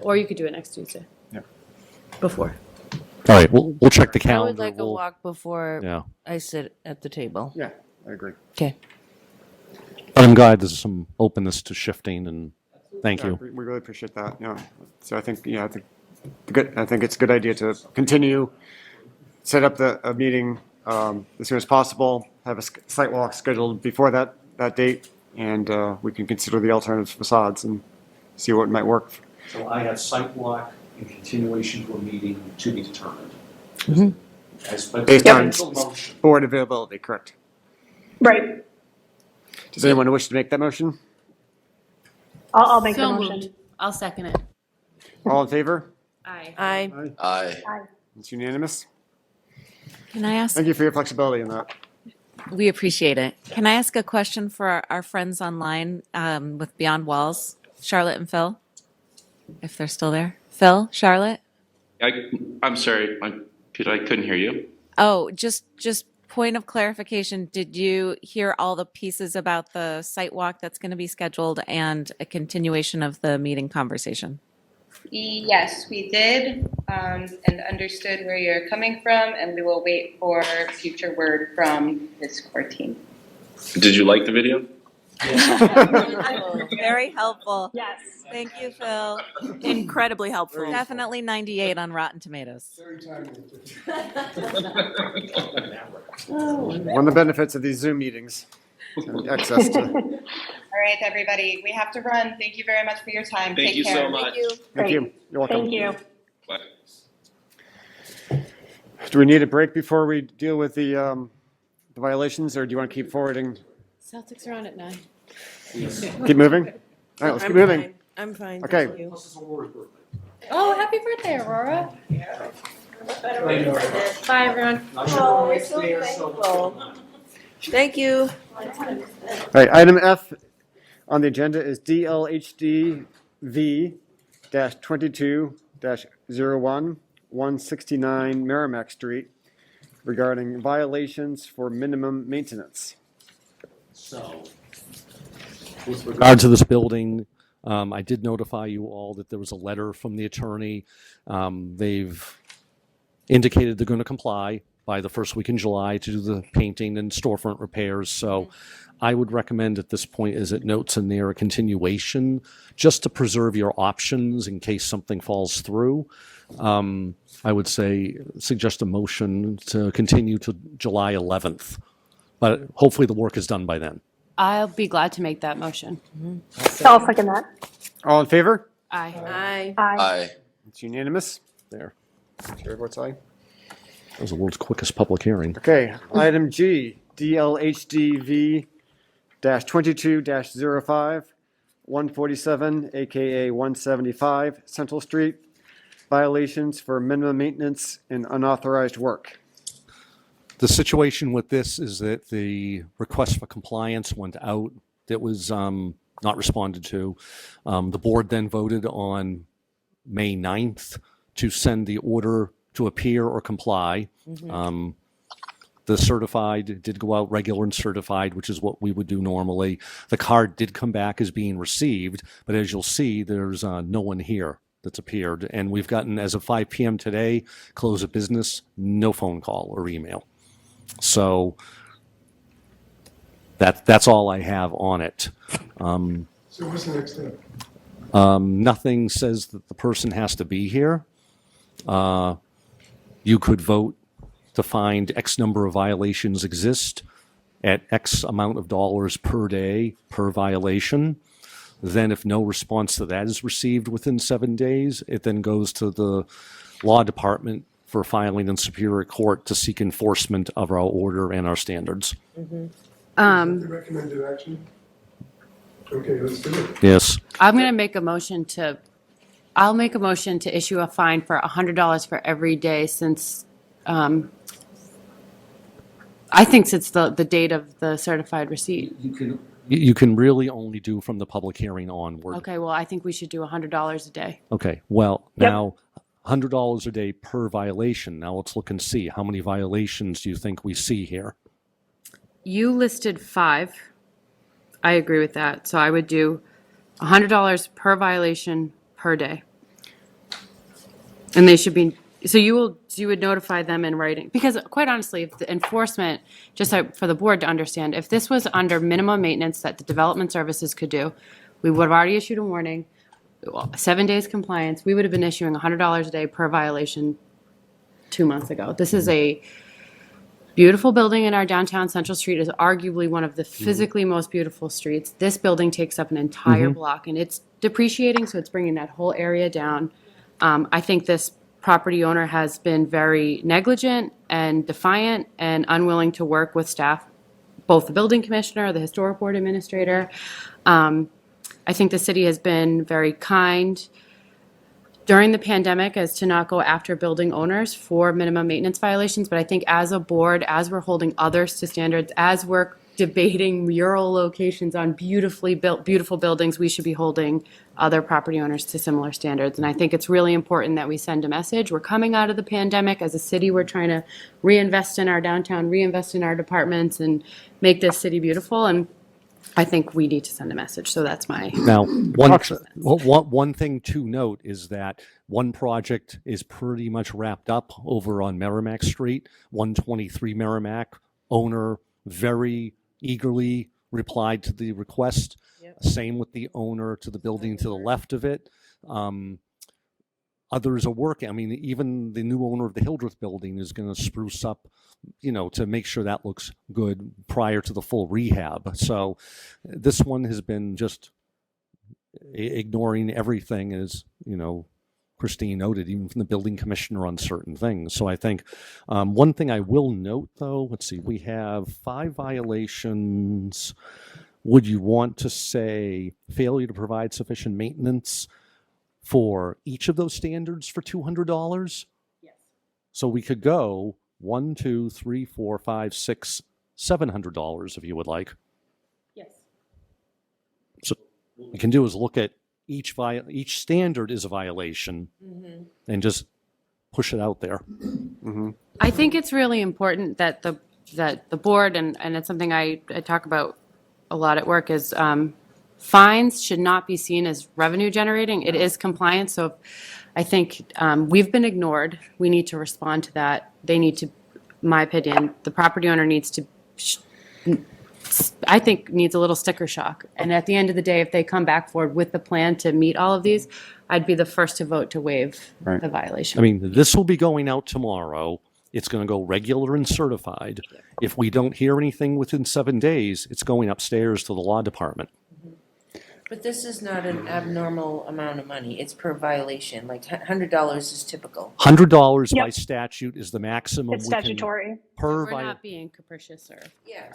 Or you could do it next Tuesday. Yeah. Before. All right, we'll check the I calendar. would like a We'll- walk before Yeah. I sit at the table. Yeah, I agree. Okay. But I'm glad there's some openness to shifting, and thank you. We really appreciate that. Yeah. So I think it's a good idea to continue, set up a meeting as soon as possible, have a site walk scheduled before that date, and we can consider the alternative facades and see what might work. So I have site walk and continuation to a meeting to be determined. Based on board availability, correct? Right. Does anyone wish to make that motion? I'll make the So motion. moved. I'll second it. All in favor? Aye. Aye. Aye. Aye. It's unanimous. Can I ask? Thank you for your flexibility in that. We appreciate it. Can I ask a question for our friends online with Beyond Walls, Charlotte and Phil, if they're still there? Phil, Charlotte? I'm sorry, I couldn't hear you. Oh, just point of clarification. Did you hear all the pieces about the site walk that's going to be scheduled and a continuation of the meeting conversation? Yes, we did, and understood where you're coming from, and we will wait for future word from this core team. Did you like the video? Very helpful. Yes. Thank you, Phil. Incredibly helpful. Definitely 98 on Rotten Tomatoes. One of the benefits of these Zoom meetings, access to. All right, everybody, we have to run. Thank you very much for your time. Thank Take you care. so much. Thank you. You're welcome. Thank you. Bye. Do we need a break before we deal with the violations, or do you want to keep forwarding? Celtics are on at 9. Keep moving? All right, let's keep moving. Fine. I'm fine. Okay. Thank you. Oh, happy birthday, Aurora. Bye, everyone. Oh, we're so thankful. Thank you. All right, item F on the agenda is DLHD V-22-01, 169 Merrimack Street, regarding violations for minimum maintenance. So, with regard to this building, I did notify you all that there was a letter from the attorney. They've indicated they're going to comply by the first week in July to do the painting and storefront repairs. So I would recommend at this point, as it notes in there, a continuation just to preserve your options in case something falls through. I would suggest a motion to continue to July 11th, but hopefully the work is done by then. I'll be glad to make that motion. I'll second that. All in favor? Aye. Aye. Aye. It's unanimous. There. Chair votes aye. That was the world's quickest public hearing. Okay, item G, DLHD V-22-05, 147, AKA 175 Central Street, violations for minimum maintenance and unauthorized work. The situation with this is that the request for compliance went out. That was not responded to. The board then voted on May 9th to send the order to appear or comply. The certified did go out regular and certified, which is what we would do normally. The card did come back as being received, but as you'll see, there's no one here that's appeared. And we've gotten, as of 5 p.m. today, close of business, no phone call or email. So that's all I have on it. So what's the next step? Nothing says that the person has to be here. You could vote to find X number of violations exist at X amount of dollars per day per violation. Then if no response to that is received within 7 days, it then goes to the law department for filing in Superior Court to seek enforcement of our order and our standards. The recommended action? Okay, let's do it. Yes. I'm going to make a motion to, I'll make a motion to issue a fine for $100 for every day since, I think since the date of the certified receipt. You can really only do from the public hearing onward. Okay, well, I think we should do $100 a day. Okay, well, now, $100 a day per violation. Now let's look and see, how many violations do you think we see here? You listed 5. I agree with that. So I would do $100 per violation per day. And they should be, so you would notify them in writing. Because quite honestly, if the enforcement, just for the board to understand, if this was under minimum maintenance that the development services could do, we would have already issued a warning, 7 days compliance, we would have been issuing $100 a day per violation 2 months ago. This is a beautiful building in our downtown Central Street, is arguably one of the physically most beautiful streets. This building takes up an entire block and it's depreciating, so it's bringing that whole area down. I think this property owner has been very negligent and defiant and unwilling to work with staff, both the building commissioner, the historic board administrator. I think the city has been very kind during the pandemic as to not go after building owners for minimum maintenance violations. But I think as a board, as we're holding others to standards, as we're debating mural locations on beautifully built, beautiful buildings, we should be holding other property owners to similar standards. And I think it's really important that we send a message. We're coming out of the pandemic. As a city, we're trying to reinvest in our downtown, reinvest in our departments, and make this city beautiful. And I think we need to send a message. So that's my Now, one thing to note is that one project is pretty much wrapped up over on Merrimack Street, 123 Merrimack. Owner very eagerly replied to the request. Same with the owner to the building to the left of it. Others are working. I mean, even the new owner of the Hildreth building is going to spruce up, to make sure that looks good prior to the full rehab. So this one has been just ignoring everything, as, Christine noted, even from the building commissioner on certain things. So I think one thing I will note, though, let's see, we have 5 violations. Would you want to say failure to provide sufficient maintenance for each of those standards for $200? Yes. So we could go $1, $2, $3, $4, $5, $6, $700 if you would like. Yes. So what we can do is look at each standard is a violation, and just push it out there. I think it's really important that the board, and it's something I talk about a lot at work, is fines should not be seen as revenue generating. It is compliance. So I think we've been ignored. We need to respond to that. They need to, in my opinion, the property owner needs to, I think, needs a little sticker shock. And at the end of the day, if they come back forward with the plan to meet all of these, I'd be the first to vote to waive the violation. I mean, this will be going out tomorrow. It's going to go regular and certified. If we don't hear anything within 7 days, it's going upstairs to the law department. But this is not an abnormal amount of money. It's per violation. Like $100 is typical. $100 by statute is the maximum. It's statutory. We're not being capricious or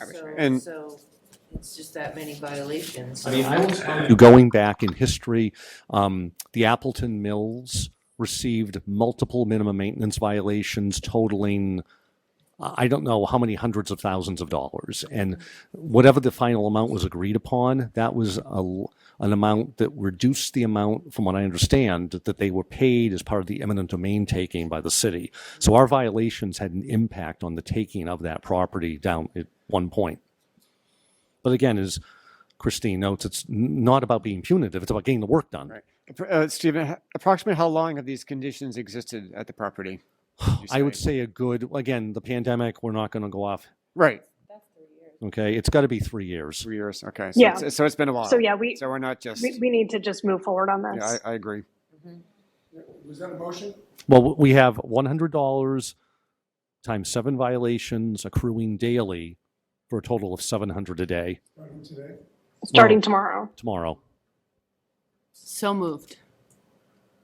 arbitrary. So it's just that many violations. I mean, going back in history, the Appleton Mills received multiple minimum maintenance violations totaling, I don't know how many hundreds of thousands of dollars. And whatever the final amount was agreed upon, that was an amount that reduced the amount, from what I understand, that they were paid as part of the eminent domain taking by the city. So our violations had an impact on the taking of that property down at one point. But again, as Christine notes, it's not about being punitive. It's about getting the work done. Right. Stephen, approximately how long have these conditions existed at the property? I would say again, the pandemic, we're not going to go off. Right. Okay, it's got to be 3 years. 3 years, okay. So so it's been a while. So so we're not just. we need to just move forward on this. Yeah, I agree. Was that a motion? Well, we have $100 times 7 violations accruing daily for a total of $700 a day. Starting today? Starting tomorrow. Tomorrow. So moved.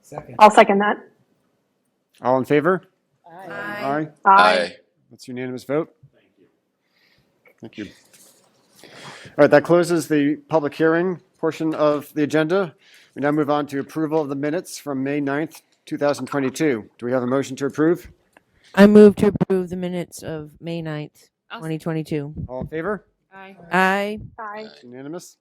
Second. I'll second that. All in favor? Aye. Aye. That's unanimous vote. Thank you. All right, that closes the public hearing portion of the agenda. We now move on to approval of the minutes from May 9th, 2022. Do we have a motion to approve? I move to approve the minutes of May 9th, 2022. All in favor? Aye. Aye. Aye. It's unanimous.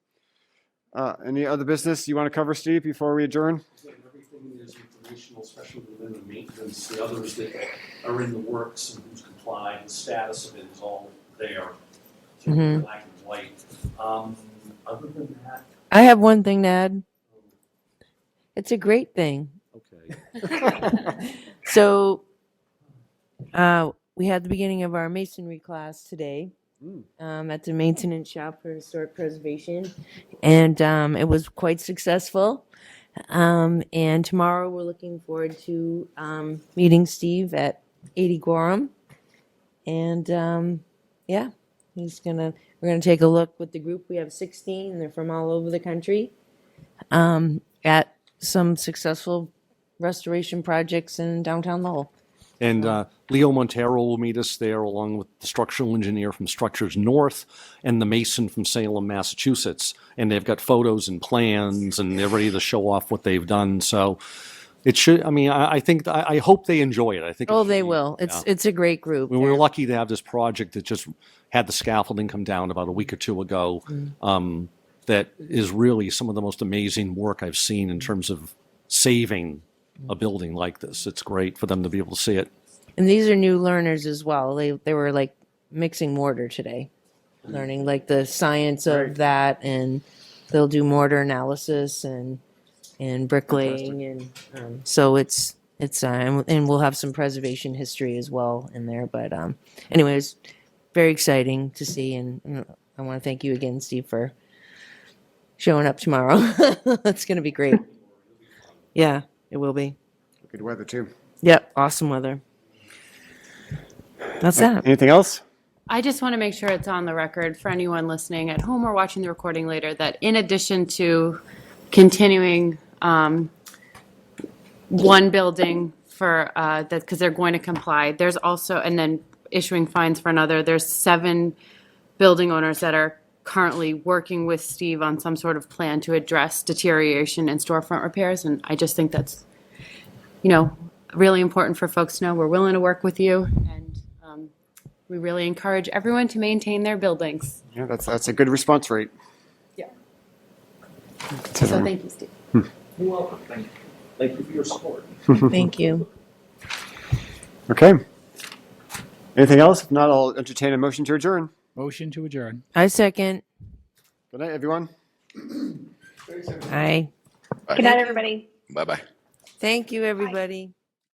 Any other business you want to cover, Steve, before we adjourn? Everything is informational, especially within the maintenance, the others that are in the works and who's complied, the status of it is all there. So black and white. Other than that, I have one thing to add. It's a great thing. Okay. So we had the beginning of our masonry class today at the maintenance shop for historic preservation, and it was quite successful. And tomorrow we're looking forward to meeting Steve at 80 Gorham, and yeah, we're gonna take a look with the group. We have 16, and they're from all over the country, at some successful restoration projects in downtown Lowell. And Leo Montero will meet us there, along with the structural engineer from Structures North and the mason from Salem, Massachusetts. And they've got photos and plans, and they're ready to show off what they've done. So it should. I mean, I hope they enjoy it. I think. Oh, they will. It's a great group. We were lucky to have this project that just had the scaffolding come down about a week or two ago. That is really some of the most amazing work I've seen in terms of saving a building like this. It's great for them to be able to see it. And these are new learners as well. They were like mixing mortar today, learning like the science of that, and they'll do mortar analysis and bricklaying, and so it's and we'll have some preservation history as well in there. But anyways, very exciting to see, and I want to thank you again, Steve, for showing up tomorrow. It's going to be great. Yeah, it will be. Good weather too. Yep, awesome weather. That's that. Anything else? I just want to make sure it's on the record for anyone listening at home or watching the recording later that in addition to continuing one building for that, because they're going to comply, there's also, and then issuing fines for another, there's 7 building owners that are currently working with Steve on some sort of plan to address deterioration and storefront repairs. And I just think that's, really important for folks to know. We're willing to work with you, and we really encourage everyone to maintain their buildings. Yeah, that's a good response rate. Yeah. So thank you, Steve. You're welcome. Thank you for your support. Thank you. Okay. Anything else? If not, I'll entertain a motion to adjourn. Motion to adjourn. I second. Good night, everyone. Aye. Good night, everybody. Bye-bye. Thank you, everybody.